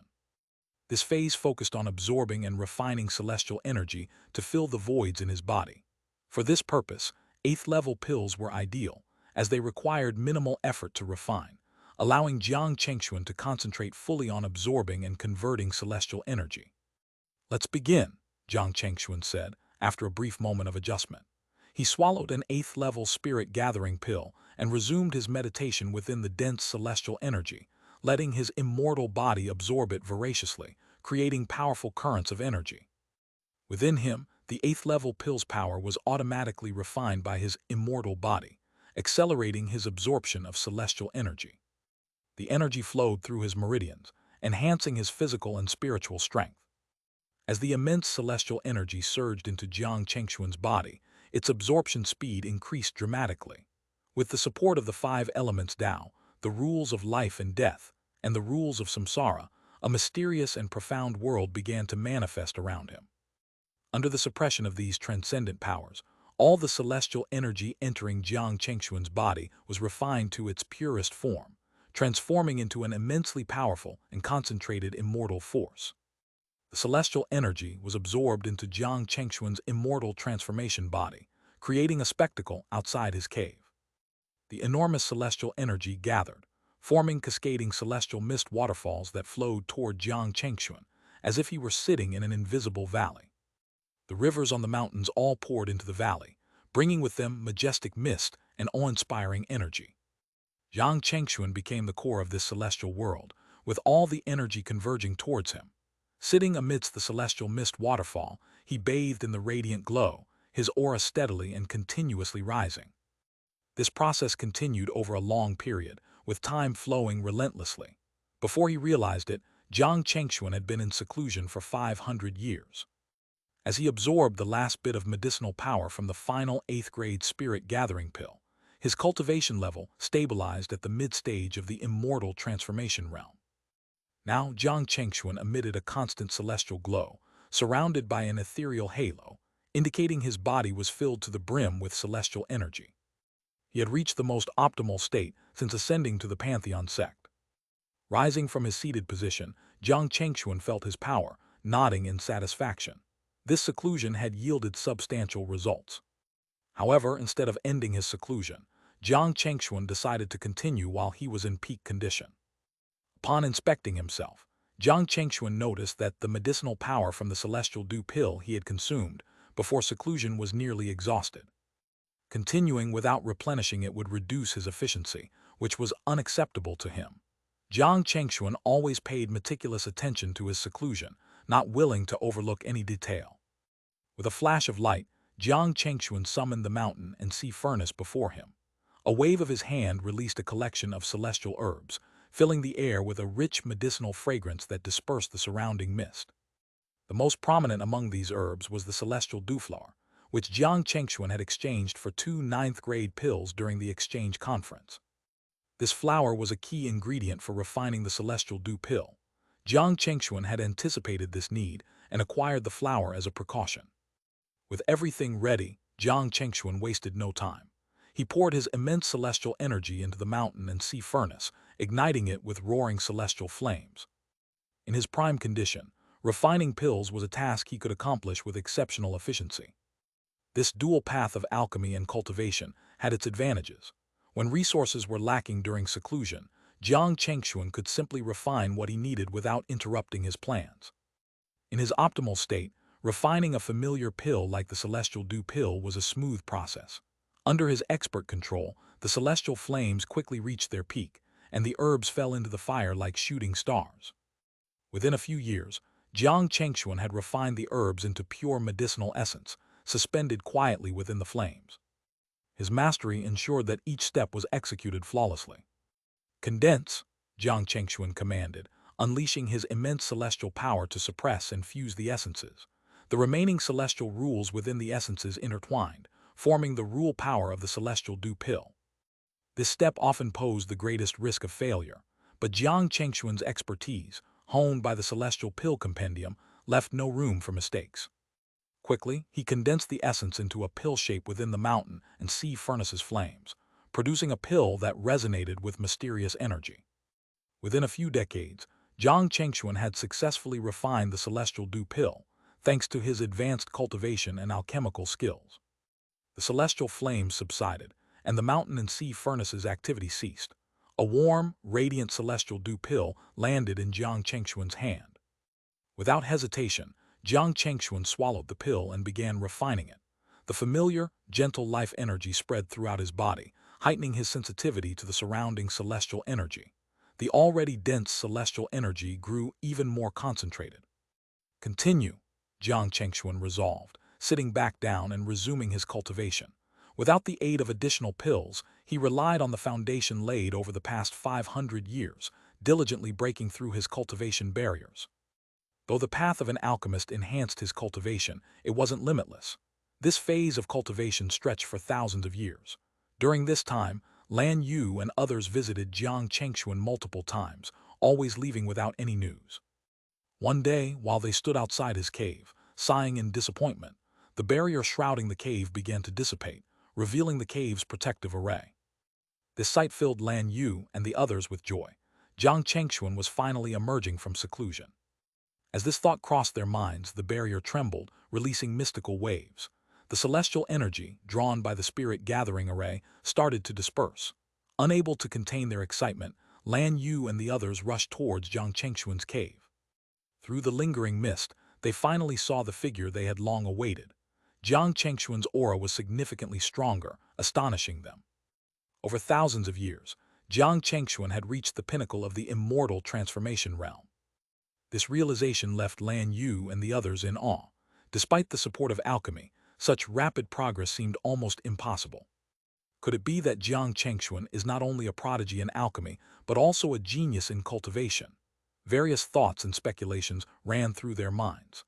This phase focused on absorbing and refining celestial energy to fill the voids in his body. For this purpose, 8th-level pills were ideal, as they required minimal effort to refine, allowing Jiang Chengxuan to concentrate fully on absorbing and converting celestial energy. "Let's begin," Jiang Chengxuan said, after a brief moment of adjustment. He swallowed an 8th-level spirit-gathering pill and resumed his meditation within the dense celestial energy, letting his immortal body absorb it voraciously, creating powerful currents of energy. Within him, the 8th-level pill's power was automatically refined by his immortal body, accelerating his absorption of celestial energy. The energy flowed through his meridians, enhancing his physical and spiritual strength. As the immense celestial energy surged into Jiang Chengxuan's body, its absorption speed increased dramatically. With the support of the 5 elements Tao, the rules of life and death, and the rules of samsara, a mysterious and profound world began to manifest around him. Under the suppression of these transcendent powers, all the celestial energy entering Jiang Chengxuan's body was refined to its purest form, transforming into an immensely powerful and concentrated immortal force. The celestial energy was absorbed into Jiang Chengxuan's immortal transformation body, creating a spectacle outside his cave. The enormous celestial energy gathered, forming cascading celestial mist waterfalls that flowed toward Jiang Chengxuan, as if he were sitting in an invisible valley. The rivers on the mountains all poured into the valley, bringing with them majestic mist and awe-inspiring energy. Jiang Chengxuan became the core of this celestial world, with all the energy converging towards him. Sitting amidst the celestial mist waterfall, he bathed in the radiant glow, his aura steadily and continuously rising. This process continued over a long period, with time flowing relentlessly. Before he realized it, Jiang Chengxuan had been in seclusion for 500 years. As he absorbed the last bit of medicinal power from the final 8th-grade spirit-gathering pill, his cultivation level stabilized at the mid-stage of the immortal transformation realm. Now Jiang Chengxuan emitted a constant celestial glow, surrounded by an ethereal halo, indicating his body was filled to the brim with celestial energy. He had reached the most optimal state since ascending to the Pantheon sect. Rising from his seated position, Jiang Chengxuan felt his power, nodding in satisfaction. This seclusion had yielded substantial results. However, instead of ending his seclusion, Jiang Chengxuan decided to continue while he was in peak condition. Upon inspecting himself, Jiang Chengxuan noticed that the medicinal power from the celestial dew pill he had consumed before seclusion was nearly exhausted. Continuing without replenishing it would reduce his efficiency, which was unacceptable to him. Jiang Chengxuan always paid meticulous attention to his seclusion, not willing to overlook any detail. With a flash of light, Jiang Chengxuan summoned the mountain and sea furnace before him. A wave of his hand released a collection of celestial herbs, filling the air with a rich medicinal fragrance that dispersed the surrounding mist. The most prominent among these herbs was the celestial dewflower, which Jiang Chengxuan had exchanged for 2 ninth-grade pills during the exchange conference. This flower was a key ingredient for refining the celestial dew pill. Jiang Chengxuan had anticipated this need and acquired the flower as a precaution. With everything ready, Jiang Chengxuan wasted no time. He poured his immense celestial energy into the mountain and sea furnace, igniting it with roaring celestial flames. In his prime condition, refining pills was a task he could accomplish with exceptional efficiency. This dual path of alchemy and cultivation had its advantages. When resources were lacking during seclusion, Jiang Chengxuan could simply refine what he needed without interrupting his plans. In his optimal state, refining a familiar pill like the celestial dew pill was a smooth process. Under his expert control, the celestial flames quickly reached their peak, and the herbs fell into the fire like shooting stars. Within a few years, Jiang Chengxuan had refined the herbs into pure medicinal essence, suspended quietly within the flames. His mastery ensured that each step was executed flawlessly. "Condense," Jiang Chengxuan commanded, unleashing his immense celestial power to suppress and fuse the essences. The remaining celestial rules within the essences intertwined, forming the rule power of the celestial dew pill. This step often posed the greatest risk of failure, but Jiang Chengxuan's expertise, honed by the celestial pill compendium, left no room for mistakes. Quickly, he condensed the essence into a pill shape within the mountain and sea furnace's flames, producing a pill that resonated with mysterious energy. Within a few decades, Jiang Chengxuan had successfully refined the celestial dew pill, thanks to his advanced cultivation and alchemical skills. The celestial flames subsided, and the mountain and sea furnace's activity ceased. A warm, radiant celestial dew pill landed in Jiang Chengxuan's hand. Without hesitation, Jiang Chengxuan swallowed the pill and began refining it. The familiar, gentle life energy spread throughout his body, heightening his sensitivity to the surrounding celestial energy. The already dense celestial energy grew even more concentrated. "Continue," Jiang Chengxuan resolved, sitting back down and resuming his cultivation. Without the aid of additional pills, he relied on the foundation laid over the past 500 years, diligently breaking through his cultivation barriers. Though the path of an alchemist enhanced his cultivation, it wasn't limitless. This phase of cultivation stretched for thousands of years. During this time, Lan Yu and others visited Jiang Chengxuan multiple times, always leaving without any news. One day, while they stood outside his cave, sighing in disappointment, the barrier shrouding the cave began to dissipate, revealing the cave's protective array. This sight filled Lan Yu and the others with joy. Jiang Chengxuan was finally emerging from seclusion. As this thought crossed their minds, the barrier trembled, releasing mystical waves. The celestial energy, drawn by the spirit gathering array, started to disperse. Unable to contain their excitement, Lan Yu and the others rushed towards Jiang Chengxuan's cave. Through the lingering mist, they finally saw the figure they had long awaited. Jiang Chengxuan's aura was significantly stronger, astonishing them. Over thousands of years, Jiang Chengxuan had reached the pinnacle of the immortal transformation realm. This realization left Lan Yu and the others in awe. Despite the support of alchemy, such rapid progress seemed almost impossible. Could it be that Jiang Chengxuan is not only a prodigy in alchemy, but also a genius in cultivation? Various thoughts and speculations ran through their minds.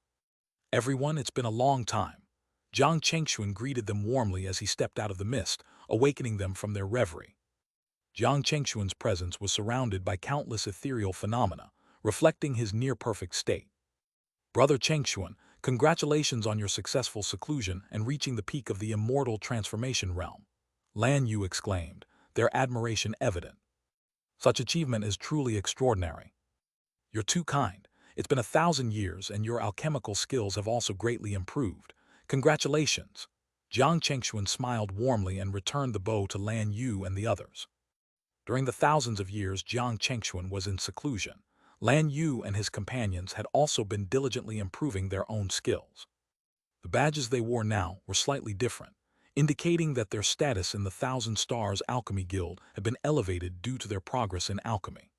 "Everyone, it's been a long time." Jiang Chengxuan greeted them warmly as he stepped out of the mist, awakening them from their reverie. Jiang Chengxuan's presence was surrounded by countless ethereal phenomena, reflecting his near-perfect state. "Brother Chengxuan, congratulations on your successful seclusion and reaching the peak of the immortal transformation realm," Lan Yu exclaimed, their admiration evident. "Such achievement is truly extraordinary." "You're too kind. It's been 1,000 years and your alchemical skills have also greatly improved. Congratulations." Jiang Chengxuan smiled warmly and returned the bow to Lan Yu and the others. During the thousands of years Jiang Chengxuan was in seclusion, Lan Yu and his companions had also been diligently improving their own skills. The badges they wore now were slightly different, indicating that their status in the Thousand Stars Alchemy Guild had been elevated due to their progress in alchemy.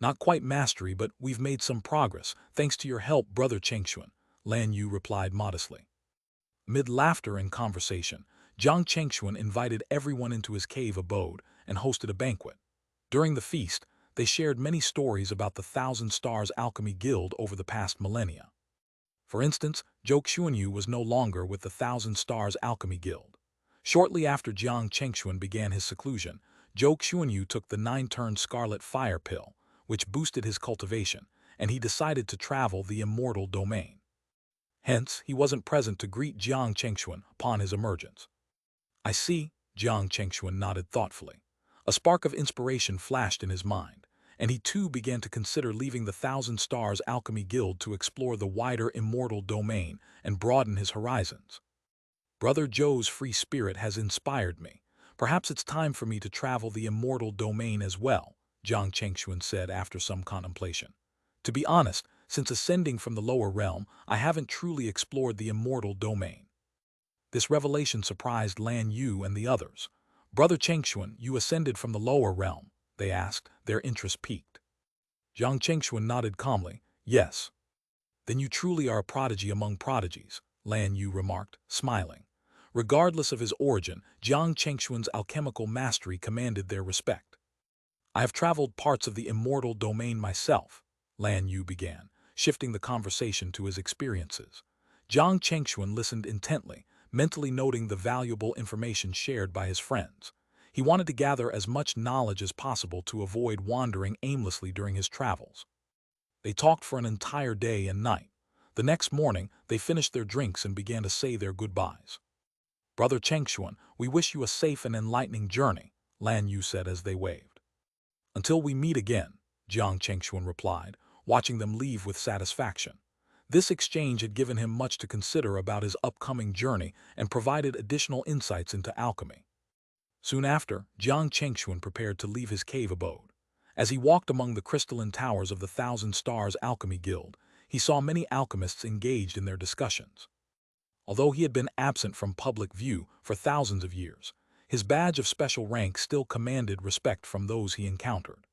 "Not quite mastery, but we've made some progress, thanks to your help, Brother Chengxuan," Lan Yu replied modestly. Amid laughter and conversation, Jiang Chengxuan invited everyone into his cave abode and hosted a banquet. During the feast, they shared many stories about the Thousand Stars Alchemy Guild over the past millennia. For instance, Zhou Xuanyu was no longer with the Thousand Stars Alchemy Guild. Shortly after Jiang Chengxuan began his seclusion, Zhou Xuanyu took the 9-turn Scarlet Fire Pill, which boosted his cultivation, and he decided to travel the immortal domain. Hence, he wasn't present to greet Jiang Chengxuan upon his emergence. I see, Jiang Chengxuan nodded thoughtfully. A spark of inspiration flashed in his mind, and he too began to consider leaving the Thousand Stars Alchemy Guild to explore the wider immortal domain and broaden his horizons. Brother Zhou's free spirit has inspired me. Perhaps it's time for me to travel the immortal domain as well, Jiang Chengxuan said after some contemplation. To be honest, since ascending from the lower realm, I haven't truly explored the immortal domain. This revelation surprised Lan Yu and the others. Brother Chengxuan, you ascended from the lower realm, they asked, their interest piqued. Jiang Chengxuan nodded calmly. Yes. Then you truly are a prodigy among prodigies, Lan Yu remarked, smiling. Regardless of his origin, Jiang Chengxuan's alchemical mastery commanded their respect. I have traveled parts of the immortal domain myself, Lan Yu began, shifting the conversation to his experiences. Jiang Chengxuan listened intently, mentally noting the valuable information shared by his friends. He wanted to gather as much knowledge as possible to avoid wandering aimlessly during his travels. They talked for an entire day and night. The next morning, they finished their drinks and began to say their goodbyes. Brother Chengxuan, we wish you a safe and enlightening journey, Lan Yu said as they waved. Until we meet again, Jiang Chengxuan replied, watching them leave with satisfaction. This exchange had given him much to consider about his upcoming journey and provided additional insights into alchemy. Soon after, Jiang Chengxuan prepared to leave his cave abode. As he walked among the crystalline towers of the Thousand Stars Alchemy Guild, he saw many alchemists engaged in their discussions. Although he had been absent from public view for thousands of years, his badge of special rank still commanded respect from those he encountered.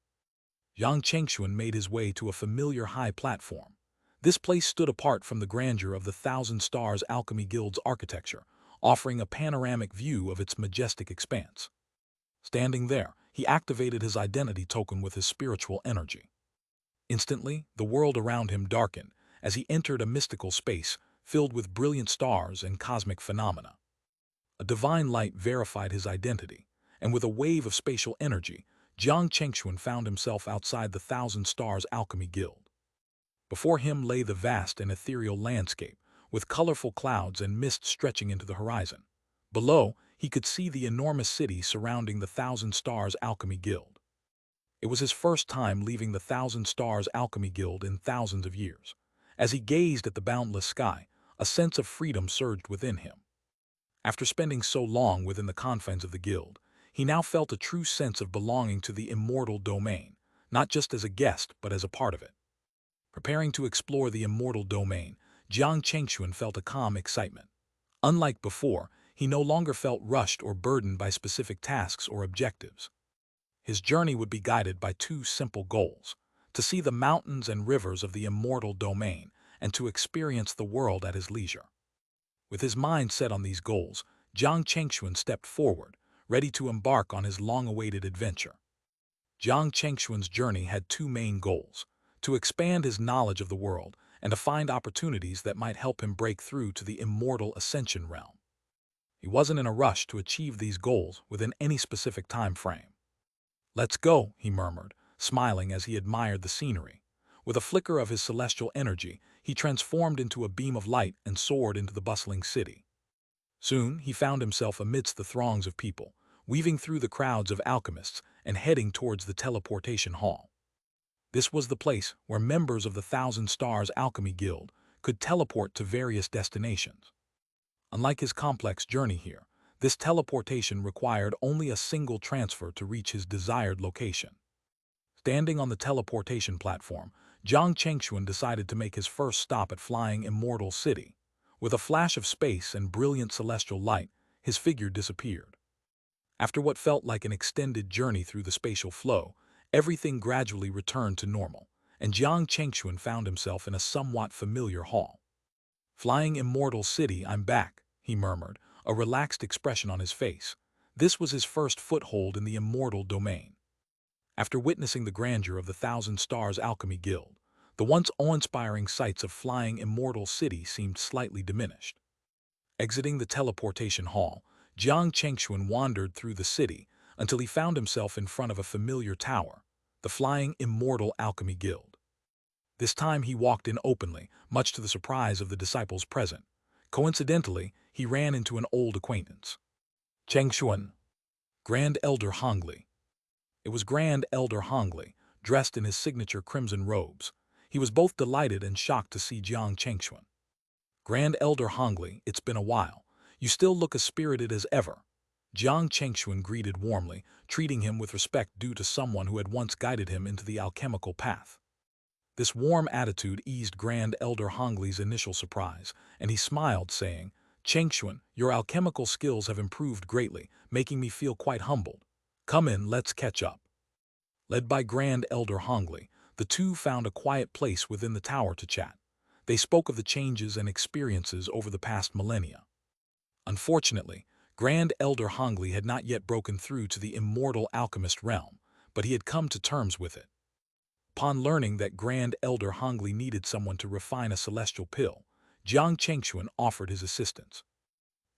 Jiang Chengxuan made his way to a familiar high platform. This place stood apart from the grandeur of the Thousand Stars Alchemy Guild's architecture, offering a panoramic view of its majestic expanse. Standing there, he activated his identity token with his spiritual energy. Instantly, the world around him darkened as he entered a mystical space filled with brilliant stars and cosmic phenomena. A divine light verified his identity, and with a wave of spatial energy, Jiang Chengxuan found himself outside the Thousand Stars Alchemy Guild. Before him lay the vast and ethereal landscape, with colorful clouds and mist stretching into the horizon. Below, he could see the enormous city surrounding the Thousand Stars Alchemy Guild. It was his first time leaving the Thousand Stars Alchemy Guild in thousands of years. As he gazed at the boundless sky, a sense of freedom surged within him. After spending so long within the confines of the guild, he now felt a true sense of belonging to the immortal domain, not just as a guest but as a part of it. Preparing to explore the immortal domain, Jiang Chengxuan felt a calm excitement. Unlike before, he no longer felt rushed or burdened by specific tasks or objectives. His journey would be guided by two simple goals: to see the mountains and rivers of the immortal domain and to experience the world at his leisure. With his mind set on these goals, Jiang Chengxuan stepped forward, ready to embark on his long-awaited adventure. Jiang Chengxuan's journey had two main goals: to expand his knowledge of the world and to find opportunities that might help him break through to the immortal ascension realm. He wasn't in a rush to achieve these goals within any specific time frame. "Let's go," he murmured, smiling as he admired the scenery. With a flicker of his celestial energy, he transformed into a beam of light and soared into the bustling city. Soon, he found himself amidst the throngs of people, weaving through the crowds of alchemists and heading towards the teleportation hall. This was the place where members of the Thousand Stars Alchemy Guild could teleport to various destinations. Unlike his complex journey here, this teleportation required only a single transfer to reach his desired location. Standing on the teleportation platform, Jiang Chengxuan decided to make his first stop at flying Immortal City. With a flash of space and brilliant celestial light, his figure disappeared. After what felt like an extended journey through the spatial flow, everything gradually returned to normal, and Jiang Chengxuan found himself in a somewhat familiar hall. "Flying Immortal City, I'm back," he murmured, a relaxed expression on his face. This was his first foothold in the immortal domain. After witnessing the grandeur of the Thousand Stars Alchemy Guild, the once awe-inspiring sights of flying immortal city seemed slightly diminished. Exiting the teleportation hall, Jiang Chengxuan wandered through the city until he found himself in front of a familiar tower, the Flying Immortal Alchemy Guild. This time he walked in openly, much to the surprise of the disciples present. Coincidentally, he ran into an old acquaintance. Chengxuan, Grand Elder Hongli. It was Grand Elder Hongli, dressed in his signature crimson robes. He was both delighted and shocked to see Jiang Chengxuan. Grand Elder Hongli, it's been a while. You still look as spirited as ever. Jiang Chengxuan greeted warmly, treating him with respect due to someone who had once guided him into the alchemical path. This warm attitude eased Grand Elder Hongli's initial surprise, and he smiled, saying, "Chengxuan, your alchemical skills have improved greatly, making me feel quite humbled. Come in, let's catch up." Led by Grand Elder Hongli, the two found a quiet place within the tower to chat. They spoke of the changes and experiences over the past millennia. Unfortunately, Grand Elder Hongli had not yet broken through to the immortal alchemist realm, but he had come to terms with it. Upon learning that Grand Elder Hongli needed someone to refine a celestial pill, Jiang Chengxuan offered his assistance.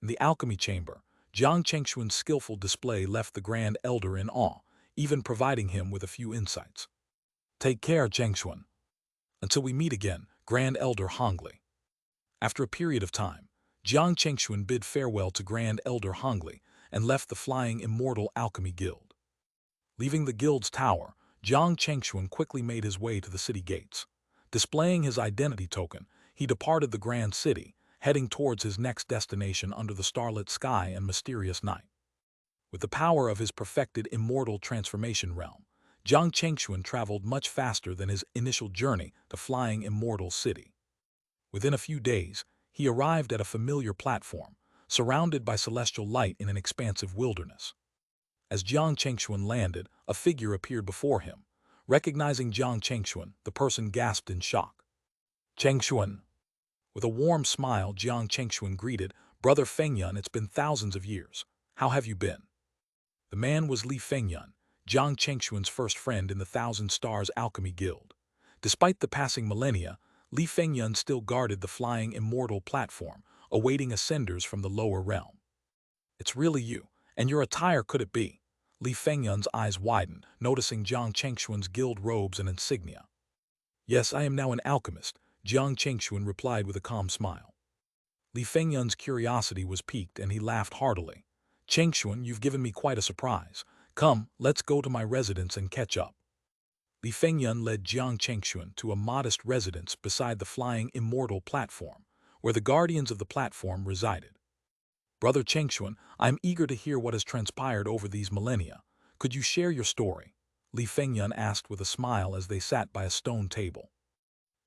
In the alchemy chamber, Jiang Chengxuan's skillful display left the Grand Elder in awe, even providing him with a few insights. "Take care, Chengxuan. Until we meet again, Grand Elder Hongli." After a period of time, Jiang Chengxuan bid farewell to Grand Elder Hongli and left the Flying Immortal Alchemy Guild. Leaving the guild's tower, Jiang Chengxuan quickly made his way to the city gates. Displaying his identity token, he departed the grand city, heading towards his next destination under the starlit sky and mysterious night. With the power of his perfected immortal transformation realm, Jiang Chengxuan traveled much faster than his initial journey to Flying Immortal City. Within a few days, he arrived at a familiar platform, surrounded by celestial light in an expansive wilderness. As Jiang Chengxuan landed, a figure appeared before him. Recognizing Jiang Chengxuan, the person gasped in shock. "Chengxuan." With a warm smile, Jiang Chengxuan greeted, "Brother Fengyun, it's been thousands of years. How have you been?" The man was Li Fengyun, Jiang Chengxuan's first friend in the Thousand Stars Alchemy Guild. Despite the passing millennia, Li Fengyun still guarded the Flying Immortal platform, awaiting ascenders from the lower realm. "It's really you, and your attire could it be?" Li Fengyun's eyes widened, noticing Jiang Chengxuan's guild robes and insignia. "Yes, I am now an alchemist," Jiang Chengxuan replied with a calm smile. Li Fengyun's curiosity was piqued and he laughed heartily. "Chengxuan, you've given me quite a surprise. Come, let's go to my residence and catch up." Li Fengyun led Jiang Chengxuan to a modest residence beside the Flying Immortal platform, where the guardians of the platform resided. "Brother Chengxuan, I'm eager to hear what has transpired over these millennia. Could you share your story?" Li Fengyun asked with a smile as they sat by a stone table.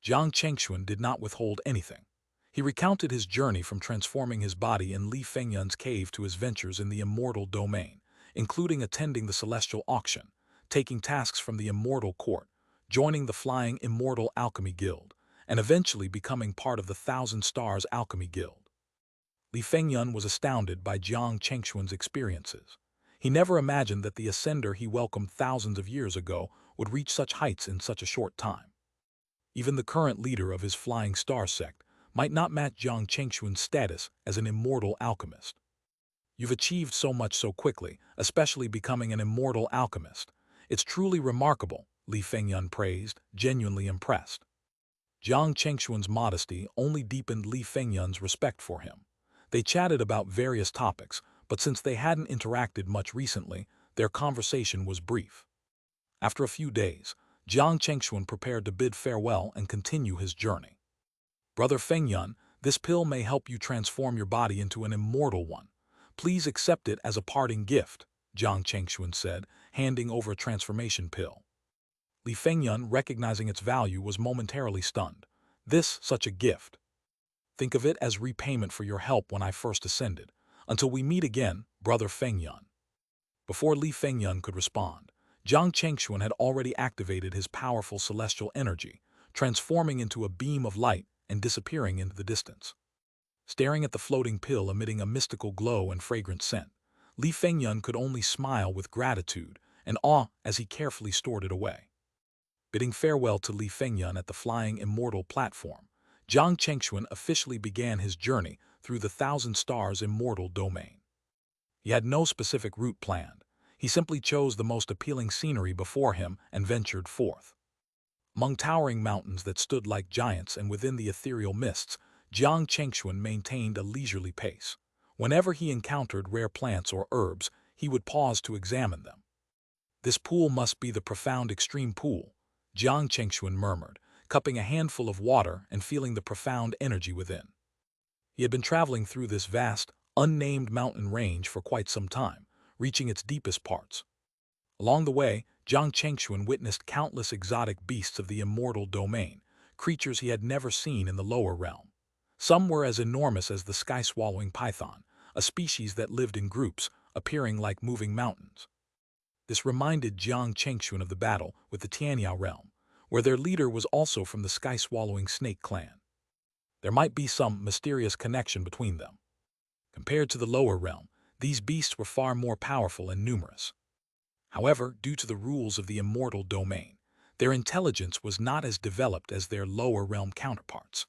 Jiang Chengxuan did not withhold anything. He recounted his journey from transforming his body in Li Fengyun's cave to his ventures in the immortal domain, including attending the celestial auction, taking tasks from the immortal court, joining the Flying Immortal Alchemy Guild, and eventually becoming part of the Thousand Stars Alchemy Guild. Li Fengyun was astounded by Jiang Chengxuan's experiences. He never imagined that the ascender he welcomed thousands of years ago would reach such heights in such a short time. Even the current leader of his Flying Star sect might not match Jiang Chengxuan's status as an immortal alchemist. "You've achieved so much so quickly, especially becoming an immortal alchemist. It's truly remarkable," Li Fengyun praised, genuinely impressed. Jiang Chengxuan's modesty only deepened Li Fengyun's respect for him. They chatted about various topics, but since they hadn't interacted much recently, their conversation was brief. After a few days, Jiang Chengxuan prepared to bid farewell and continue his journey. "Brother Fengyun, this pill may help you transform your body into an immortal one. Please accept it as a parting gift," Jiang Chengxuan said, handing over a transformation pill. Li Fengyun, recognizing its value, was momentarily stunned. Such a gift. "Think of it as repayment for your help when I first ascended. Until we meet again, Brother Fengyun." Before Li Fengyun could respond, Jiang Chengxuan had already activated his powerful celestial energy, transforming into a beam of light and disappearing into the distance. Staring at the floating pill emitting a mystical glow and fragrant scent, Li Fengyun could only smile with gratitude and awe as he carefully stored it away. Bidding farewell to Li Fengyun at the flying immortal platform, Jiang Chengxuan officially began his journey through the Thousand Stars immortal domain. He had no specific route planned. He simply chose the most appealing scenery before him and ventured forth. Among towering mountains that stood like giants and within the ethereal mists, Jiang Chengxuan maintained a leisurely pace. Whenever he encountered rare plants or herbs, he would pause to examine them. "This pool must be the profound extreme pool," Jiang Chengxuan murmured, cupping a handful of water and feeling the profound energy within. He had been traveling through this vast, unnamed mountain range for quite some time, reaching its deepest parts. Along the way, Jiang Chengxuan witnessed countless exotic beasts of the immortal domain, creatures he had never seen in the lower realm. Some were as enormous as the sky-swallowing python, a species that lived in groups, appearing like moving mountains. This reminded Jiang Chengxuan of the battle with the Tianya realm, where their leader was also from the sky-swallowing snake clan. There might be some mysterious connection between them. Compared to the lower realm, these beasts were far more powerful and numerous. However, due to the rules of the immortal domain, their intelligence was not as developed as their lower realm counterparts.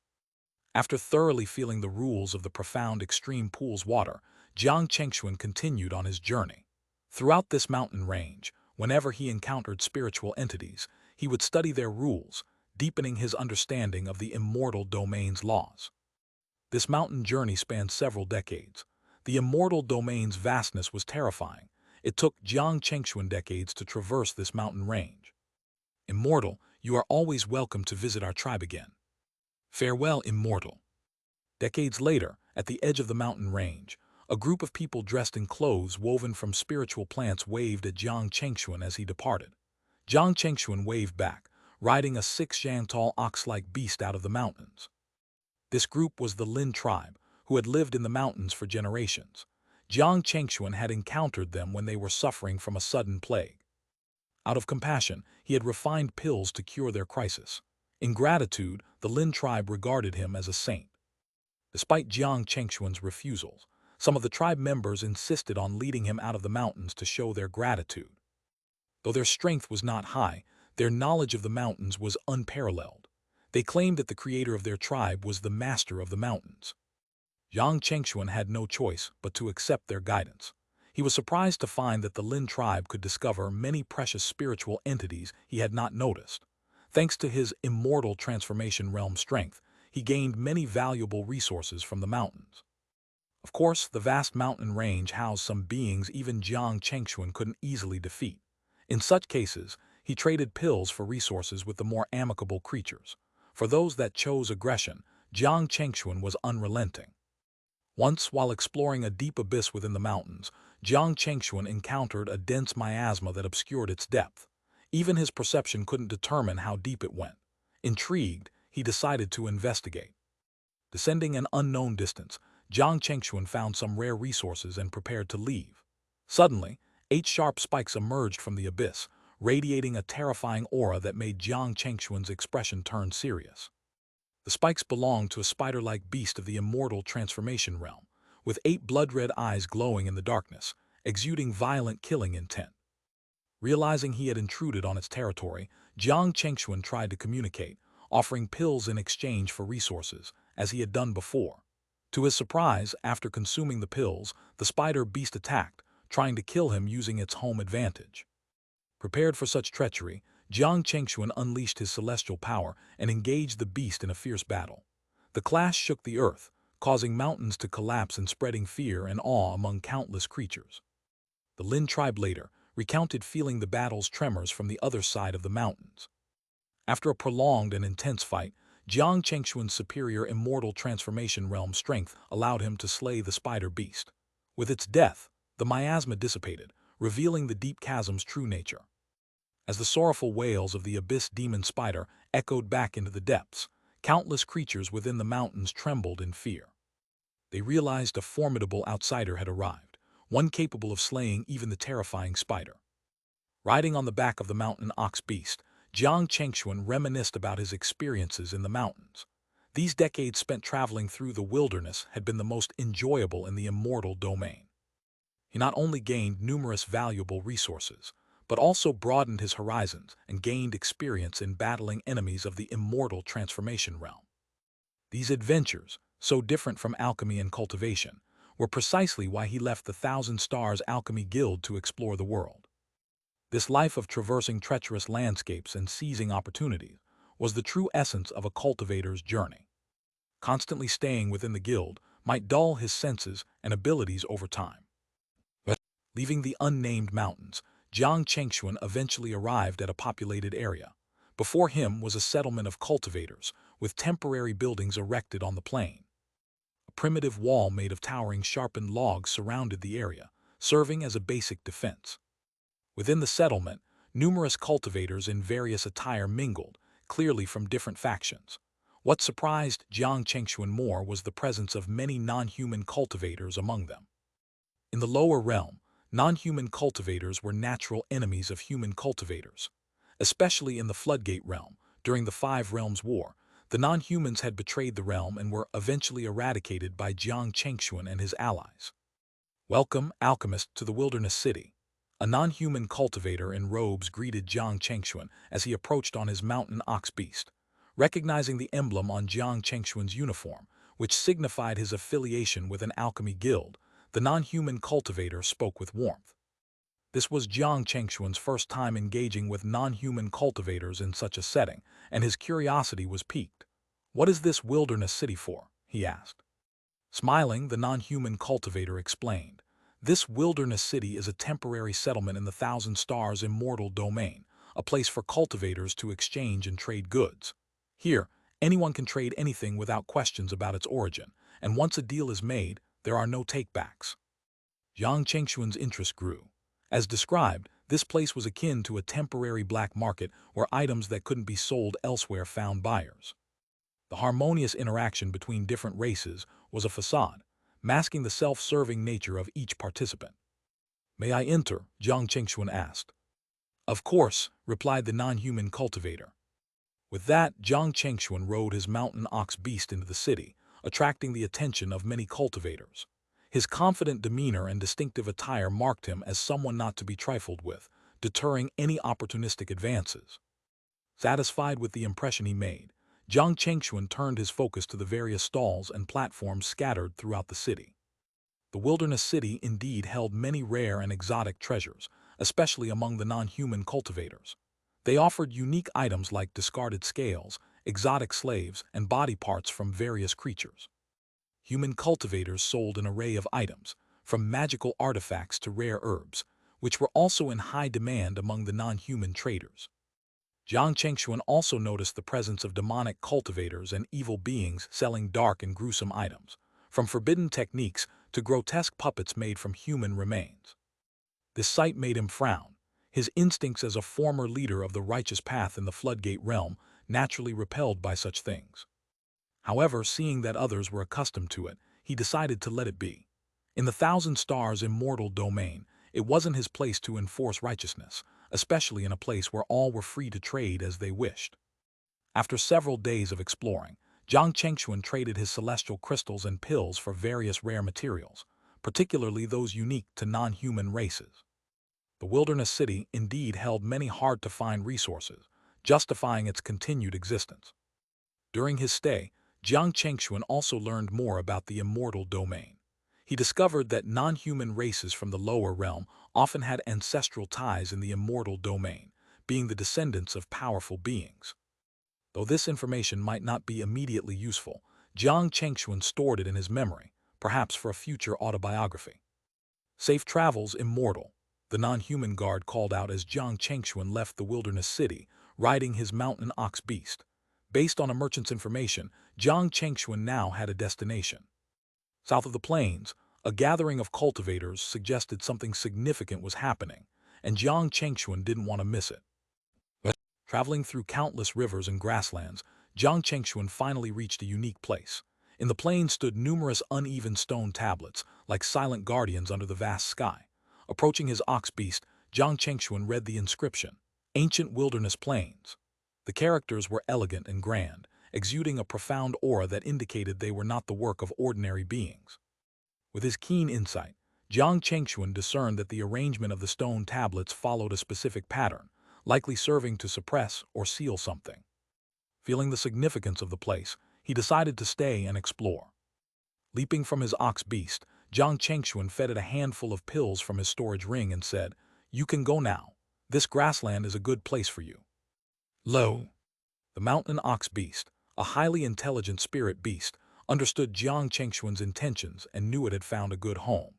After thoroughly feeling the rules of the profound extreme pool's water, Jiang Chengxuan continued on his journey. Throughout this mountain range, whenever he encountered spiritual entities, he would study their rules, deepening his understanding of the immortal domain's laws. This mountain journey spanned several decades. The immortal domain's vastness was terrifying. It took Jiang Chengxuan decades to traverse this mountain range. "Immortal, you are always welcome to visit our tribe again." "Farewell, Immortal." Decades later, at the edge of the mountain range, a group of people dressed in clothes woven from spiritual plants waved at Jiang Chengxuan as he departed. Jiang Chengxuan waved back, riding a 6-yan-tall ox-like beast out of the mountains. This group was the Lin tribe, who had lived in the mountains for generations. Jiang Chengxuan had encountered them when they were suffering from a sudden plague. Out of compassion, he had refined pills to cure their crisis. In gratitude, the Lin tribe regarded him as a saint. Despite Jiang Chengxuan's refusals, some of the tribe members insisted on leading him out of the mountains to show their gratitude. Though their strength was not high, their knowledge of the mountains was unparalleled. They claimed that the creator of their tribe was the master of the mountains. Jiang Chengxuan had no choice but to accept their guidance. He was surprised to find that the Lin tribe could discover many precious spiritual entities he had not noticed. Thanks to his immortal transformation realm strength, he gained many valuable resources from the mountains. Of course, the vast mountain range housed some beings even Jiang Chengxuan couldn't easily defeat. In such cases, he traded pills for resources with the more amicable creatures. For those that chose aggression, Jiang Chengxuan was unrelenting. Once, while exploring a deep abyss within the mountains, Jiang Chengxuan encountered a dense miasma that obscured its depth. Even his perception couldn't determine how deep it went. Intrigued, he decided to investigate. Descending an unknown distance, Jiang Chengxuan found some rare resources and prepared to leave. Suddenly, 8 sharp spikes emerged from the abyss, radiating a terrifying aura that made Jiang Chengxuan's expression turn serious. The spikes belonged to a spider-like beast of the immortal transformation realm, with 8 blood-red eyes glowing in the darkness, exuding violent killing intent. Realizing he had intruded on its territory, Jiang Chengxuan tried to communicate, offering pills in exchange for resources, as he had done before. To his surprise, after consuming the pills, the spider beast attacked, trying to kill him using its home advantage. Prepared for such treachery, Jiang Chengxuan unleashed his celestial power and engaged the beast in a fierce battle. The clash shook the earth, causing mountains to collapse and spreading fear and awe among countless creatures. The Lin tribe later recounted feeling the battle's tremors from the other side of the mountains. After a prolonged and intense fight, Jiang Chengxuan's superior immortal transformation realm strength allowed him to slay the spider beast. With its death, the miasma dissipated, revealing the deep chasm's true nature. As the sorrowful wails of the abyss demon spider echoed back into the depths, countless creatures within the mountains trembled in fear. They realized a formidable outsider had arrived, one capable of slaying even the terrifying spider. Riding on the back of the mountain ox beast, Jiang Chengxuan reminisced about his experiences in the mountains. These decades spent traveling through the wilderness had been the most enjoyable in the immortal domain. He not only gained numerous valuable resources, but also broadened his horizons and gained experience in battling enemies of the immortal transformation realm. These adventures, so different from alchemy and cultivation, were precisely why he left the Thousand Stars Alchemy Guild to explore the world. This life of traversing treacherous landscapes and seizing opportunities was the true essence of a cultivator's journey. Constantly staying within the guild might dull his senses and abilities over time. But leaving the unnamed mountains, Jiang Chengxuan eventually arrived at a populated area. Before him was a settlement of cultivators, with temporary buildings erected on the plain. A primitive wall made of towering sharpened logs surrounded the area, serving as a basic defense. Within the settlement, numerous cultivators in various attire mingled, clearly from different factions. What surprised Jiang Chengxuan more was the presence of many non-human cultivators among them. In the lower realm, non-human cultivators were natural enemies of human cultivators. Especially in the Floodgate realm, during the Five Realms War, the non-humans had betrayed the realm and were eventually eradicated by Jiang Chengxuan and his allies. Welcome, alchemist, to the Wilderness City. A non-human cultivator in robes greeted Jiang Chengxuan as he approached on his mountain ox beast. Recognizing the emblem on Jiang Chengxuan's uniform, which signified his affiliation with an alchemy guild, the non-human cultivator spoke with warmth. This was Jiang Chengxuan's first time engaging with non-human cultivators in such a setting, and his curiosity was piqued. "What is this wilderness city for?" he asked. Smiling, the non-human cultivator explained. "This wilderness city is a temporary settlement in the Thousand Stars immortal domain, a place for cultivators to exchange and trade goods. Here, anyone can trade anything without questions about its origin, and once a deal is made, there are no takebacks." Jiang Chengxuan's interest grew. As described, this place was akin to a temporary black market where items that couldn't be sold elsewhere found buyers. The harmonious interaction between different races was a facade, masking the self-serving nature of each participant. "May I enter?" Jiang Chengxuan asked. "Of course," replied the non-human cultivator. With that, Jiang Chengxuan rode his mountain ox beast into the city, attracting the attention of many cultivators. His confident demeanor and distinctive attire marked him as someone not to be trifled with, deterring any opportunistic advances. Satisfied with the impression he made, Jiang Chengxuan turned his focus to the various stalls and platforms scattered throughout the city. The Wilderness City indeed held many rare and exotic treasures, especially among the non-human cultivators. They offered unique items like discarded scales, exotic slaves, and body parts from various creatures. Human cultivators sold an array of items, from magical artifacts to rare herbs, which were also in high demand among the non-human traders. Jiang Chengxuan also noticed the presence of demonic cultivators and evil beings selling dark and gruesome items, from forbidden techniques to grotesque puppets made from human remains. This sight made him frown. His instincts as a former leader of the righteous path in the Floodgate realm naturally repelled by such things. However, seeing that others were accustomed to it, he decided to let it be. In the Thousand Stars immortal domain, it wasn't his place to enforce righteousness, especially in a place where all were free to trade as they wished. After several days of exploring, Jiang Chengxuan traded his celestial crystals and pills for various rare materials, particularly those unique to non-human races. The Wilderness City indeed held many hard-to-find resources, justifying its continued existence. During his stay, Jiang Chengxuan also learned more about the immortal domain. He discovered that non-human races from the lower realm often had ancestral ties in the immortal domain, being the descendants of powerful beings. Though this information might not be immediately useful, Jiang Chengxuan stored it in his memory, perhaps for a future autobiography. "Safe travels, immortal," the non-human guard called out as Jiang Chengxuan left the Wilderness City, riding his mountain ox beast. Based on a merchant's information, Jiang Chengxuan now had a destination. South of the plains, a gathering of cultivators suggested something significant was happening, and Jiang Chengxuan didn't want to miss it. Traveling through countless rivers and grasslands, Jiang Chengxuan finally reached a unique place. In the plains stood numerous uneven stone tablets, like silent guardians under the vast sky. Approaching his ox beast, Jiang Chengxuan read the inscription, "Ancient Wilderness Plains." The characters were elegant and grand, exuding a profound aura that indicated they were not the work of ordinary beings. With his keen insight, Jiang Chengxuan discerned that the arrangement of the stone tablets followed a specific pattern, likely serving to suppress or seal something. Feeling the significance of the place, he decided to stay and explore. Leaping from his ox beast, Jiang Chengxuan fed it a handful of pills from his storage ring and said, "You can go now. This grassland is a good place for you." Lo! The mountain ox beast, a highly intelligent spirit beast, understood Jiang Chengxuan's intentions and knew it had found a good home.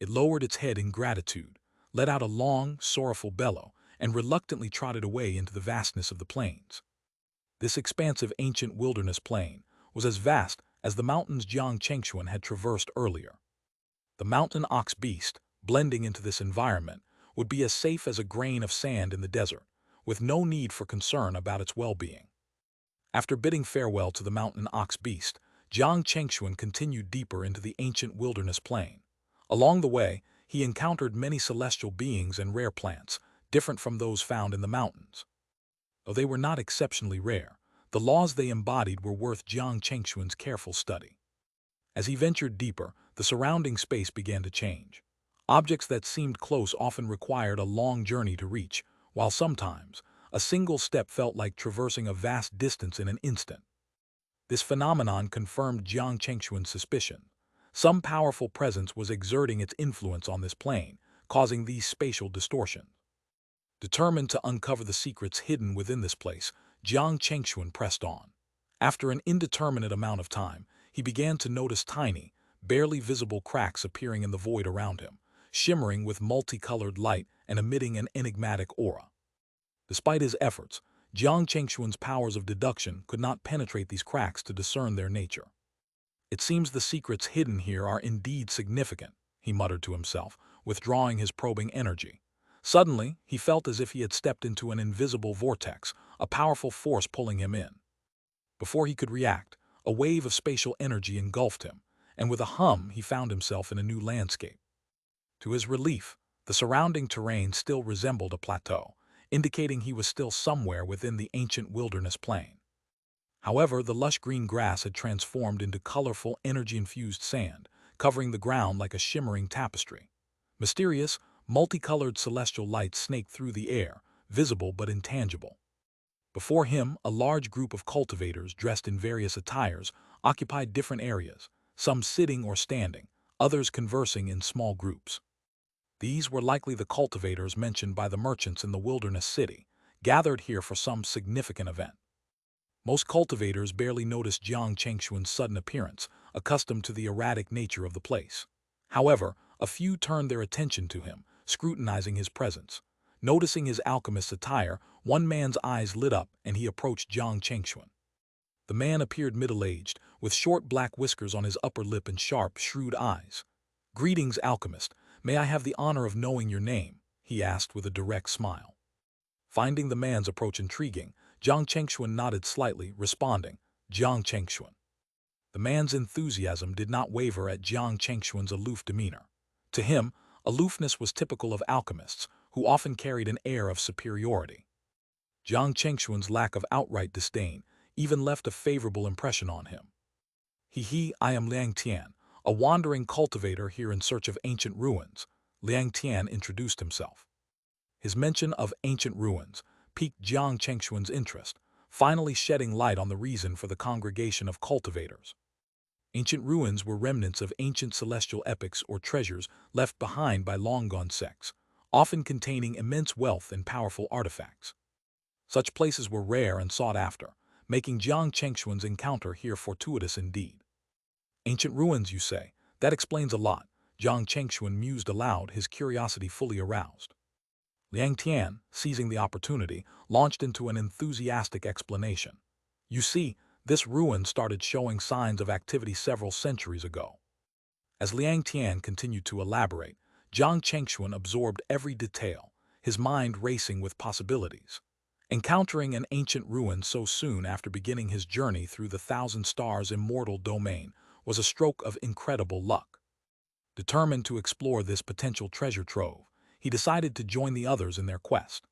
It lowered its head in gratitude, let out a long, sorrowful bellow, and reluctantly trotted away into the vastness of the plains. This expansive ancient wilderness plain was as vast as the mountains Jiang Chengxuan had traversed earlier. The mountain ox beast, blending into this environment, would be as safe as a grain of sand in the desert, with no need for concern about its well-being. After bidding farewell to the mountain ox beast, Jiang Chengxuan continued deeper into the ancient wilderness plain. Along the way, he encountered many celestial beings and rare plants, different from those found in the mountains. Though they were not exceptionally rare, the laws they embodied were worth Jiang Chengxuan's careful study. As he ventured deeper, the surrounding space began to change. Objects that seemed close often required a long journey to reach, while sometimes a single step felt like traversing a vast distance in an instant. This phenomenon confirmed Jiang Chengxuan's suspicion. Some powerful presence was exerting its influence on this plane, causing these spatial distortions. Determined to uncover the secrets hidden within this place, Jiang Chengxuan pressed on. After an indeterminate amount of time, he began to notice tiny, barely visible cracks appearing in the void around him, shimmering with multicolored light and emitting an enigmatic aura. Despite his efforts, Jiang Chengxuan's powers of deduction could not penetrate these cracks to discern their nature. "It seems the secrets hidden here are indeed significant," he muttered to himself, withdrawing his probing energy. Suddenly, he felt as if he had stepped into an invisible vortex, a powerful force pulling him in. Before he could react, a wave of spatial energy engulfed him, and with a hum he found himself in a new landscape. To his relief, the surrounding terrain still resembled a plateau, indicating he was still somewhere within the ancient wilderness plain. However, the lush green grass had transformed into colorful, energy-infused sand, covering the ground like a shimmering tapestry. Mysterious, multicolored celestial lights snaked through the air, visible but intangible. Before him, a large group of cultivators dressed in various attires occupied different areas, some sitting or standing, others conversing in small groups. These were likely the cultivators mentioned by the merchants in the wilderness city, gathered here for some significant event. Most cultivators barely noticed Jiang Chengxuan's sudden appearance, accustomed to the erratic nature of the place. However, a few turned their attention to him, scrutinizing his presence. Noticing his alchemist's attire, one man's eyes lit up and he approached Jiang Chengxuan. The man appeared middle-aged, with short black whiskers on his upper lip and sharp, shrewd eyes. "Greetings, alchemist. May I have the honor of knowing your name?" he asked with a direct smile. Finding the man's approach intriguing, Jiang Chengxuan nodded slightly, responding, "Jiang Chengxuan." The man's enthusiasm did not waver at Jiang Chengxuan's aloof demeanor. To him, aloofness was typical of alchemists, who often carried an air of superiority. Jiang Chengxuan's lack of outright disdain even left a favorable impression on him. I am Liang Tian, a wandering cultivator here in search of ancient ruins," Liang Tian introduced himself. His mention of ancient ruins piqued Jiang Chengxuan's interest, finally shedding light on the reason for the congregation of cultivators. Ancient ruins were remnants of ancient celestial epics or treasures left behind by long-gone sects, often containing immense wealth and powerful artifacts. Such places were rare and sought after, making Jiang Chengxuan's encounter here fortuitous indeed. "Ancient ruins, you say? That explains a lot," Jiang Chengxuan mused aloud, his curiosity fully aroused. Liang Tian, seizing the opportunity, launched into an enthusiastic explanation. "You see, this ruin started showing signs of activity several centuries ago." As Liang Tian continued to elaborate, Jiang Chengxuan absorbed every detail, his mind racing with possibilities. Encountering an ancient ruin so soon after beginning his journey through the Thousand Stars immortal domain was a stroke of incredible luck. Determined to explore this potential treasure trove, he decided to join the others in their quest.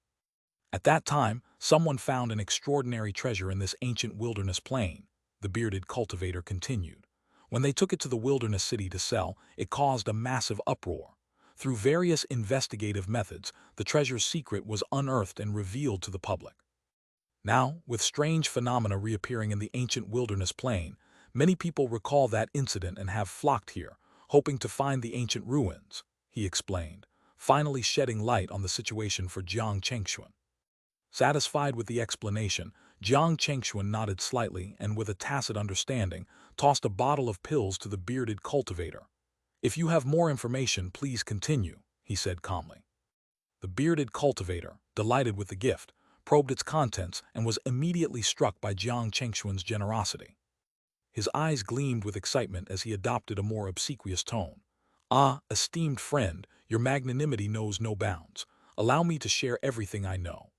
At that time, someone found an extraordinary treasure in this ancient wilderness plain, the bearded cultivator continued. When they took it to the wilderness city to sell, it caused a massive uproar. Through various investigative methods, the treasure's secret was unearthed and revealed to the public. Now, with strange phenomena reappearing in the ancient wilderness plain, many people recall that incident and have flocked here, hoping to find the ancient ruins, he explained, finally shedding light on the situation for Jiang Chengxuan. Satisfied with the explanation, Jiang Chengxuan nodded slightly and, with a tacit understanding, tossed a bottle of pills to the bearded cultivator. "If you have more information, please continue," he said calmly. The bearded cultivator, delighted with the gift, probed its contents and was immediately struck by Jiang Chengxuan's generosity. His eyes gleamed with excitement as he adopted a more obsequious tone. "Ah, esteemed friend, your magnanimity knows no bounds. Allow me to share everything I know."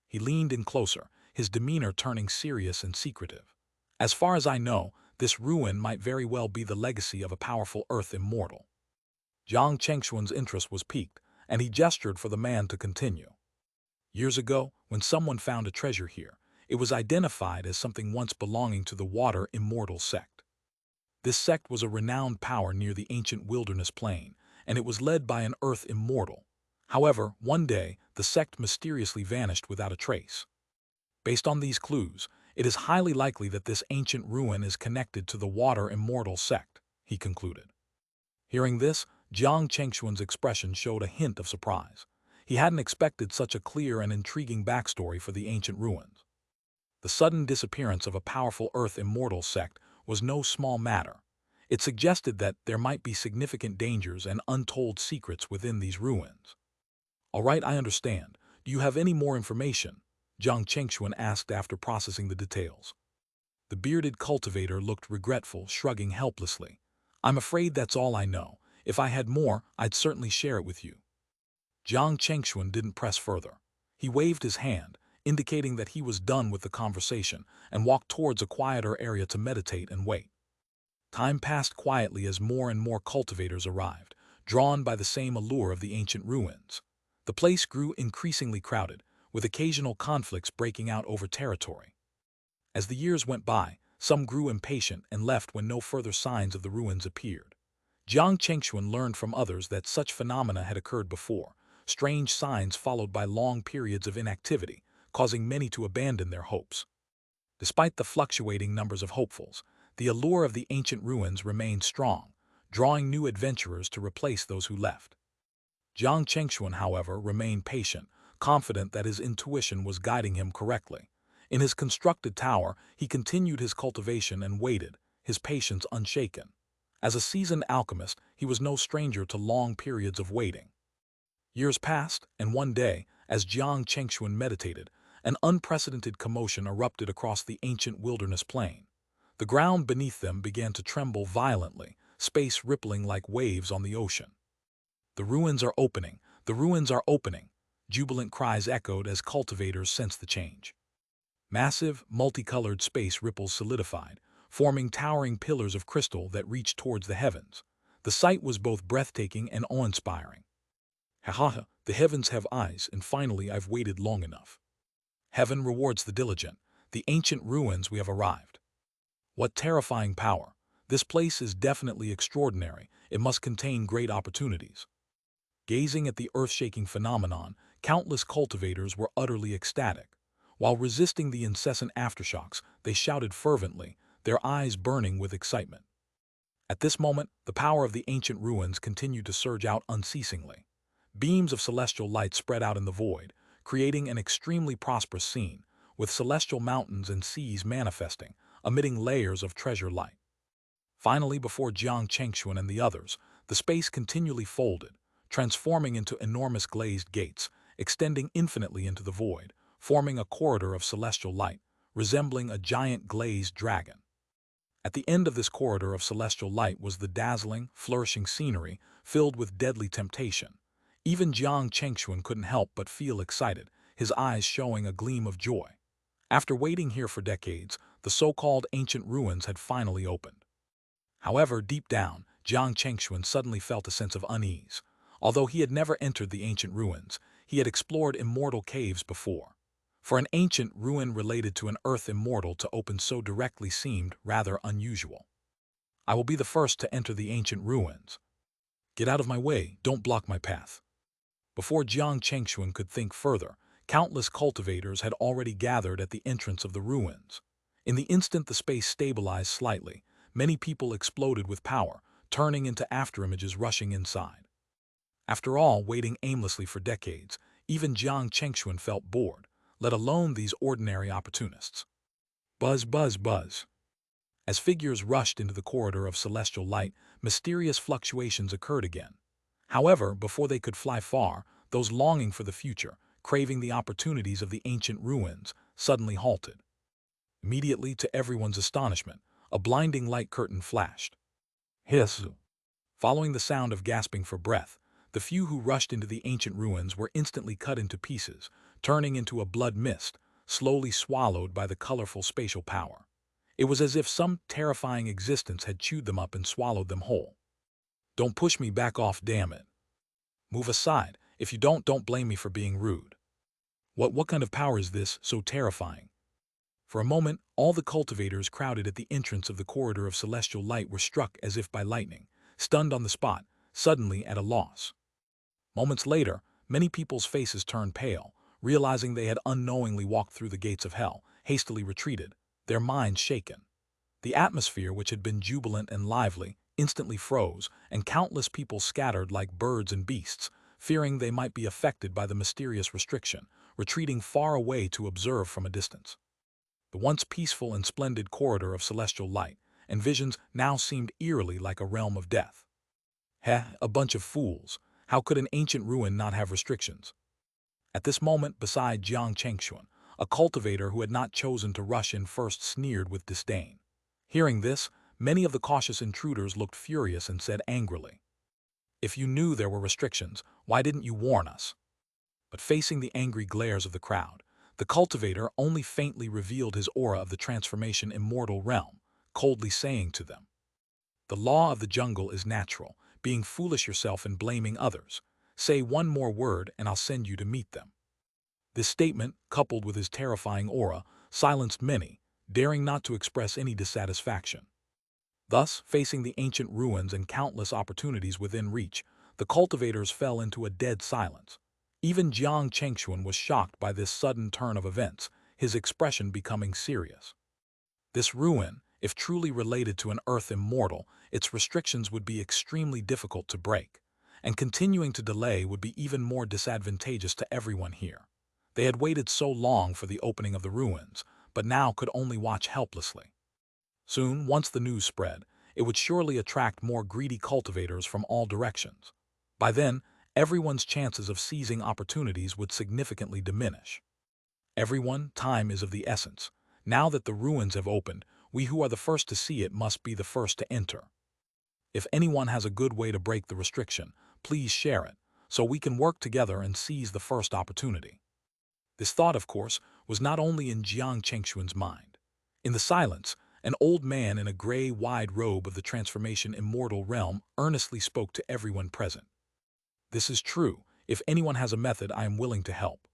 He leaned in closer, his demeanor turning serious and secretive. "As far as I know, this ruin might very well be the legacy of a powerful earth immortal." Jiang Chengxuan's interest was piqued, and he gestured for the man to continue. "Years ago, when someone found a treasure here, it was identified as something once belonging to the water immortal sect. This sect was a renowned power near the ancient wilderness plain, and it was led by an earth immortal. However, one day, the sect mysteriously vanished without a trace. Based on these clues, it is highly likely that this ancient ruin is connected to the water immortal sect," he concluded. Hearing this, Jiang Chengxuan's expression showed a hint of surprise. He hadn't expected such a clear and intriguing backstory for the ancient ruins. The sudden disappearance of a powerful earth immortal sect was no small matter. It suggested that there might be significant dangers and untold secrets within these ruins. "All right, I understand. Do you have any more information?" Jiang Chengxuan asked after processing the details. The bearded cultivator looked regretful, shrugging helplessly. "I'm afraid that's all I know. If I had more, I'd certainly share it with you." Jiang Chengxuan didn't press further. He waved his hand, indicating that he was done with the conversation, and walked towards a quieter area to meditate and wait. Time passed quietly as more and more cultivators arrived, drawn by the same allure of the ancient ruins. The place grew increasingly crowded, with occasional conflicts breaking out over territory. As the years went by, some grew impatient and left when no further signs of the ruins appeared. Jiang Chengxuan learned from others that such phenomena had occurred before, strange signs followed by long periods of inactivity, causing many to abandon their hopes. Despite the fluctuating numbers of hopefuls, the allure of the ancient ruins remained strong, drawing new adventurers to replace those who left. Jiang Chengxuan, however, remained patient, confident that his intuition was guiding him correctly. In his constructed tower, he continued his cultivation and waited, his patience unshaken. As a seasoned alchemist, he was no stranger to long periods of waiting. Years passed, and one day, as Jiang Chengxuan meditated, an unprecedented commotion erupted across the ancient wilderness plain. The ground beneath them began to tremble violently, space rippling like waves on the ocean. "The ruins are opening! The ruins are opening!" Jubilant cries echoed as cultivators sensed the change. Massive, multicolored space ripples solidified, forming towering pillars of crystal that reached towards the heavens. The sight was both breathtaking and awe-inspiring. "Ha ha ha, the heavens have eyes, and finally I've waited long enough. Heaven rewards the diligent. The ancient ruins, we have arrived. What terrifying power! This place is definitely extraordinary. It must contain great opportunities." Gazing at the earth-shaking phenomenon, countless cultivators were utterly ecstatic. While resisting the incessant aftershocks, they shouted fervently, their eyes burning with excitement. At this moment, the power of the ancient ruins continued to surge out unceasingly. Beams of celestial light spread out in the void, creating an extremely prosperous scene, with celestial mountains and seas manifesting, emitting layers of treasure light. Finally, before Jiang Chengxuan and the others, the space continually folded, transforming into enormous glazed gates, extending infinitely into the void, forming a corridor of celestial light, resembling a giant glazed dragon. At the end of this corridor of celestial light was the dazzling, flourishing scenery filled with deadly temptation. Even Jiang Chengxuan couldn't help but feel excited, his eyes showing a gleam of joy. After waiting here for decades, the so-called ancient ruins had finally opened. However, deep down, Jiang Chengxuan suddenly felt a sense of unease. Although he had never entered the ancient ruins, he had explored immortal caves before. For an ancient ruin related to an earth immortal to open so directly seemed rather unusual. I will be the first to enter the ancient ruins. Get out of my way, don't block my path. Before Xianxia could think further, countless cultivators had already gathered at the entrance of the ruins. In the instant the space stabilized slightly, many people exploded with power, turning into afterimages rushing inside. After all, waiting aimlessly for decades, even Xianxia felt bored, let alone these ordinary opportunists. Buzz, buzz, buzz. As figures rushed into the corridor of celestial light, mysterious fluctuations occurred again. However, before they could fly far, those longing for the future, craving the opportunities of the ancient ruins, suddenly halted. Immediately, to everyone's astonishment, a blinding light curtain flashed. Hiss! Following the sound of gasping for breath, the few who rushed into the ancient ruins were instantly cut into pieces, turning into a blood mist, slowly swallowed by the colorful spatial power. It was as if some terrifying existence had chewed them up and swallowed them whole. Don't push me, back off, damn it. Move aside. If you don't blame me for being rude. What kind of power is this, so terrifying? For a moment, all the cultivators crowded at the entrance of the corridor of celestial light were struck as if by lightning, stunned on the spot, suddenly at a loss. Moments later, many people's faces turned pale, realizing they had unknowingly walked through the gates of hell, hastily retreated, their minds shaken. The atmosphere, which had been jubilant and lively, instantly froze, and countless people scattered like birds and beasts, fearing they might be affected by the mysterious restriction, retreating far away to observe from a distance. The once peaceful and splendid corridor of celestial light and visions now seemed eerily like a realm of death. A bunch of fools. How could an ancient ruin not have restrictions? At this moment, beside Xianxia, a cultivator who had not chosen to rush in first sneered with disdain. Hearing this, many of the cautious intruders looked furious and said angrily, "If you knew there were restrictions, why didn't you warn us?" But facing the angry glares of the crowd, the cultivator only faintly revealed his aura of the transformation immortal realm, coldly saying to them, "The law of the jungle is natural, being foolish yourself and blaming others. Say one more word and I'll send you to meet them." This statement, coupled with his terrifying aura, silenced many, daring not to express any dissatisfaction. Thus, facing the ancient ruins and countless opportunities within reach, the cultivators fell into a dead silence. Even Xianxia was shocked by this sudden turn of events, his expression becoming serious. This ruin, if truly related to an earth immortal, its restrictions would be extremely difficult to break, and continuing to delay would be even more disadvantageous to everyone here. They had waited so long for the opening of the ruins, but now could only watch helplessly. Soon, once the news spread, it would surely attract more greedy cultivators from all directions. By then, everyone's chances of seizing opportunities would significantly diminish. Everyone, time is of the essence. Now that the ruins have opened, we who are the first to see it must be the first to enter. If anyone has a good way to break the restriction, please share it, so we can work together and seize the first opportunity. This thought, of course, was not only in Xianxia mind. In the silence, an old man in a gray, wide robe of the transformation immortal realm earnestly spoke to everyone present. "This is true. If anyone has a method, I am willing to help."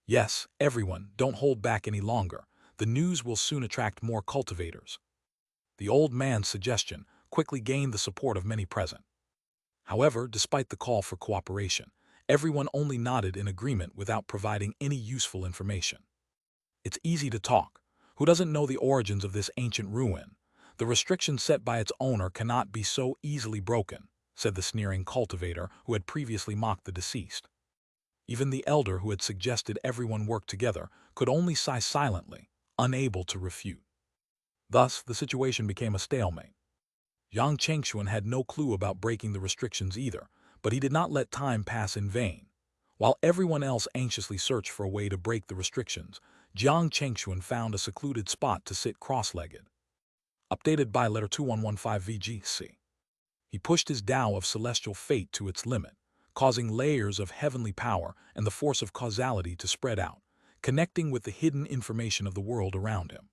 "Yes, everyone, don't hold back any longer. The news will soon attract more cultivators." The old man's suggestion quickly gained the support of many present. However, despite the call for cooperation, everyone only nodded in agreement without providing any useful information. It's easy to talk. Who doesn't know the origins of this ancient ruin? The restrictions set by its owner cannot be so easily broken, said the sneering cultivator who had previously mocked the deceased. Even the elder who had suggested everyone work together could only sigh silently, unable to refute. Thus, the situation became a stalemate. Xianxia had no clue about breaking the restrictions either, but he did not let time pass in vain. While everyone else anxiously searched for a way to break the restrictions, Xianxia found a secluded spot to sit cross-legged. Updated by letter 2115 VGC. He pushed his Tao of celestial fate to its limit, causing layers of heavenly power and the force of causality to spread out, connecting with the hidden information of the world around him.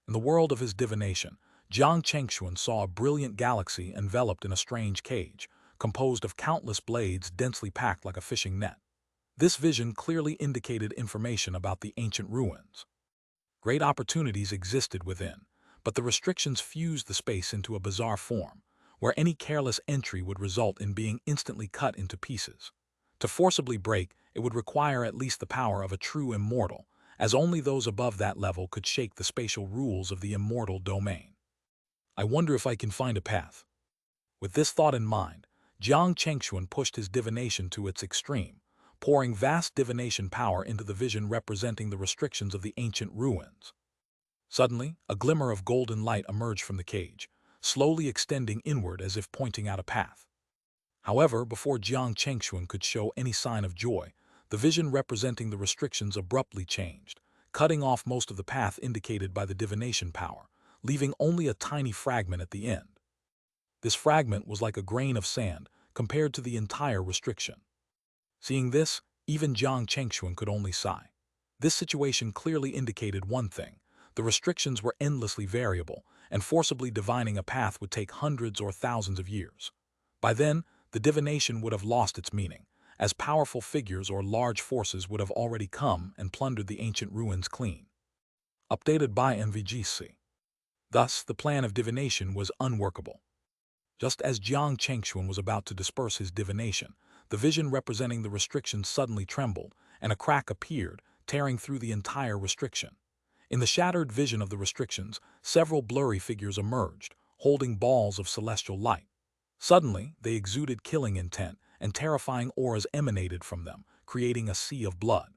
In the world of his divination, Xianxia saw a brilliant galaxy enveloped in a strange cage, composed of countless blades densely packed like a fishing net. This vision clearly indicated information about the ancient ruins. Great opportunities existed within, but the restrictions fused the space into a bizarre form, where any careless entry would result in being instantly cut into pieces. To forcibly break, it would require at least the power of a true immortal, as only those above that level could shake the spatial rules of the immortal domain. I wonder if I can find a path. With this thought in mind, Jiang Chengxuan pushed his divination to its extreme, pouring vast divination power into the vision representing the restrictions of the ancient ruins. Suddenly, a glimmer of golden light emerged from the cage, slowly extending inward as if pointing out a path. However, before Jiang Chengxuan could show any sign of joy, the vision representing the restrictions abruptly changed, cutting off most of the path indicated by the divination power, leaving only a tiny fragment at the end. This fragment was like a grain of sand compared to the entire restriction. Seeing this, even Jiang Chengxuan could only sigh. This situation clearly indicated one thing: the restrictions were endlessly variable, and forcibly divining a path would take hundreds or thousands of years. By then, the divination would have lost its meaning, as powerful figures or large forces would have already come and plundered the ancient ruins clean. Updated by MVGC. Thus, the plan of divination was unworkable. Just as Jiang Chengxuan was about to disperse his divination, the vision representing the restriction suddenly trembled, and a crack appeared, tearing through the entire restriction. In the shattered vision of the restrictions, several blurry figures emerged, holding balls of celestial light. Suddenly, they exuded killing intent, and terrifying auras emanated from them, creating a sea of blood.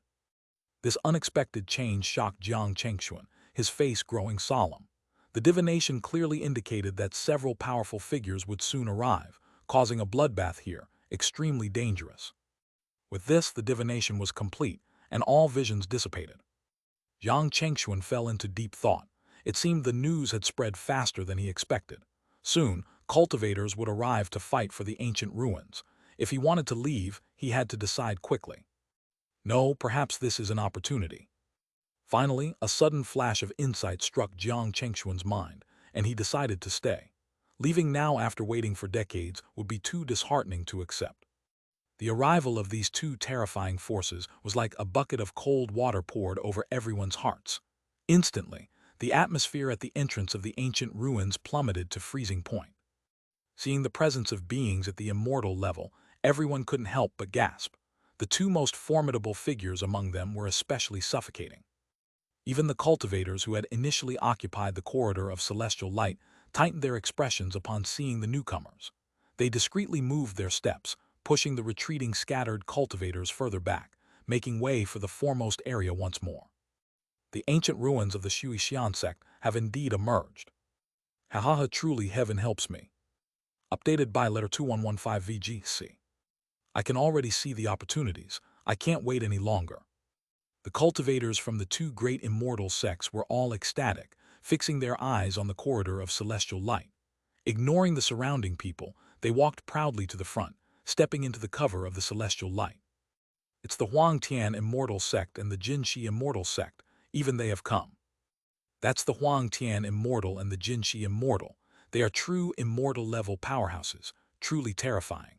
This unexpected change shocked Jiang Chengxuan, his face growing solemn. The divination clearly indicated that several powerful figures would soon arrive, causing a bloodbath here, extremely dangerous. With this, the divination was complete, and all visions dissipated. Jiang Chengxuan fell into deep thought. It seemed the news had spread faster than he expected. Soon, cultivators would arrive to fight for the ancient ruins. If he wanted to leave, he had to decide quickly. No, perhaps this is an opportunity. Finally, a sudden flash of insight struck Jiang Chengxuan's mind, and he decided to stay. Leaving now after waiting for decades would be too disheartening to accept. The arrival of these two terrifying forces was like a bucket of cold water poured over everyone's hearts. Instantly, the atmosphere at the entrance of the ancient ruins plummeted to freezing point. Seeing the presence of beings at the immortal level, everyone couldn't help but gasp. The two most formidable figures among them were especially suffocating. Even the cultivators who had initially occupied the corridor of celestial light tightened their expressions upon seeing the newcomers. They discreetly moved their steps, pushing the retreating scattered cultivators further back, making way for the foremost area once more. The ancient ruins of the Xianxia sect have indeed emerged. Hahaha, truly heaven helps me. Updated by letter 2115 VGC. I can already see the opportunities. I can't wait any longer. The cultivators from the two great immortal sects were all ecstatic, fixing their eyes on the corridor of celestial light. Ignoring the surrounding people, they walked proudly to the front, stepping into the cover of the celestial light. It's the Huangtian immortal sect and the Jinshi immortal sect, even they have come. That's the Huangtian immortal and the Jinshi immortal. They are true immortal-level powerhouses, truly terrifying.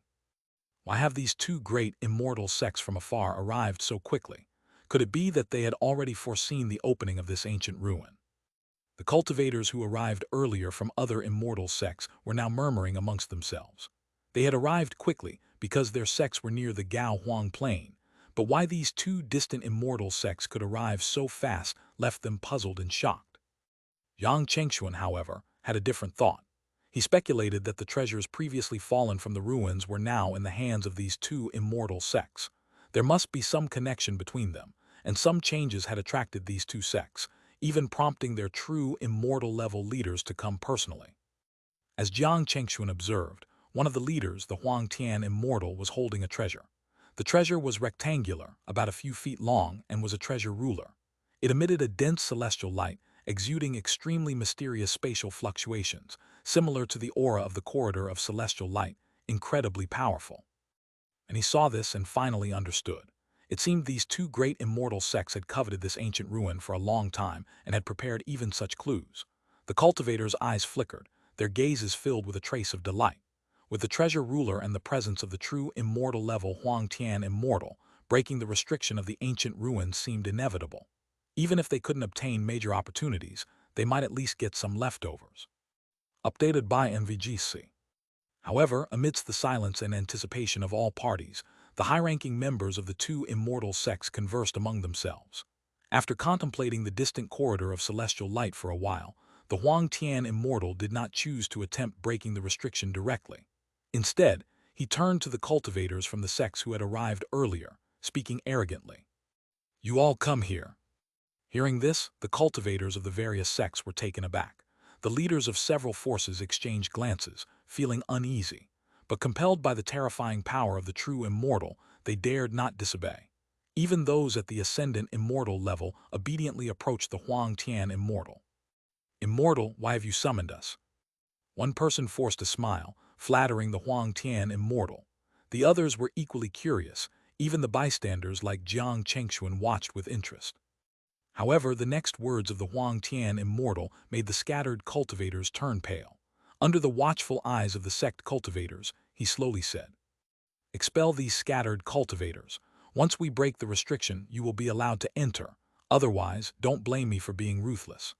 Why have these two great immortal sects from afar arrived so quickly? Could it be that they had already foreseen the opening of this ancient ruin? The cultivators who arrived earlier from other immortal sects were now murmuring amongst themselves. They had arrived quickly because their sects were near the Gao Huang plain, but why these two distant immortal sects could arrive so fast left them puzzled and shocked. Jiang Chengxuan, however, had a different thought. He speculated that the treasures previously fallen from the ruins were now in the hands of these two immortal sects. There must be some connection between them, and some changes had attracted these two sects, even prompting their true immortal-level leaders to come personally. As Jiang Chengxuan observed, one of the leaders, the Huangtian immortal, was holding a treasure. The treasure was rectangular, about a few feet long, and was a treasure ruler. It emitted a dense celestial light, exuding extremely mysterious spatial fluctuations, similar to the aura of the corridor of celestial light, incredibly powerful. And he saw this and finally understood. It seemed these two great immortal sects had coveted this ancient ruin for a long time and had prepared even such clues. The cultivators' eyes flickered, their gazes filled with a trace of delight. With the treasure ruler and the presence of the true immortal-level Huangtian immortal, breaking the restriction of the ancient ruins seemed inevitable. Even if they couldn't obtain major opportunities, they might at least get some leftovers. Updated by MVGC. However, amidst the silence and anticipation of all parties, the high-ranking members of the two immortal sects conversed among themselves. After contemplating the distant corridor of celestial light for a while, the Huang Tian immortal did not choose to attempt breaking the restriction directly. Instead, he turned to the cultivators from the sects who had arrived earlier, speaking arrogantly. "You all come here." Hearing this, the cultivators of the various sects were taken aback. The leaders of several forces exchanged glances, feeling uneasy, but compelled by the terrifying power of the true immortal, they dared not disobey. Even those at the ascendant immortal level obediently approached the Huang Tian immortal. "Immortal, why have you summoned us?" One person forced a smile, flattering the Huang Tian immortal. The others were equally curious. Even the bystanders like Jiang Chengxuan watched with interest. However, the next words of the Huang Tian immortal made the scattered cultivators turn pale. Under the watchful eyes of the sect cultivators, he slowly said, "Expel these scattered cultivators. Once we break the restriction, you will be allowed to enter. Otherwise, don't blame me for being ruthless."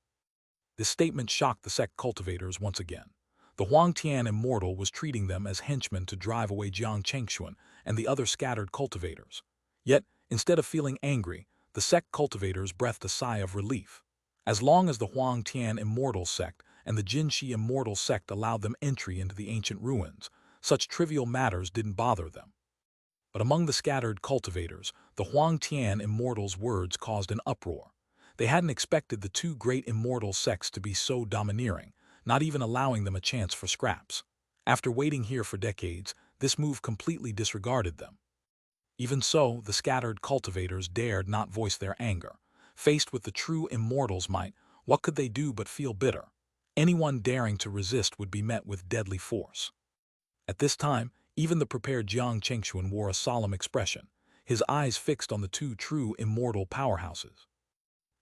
This statement shocked the sect cultivators once again. The Huang Tian immortal was treating them as henchmen to drive away Jiang Chengxuan and the other scattered cultivators. Yet, instead of feeling angry, the sect cultivators breathed a sigh of relief. As long as the Huang Tian immortal sect and the Jinshi immortal sect allowed them entry into the ancient ruins, such trivial matters didn't bother them. But among the scattered cultivators, the Huang Tian immortal's words caused an uproar. They hadn't expected the two great immortal sects to be so domineering, not even allowing them a chance for scraps. After waiting here for decades, this move completely disregarded them. Even so, the scattered cultivators dared not voice their anger. Faced with the true immortal's might, what could they do but feel bitter? Anyone daring to resist would be met with deadly force. At this time, even the prepared Jiang Chengxuan wore a solemn expression, his eyes fixed on the two true immortal powerhouses.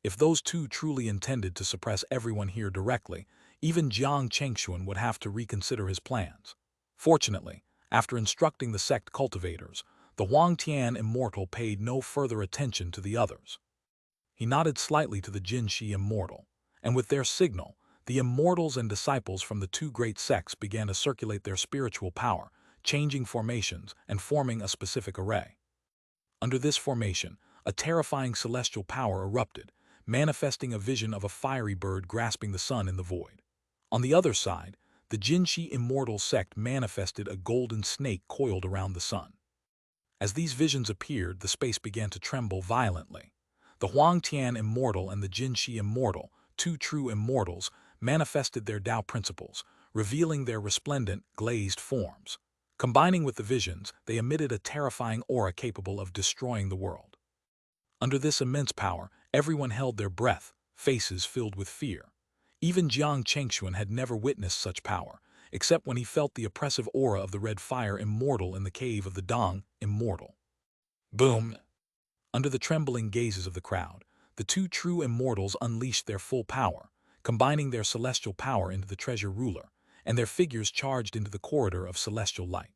If those two truly intended to suppress everyone here directly, even Jiang Chengxuan would have to reconsider his plans. Fortunately, after instructing the sect cultivators, the Huang Tian immortal paid no further attention to the others. He nodded slightly to the Jinshi immortal, and with their signal, the immortals and disciples from the two great sects began to circulate their spiritual power, changing formations and forming a specific array. Under this formation, a terrifying celestial power erupted, manifesting a vision of a fiery bird grasping the sun in the void. On the other side, the Jinshi immortal sect manifested a golden snake coiled around the sun. As these visions appeared, the space began to tremble violently. The Huang Tian immortal and the Jinshi immortal, two true immortals, manifested their Tao principles, revealing their resplendent, glazed forms. Combining with the visions, they emitted a terrifying aura capable of destroying the world. Under this immense power, everyone held their breath, faces filled with fear. Even Jiang Chengxuan had never witnessed such power, except when he felt the oppressive aura of the red fire immortal in the cave of the Dong immortal. Boom! Under the trembling gazes of the crowd, the two true immortals unleashed their full power, combining their celestial power into the treasure ruler, and their figures charged into the corridor of celestial light.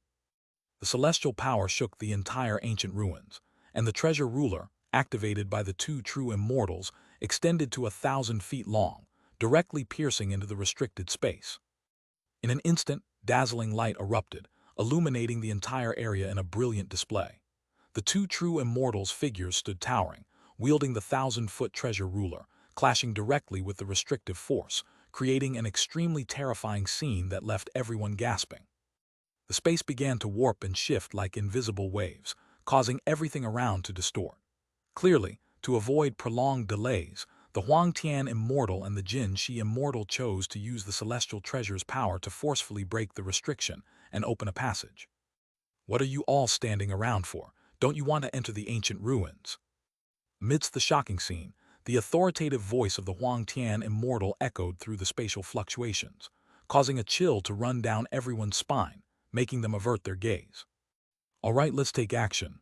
The celestial power shook the entire ancient ruins, and the treasure ruler, activated by the two true immortals, extended to 1,000 feet long, directly piercing into the restricted space. In an instant, dazzling light erupted, illuminating the entire area in a brilliant display. The two true immortals' figures stood towering, wielding the 1,000-foot treasure ruler, clashing directly with the restrictive force, creating an extremely terrifying scene that left everyone gasping. The space began to warp and shift like invisible waves, causing everything around to distort. Clearly, to avoid prolonged delays, the Huang Tian immortal and the Jinshi immortal chose to use the celestial treasure's power to forcefully break the restriction and open a passage. "What are you all standing around for? Don't you want to enter the ancient ruins?" Amidst the shocking scene, the authoritative voice of the Huang Tian immortal echoed through the spatial fluctuations, causing a chill to run down everyone's spine, making them avert their gaze. "All right, let's take action.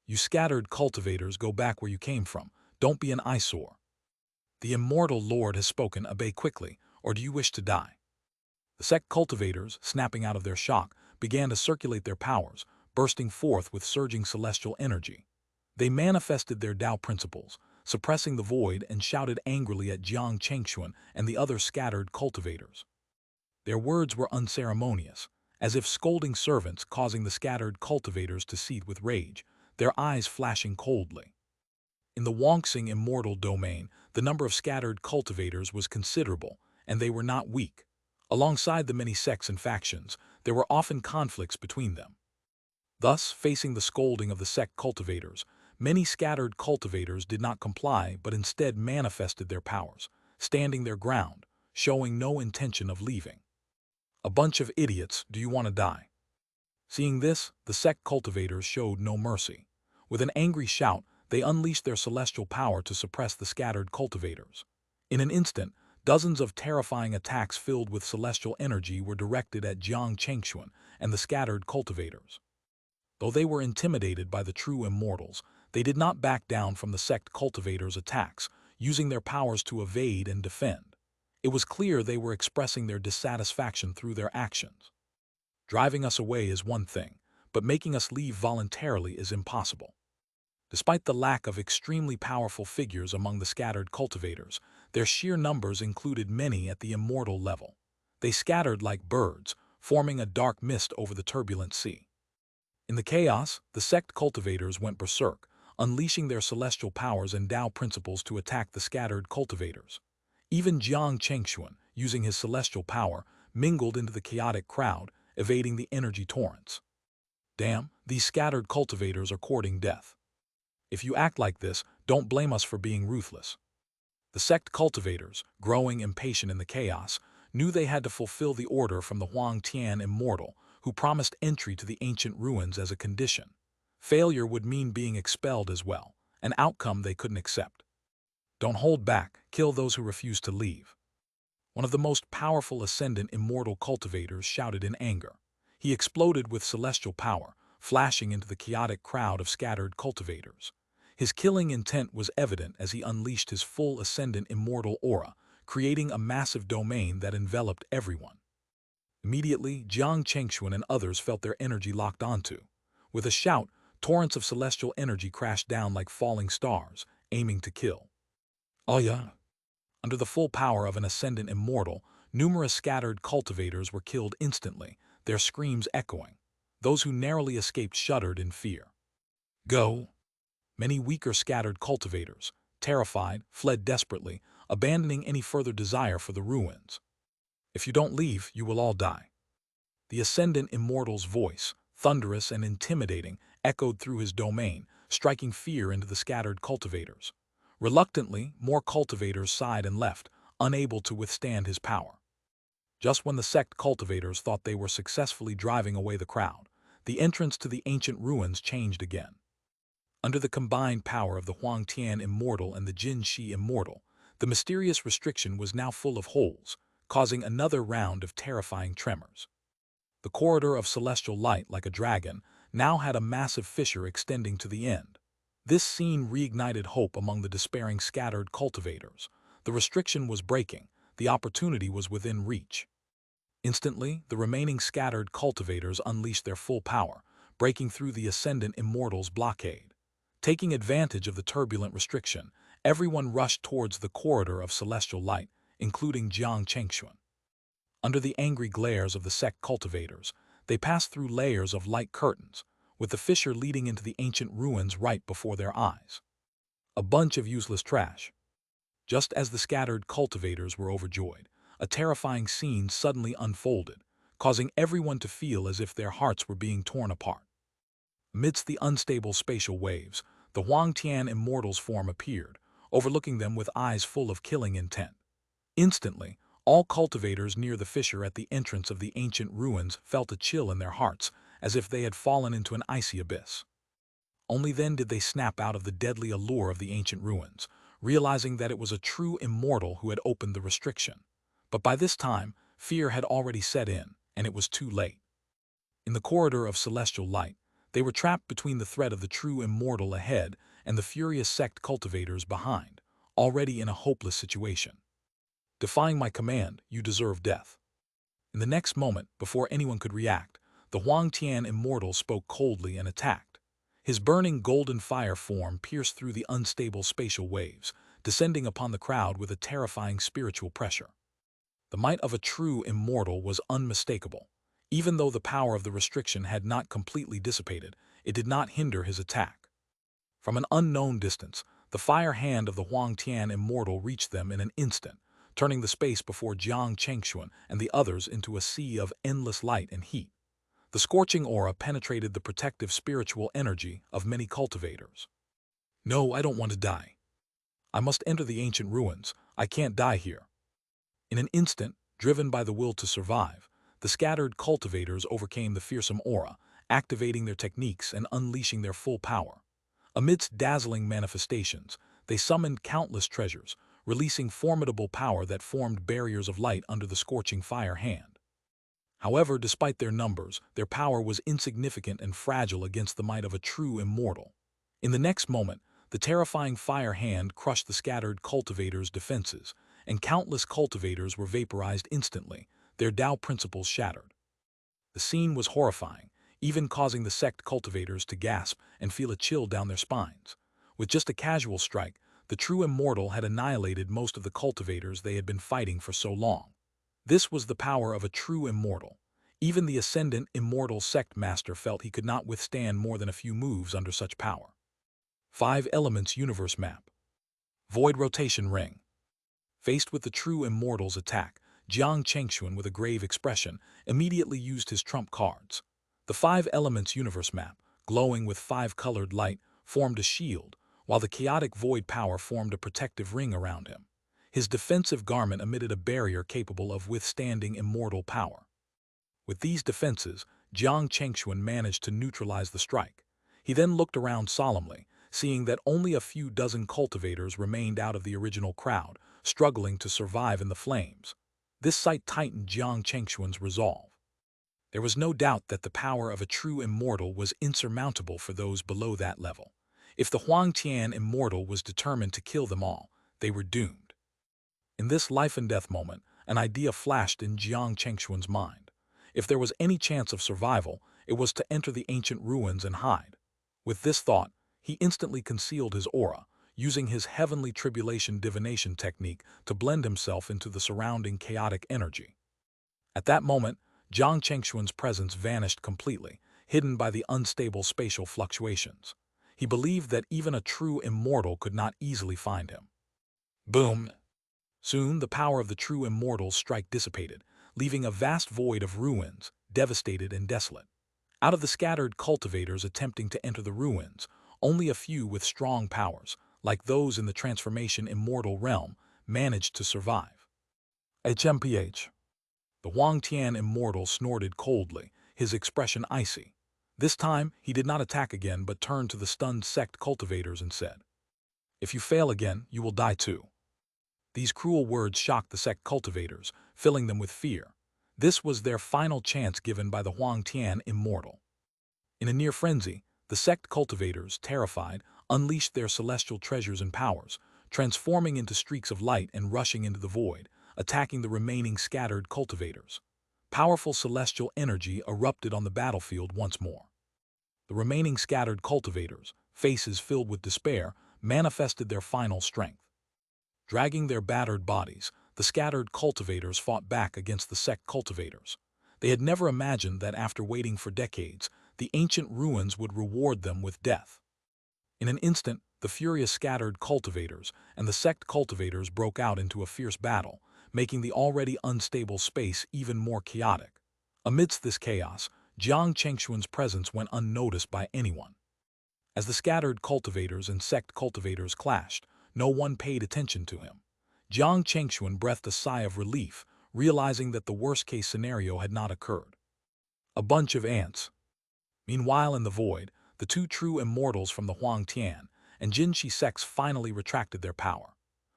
You scattered cultivators, go back where you came from. Don't be an eyesore. The immortal lord has spoken, obey quickly, or do you wish to die?" The sect cultivators, snapping out of their shock, began to circulate their powers, bursting forth with surging celestial energy. They manifested their Tao principles, suppressing the void, and shouted angrily at Jiang Chengxuan and the other scattered cultivators. Their words were unceremonious, as if scolding servants, causing the scattered cultivators to seethe with rage, their eyes flashing coldly. In the Wangxing immortal domain, the number of scattered cultivators was considerable, and they were not weak. Alongside the many sects and factions, there were often conflicts between them. Thus, facing the scolding of the sect cultivators, many scattered cultivators did not comply but instead manifested their powers, standing their ground, showing no intention of leaving. A bunch of idiots, do you want to die? Seeing this, the sect cultivators showed no mercy. With an angry shout, they unleashed their celestial power to suppress the scattered cultivators. In an instant, dozens of terrifying attacks filled with celestial energy were directed at Jiang Chengxuan and the scattered cultivators. Though they were intimidated by the true immortals, they did not back down from the sect cultivators' attacks, using their powers to evade and defend. It was clear they were expressing their dissatisfaction through their actions. Driving us away is one thing, but making us leave voluntarily is impossible. Despite the lack of extremely powerful figures among the scattered cultivators, their sheer numbers included many at the immortal level. They scattered like birds, forming a dark mist over the turbulent sea. In the chaos, the sect cultivators went berserk, unleashing their celestial powers and Tao principles to attack the scattered cultivators. Even Jiang Chengxuan, using his celestial power, mingled into the chaotic crowd, evading the energy torrents. Damn, these scattered cultivators are courting death. If you act like this, don't blame us for being ruthless. The sect cultivators, growing impatient in the chaos, knew they had to fulfill the order from the Huang Tian immortal, who promised entry to the ancient ruins as a condition. Failure would mean being expelled as well, an outcome they couldn't accept. Don't hold back, kill those who refuse to leave. One of the most powerful ascendant immortal cultivators shouted in anger. He exploded with celestial power, flashing into the chaotic crowd of scattered cultivators. His killing intent was evident as he unleashed his full ascendant immortal aura, creating a massive domain that enveloped everyone. Immediately, Jiang Chengxuan and others felt their energy locked onto. With a shout, torrents of celestial energy crashed down like falling stars, aiming to kill. Oh yeah. Under the full power of an ascendant immortal, numerous scattered cultivators were killed instantly, their screams echoing. Those who narrowly escaped shuddered in fear. Go! Many weaker scattered cultivators, terrified, fled desperately, abandoning any further desire for the ruins. If you don't leave, you will all die. The ascendant immortal's voice, thunderous and intimidating, echoed through his domain, striking fear into the scattered cultivators. Reluctantly, more cultivators sighed and left, unable to withstand his power. Just when the sect cultivators thought they were successfully driving away the crowd, the entrance to the ancient ruins changed again. Under the combined power of the Huang Tian immortal and the Jin Shi immortal, the mysterious restriction was now full of holes, causing another round of terrifying tremors. The corridor of celestial light, like a dragon, now had a massive fissure extending to the end. This scene reignited hope among the despairing scattered cultivators. The restriction was breaking, the opportunity was within reach. Instantly, the remaining scattered cultivators unleashed their full power, breaking through the ascendant immortal's blockade. Taking advantage of the turbulent restriction, everyone rushed towards the corridor of celestial light, including Jiang Chengxuan. Under the angry glares of the sect cultivators, they passed through layers of light curtains, with the fissure leading into the ancient ruins right before their eyes. A bunch of useless trash. Just as the scattered cultivators were overjoyed, a terrifying scene suddenly unfolded, causing everyone to feel as if their hearts were being torn apart. Amidst the unstable spatial waves, the Huang Tian immortal's form appeared, overlooking them with eyes full of killing intent. Instantly, all cultivators near the fissure at the entrance of the ancient ruins felt a chill in their hearts, as if they had fallen into an icy abyss. Only then did they snap out of the deadly allure of the ancient ruins, realizing that it was a true immortal who had opened the restriction. But by this time, fear had already set in, and it was too late. In the corridor of celestial light, they were trapped between the threat of the true immortal ahead and the furious sect cultivators behind, already in a hopeless situation. Defying my command, you deserve death. In the next moment, before anyone could react, the Huang Tian immortal spoke coldly and attacked. His burning golden fire form pierced through the unstable spatial waves, descending upon the crowd with a terrifying spiritual pressure. The might of a true immortal was unmistakable. Even though the power of the restriction had not completely dissipated, it did not hinder his attack. From an unknown distance, the fire hand of the Huangtian immortal reached them in an instant, turning the space before Jiang Chengxuan and the others into a sea of endless light and heat. The scorching aura penetrated the protective spiritual energy of many cultivators. "No, I don't want to die. I must enter the ancient ruins. I can't die here." In an instant, driven by the will to survive, the scattered cultivators overcame the fearsome aura, activating their techniques and unleashing their full power. Amidst dazzling manifestations, they summoned countless treasures, releasing formidable power that formed barriers of light under the scorching fire hand. However, despite their numbers, their power was insignificant and fragile against the might of a true immortal. In the next moment, the terrifying fire hand crushed the scattered cultivators' defenses, and countless cultivators were vaporized instantly, their Tao principles shattered. The scene was horrifying, even causing the sect cultivators to gasp and feel a chill down their spines. With just a casual strike, the true immortal had annihilated most of the cultivators they had been fighting for so long. This was the power of a true immortal. Even the ascendant immortal sect master felt he could not withstand more than a few moves under such power. 5 Elements Universe Map. Void Rotation Ring. Faced with the true immortal's attack, Jiang Chengxuan, with a grave expression, immediately used his trump cards. The 5 Elements Universe Map, glowing with 5-colored light, formed a shield, while the chaotic void power formed a protective ring around him. His defensive garment emitted a barrier capable of withstanding immortal power. With these defenses, Jiang Chengxuan managed to neutralize the strike. He then looked around solemnly, seeing that only a few dozen cultivators remained out of the original crowd, struggling to survive in the flames. This sight tightened Jiang Chengxuan's resolve. There was no doubt that the power of a true immortal was insurmountable for those below that level. If the Huangtian immortal was determined to kill them all, they were doomed. In this life-and-death moment, an idea flashed in Jiang Chengxuan's mind. If there was any chance of survival, it was to enter the ancient ruins and hide. With this thought, he instantly concealed his aura, using his heavenly tribulation divination technique to blend himself into the surrounding chaotic energy. At that moment, Jiang Chengxuan's presence vanished completely, hidden by the unstable spatial fluctuations. He believed that even a true immortal could not easily find him. Boom! Soon, the power of the true immortal's strike dissipated, leaving a vast void of ruins, devastated and desolate. Out of the scattered cultivators attempting to enter the ruins, only a few with strong powers, like those in the transformation immortal realm, managed to survive. HMPH. The Huangtian immortal snorted coldly, his expression icy. This time, he did not attack again but turned to the stunned sect cultivators and said, "If you fail again, you will die too." These cruel words shocked the sect cultivators, filling them with fear. This was their final chance given by the Huangtian immortal. In a near frenzy, the sect cultivators, terrified, unleashed their celestial treasures and powers, transforming into streaks of light and rushing into the void, attacking the remaining scattered cultivators. Powerful celestial energy erupted on the battlefield once more. The remaining scattered cultivators, faces filled with despair, manifested their final strength. Dragging their battered bodies, the scattered cultivators fought back against the sect cultivators. They had never imagined that after waiting for decades, the ancient ruins would reward them with death. In an instant, the furious scattered cultivators and the sect cultivators broke out into a fierce battle, making the already unstable space even more chaotic. Amidst this chaos, Jiang Chengxuan's presence went unnoticed by anyone. As the scattered cultivators and sect cultivators clashed, no one paid attention to him. Jiang Chengxuan breathed a sigh of relief, realizing that the worst-case scenario had not occurred. A bunch of ants. Meanwhile, in the void, the two true immortals from the Huangtian and Jinshi sects finally retracted their power.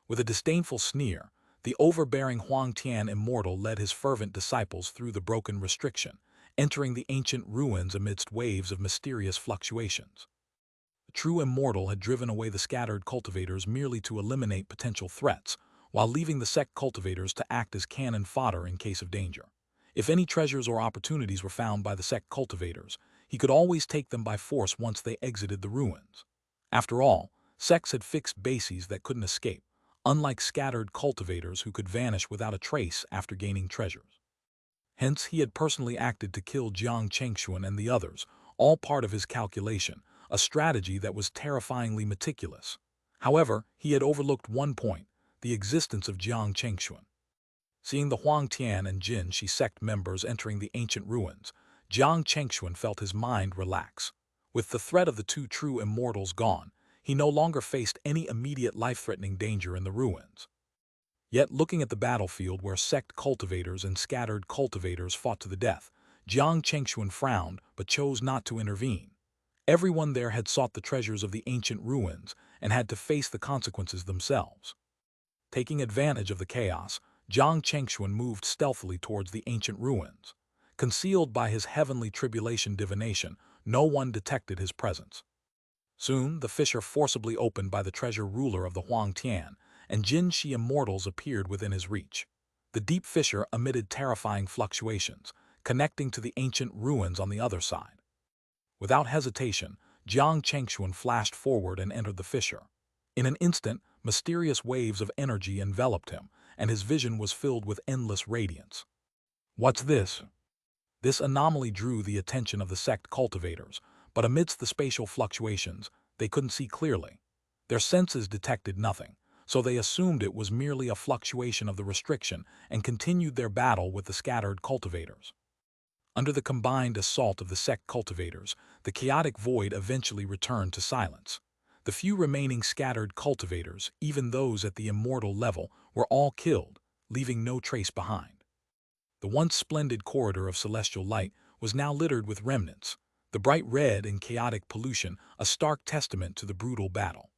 With a disdainful sneer, the overbearing Huangtian immortal led his fervent disciples through the broken restriction, entering the ancient ruins amidst waves of mysterious fluctuations. The true immortal had driven away the scattered cultivators merely to eliminate potential threats, while leaving the sect cultivators to act as cannon fodder in case of danger. If any treasures or opportunities were found by the sect cultivators, he could always take them by force once they exited the ruins. After all, sects had fixed bases that couldn't escape, unlike scattered cultivators who could vanish without a trace after gaining treasures. Hence, he had personally acted to kill Jiang Chengxuan and the others, all part of his calculation, a strategy that was terrifyingly meticulous. However, he had overlooked one point, the existence of Jiang Chengxuan. Seeing the Huang Tian and Jin Shi sect members entering the ancient ruins, Jiang Chengxuan felt his mind relax. With the threat of the two true immortals gone, he no longer faced any immediate life-threatening danger in the ruins. Yet, looking at the battlefield where sect cultivators and scattered cultivators fought to the death, Jiang Chengxuan frowned but chose not to intervene. Everyone there had sought the treasures of the ancient ruins and had to face the consequences themselves. Taking advantage of the chaos, Jiang Chengxuan moved stealthily towards the ancient ruins. Concealed by his heavenly tribulation divination, no one detected his presence. Soon, the fissure forcibly opened by the treasure ruler of the Huang Tian, and Jin Shi immortals appeared within his reach. The deep fissure emitted terrifying fluctuations, connecting to the ancient ruins on the other side. Without hesitation, Jiang Chengxuan flashed forward and entered the fissure. In an instant, mysterious waves of energy enveloped him, and his vision was filled with endless radiance. What's this? This anomaly drew the attention of the sect cultivators, but amidst the spatial fluctuations, they couldn't see clearly. Their senses detected nothing, so they assumed it was merely a fluctuation of the restriction and continued their battle with the scattered cultivators. Under the combined assault of the sect cultivators, the chaotic void eventually returned to silence. The few remaining scattered cultivators, even those at the immortal level, were all killed, leaving no trace behind. The once splendid corridor of celestial light was now littered with remnants, the bright red and chaotic pollution a stark testament to the brutal battle.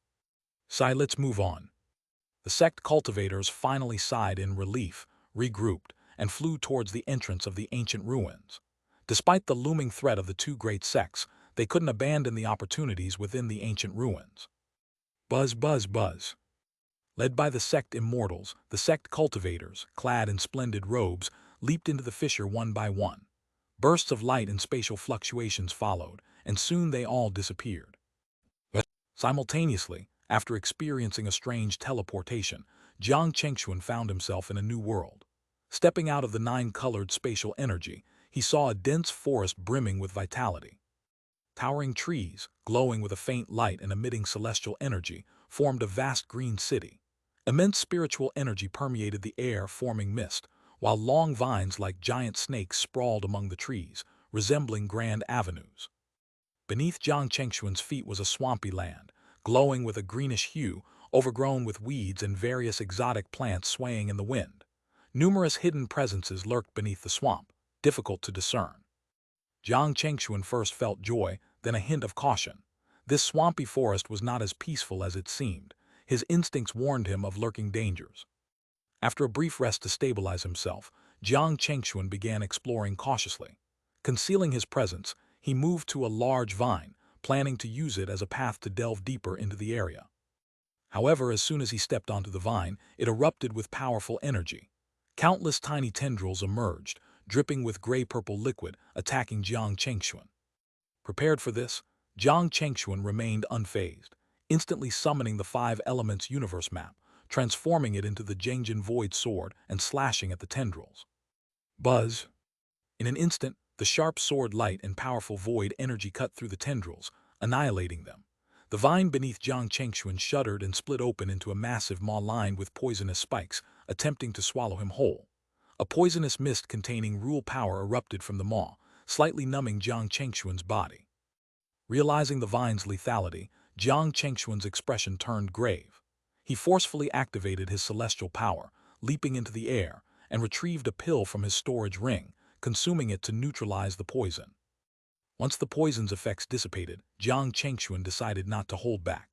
Let's move on. The sect cultivators finally sighed in relief, regrouped, and flew towards the entrance of the ancient ruins. Despite the looming threat of the two great sects, they couldn't abandon the opportunities within the ancient ruins. Buzz, buzz, buzz. Led by the sect immortals, the sect cultivators, clad in splendid robes, leaped into the fissure one by one. Bursts of light and spatial fluctuations followed, and soon they all disappeared. Simultaneously, after experiencing a strange teleportation, Jiang Chengxuan found himself in a new world. Stepping out of the nine-colored spatial energy, he saw a dense forest brimming with vitality. Towering trees, glowing with a faint light and emitting celestial energy, formed a vast green city. Immense spiritual energy permeated the air, forming mist, while long vines like giant snakes sprawled among the trees, resembling grand avenues. Beneath Jiang Chengxuan's feet was a swampy land, glowing with a greenish hue, overgrown with weeds and various exotic plants swaying in the wind. Numerous hidden presences lurked beneath the swamp, difficult to discern. Jiang Chengxuan first felt joy, then a hint of caution. This swampy forest was not as peaceful as it seemed. His instincts warned him of lurking dangers. After a brief rest to stabilize himself, Jiang Chengxuan began exploring cautiously. Concealing his presence, he moved to a large vine, planning to use it as a path to delve deeper into the area. However, as soon as he stepped onto the vine, it erupted with powerful energy. Countless tiny tendrils emerged, dripping with gray-purple liquid, attacking Jiang Chengxuan. Prepared for this, Jiang Chengxuan remained unfazed, instantly summoning the Five Elements universe map, transforming it into the Zhengjin Void Sword and slashing at the tendrils. Buzz! In an instant, the sharp sword light and powerful void energy cut through the tendrils, annihilating them. The vine beneath Jiang Chengxuan shuddered and split open into a massive maw lined with poisonous spikes, attempting to swallow him whole. A poisonous mist containing rule power erupted from the maw, slightly numbing Jiang Chengxuan's body. Realizing the vine's lethality, Jiang Chengxuan's expression turned grave. He forcefully activated his celestial power, leaping into the air, and retrieved a pill from his storage ring, consuming it to neutralize the poison. Once the poison's effects dissipated, Jiang Chengxuan decided not to hold back.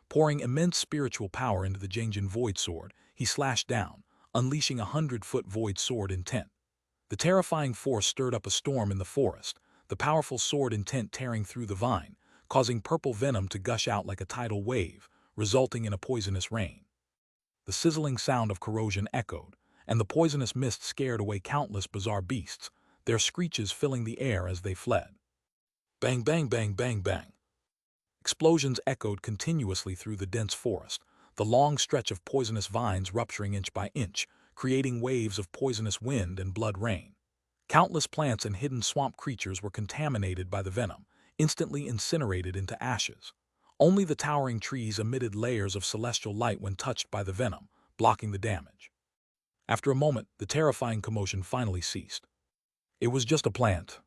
Pouring immense spiritual power into the Zhengjin Void Sword, he slashed down, unleashing a 100-foot void sword intent. The terrifying force stirred up a storm in the forest, the powerful sword intent tearing through the vine, causing purple venom to gush out like a tidal wave, resulting in a poisonous rain. The sizzling sound of corrosion echoed, and the poisonous mist scared away countless bizarre beasts, their screeches filling the air as they fled. Bang, bang, bang, bang, bang. Explosions echoed continuously through the dense forest, the long stretch of poisonous vines rupturing inch by inch, creating waves of poisonous wind and blood rain. Countless plants and hidden swamp creatures were contaminated by the venom, instantly incinerated into ashes. Only the towering trees emitted layers of celestial light when touched by the venom, blocking the damage. After a moment, the terrifying commotion finally ceased. It was just a plant.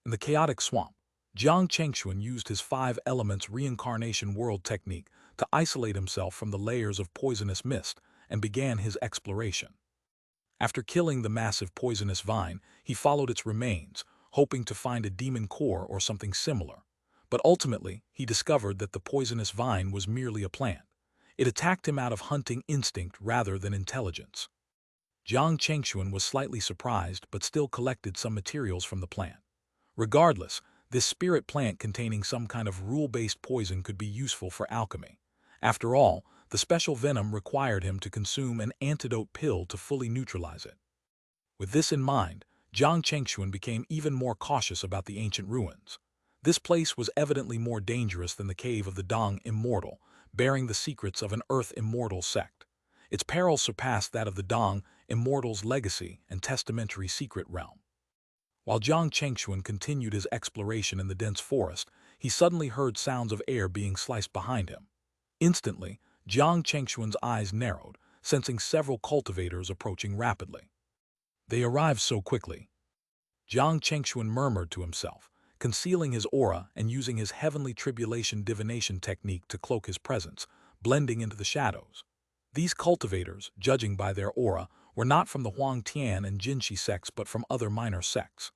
In the chaotic swamp, Jiang Chengxuan used his five elements reincarnation world technique to isolate himself from the layers of poisonous mist and began his exploration. After killing the massive poisonous vine, he followed its remains, hoping to find a demon core or something similar. But ultimately, he discovered that the poisonous vine was merely a plant. It attacked him out of hunting instinct rather than intelligence. Jiang Chengxuan was slightly surprised but still collected some materials from the plant. Regardless, this spirit plant containing some kind of rule-based poison could be useful for alchemy. After all, the special venom required him to consume an antidote pill to fully neutralize it. With this in mind, Jiang Chengxuan became even more cautious about the ancient ruins. This place was evidently more dangerous than the cave of the Dong Immortal, bearing the secrets of an Earth Immortal sect. Its peril surpassed that of the Dong Immortal's legacy and testamentary secret realm. While Jiang Chengxuan continued his exploration in the dense forest, he suddenly heard sounds of air being sliced behind him. Instantly, Jiang Chengxuan's eyes narrowed, sensing several cultivators approaching rapidly. They arrived so quickly. Jiang Chengxuan murmured to himself, concealing his aura and using his heavenly tribulation divination technique to cloak his presence, blending into the shadows. These cultivators, judging by their aura, were not from the Huang Tian and Jinshi sects but from other minor sects.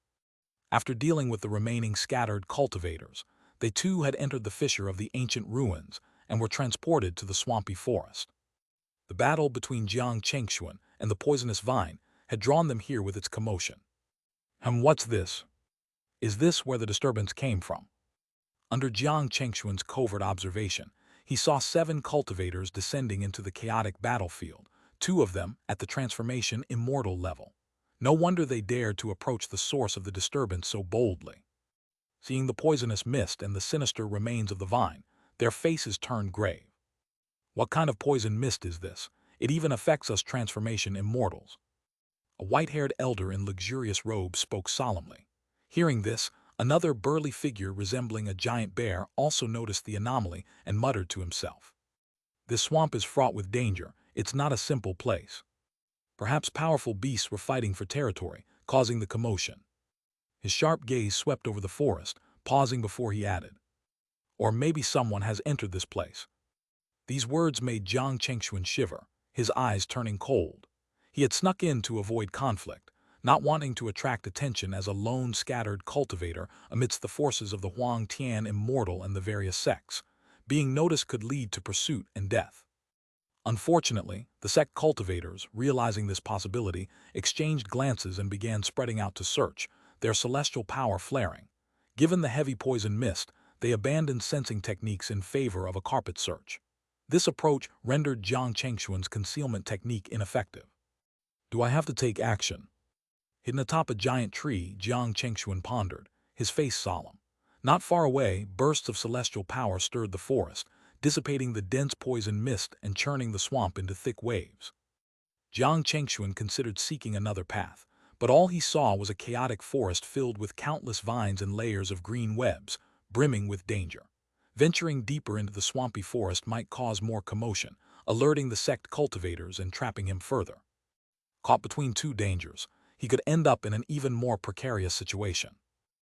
After dealing with the remaining scattered cultivators, they too had entered the fissure of the ancient ruins and were transported to the swampy forest. The battle between Jiang Chengxuan and the poisonous vine had drawn them here with its commotion. What's this? Is this where the disturbance came from? Under Jiang Chengxuan's covert observation, he saw 7 cultivators descending into the chaotic battlefield, 2 of them at the transformation immortal level. No wonder they dared to approach the source of the disturbance so boldly. Seeing the poisonous mist and the sinister remains of the vine, their faces turned grave. What kind of poison mist is this? It even affects us transformation immortals. A white-haired elder in luxurious robes spoke solemnly. Hearing this, another burly figure resembling a giant bear also noticed the anomaly and muttered to himself. This swamp is fraught with danger. It's not a simple place. Perhaps powerful beasts were fighting for territory, causing the commotion. His sharp gaze swept over the forest, pausing before he added, "Or maybe someone has entered this place." These words made Jiang Chengxuan shiver, his eyes turning cold. He had snuck in to avoid conflict, not wanting to attract attention as a lone scattered cultivator amidst the forces of the Huang Tian Immortal and the various sects. Being noticed could lead to pursuit and death. Unfortunately, the sect cultivators, realizing this possibility, exchanged glances and began spreading out to search, their celestial power flaring. Given the heavy poison mist, they abandoned sensing techniques in favor of a carpet search. This approach rendered Jiang Chengxuan's concealment technique ineffective. Do I have to take action? Hidden atop a giant tree, Jiang Chengxuan pondered, his face solemn. Not far away, bursts of celestial power stirred the forest, dissipating the dense poison mist and churning the swamp into thick waves. Jiang Chengxuan considered seeking another path, but all he saw was a chaotic forest filled with countless vines and layers of green webs, brimming with danger. Venturing deeper into the swampy forest might cause more commotion, alerting the sect cultivators and trapping him further. Caught between 2 dangers, he could end up in an even more precarious situation.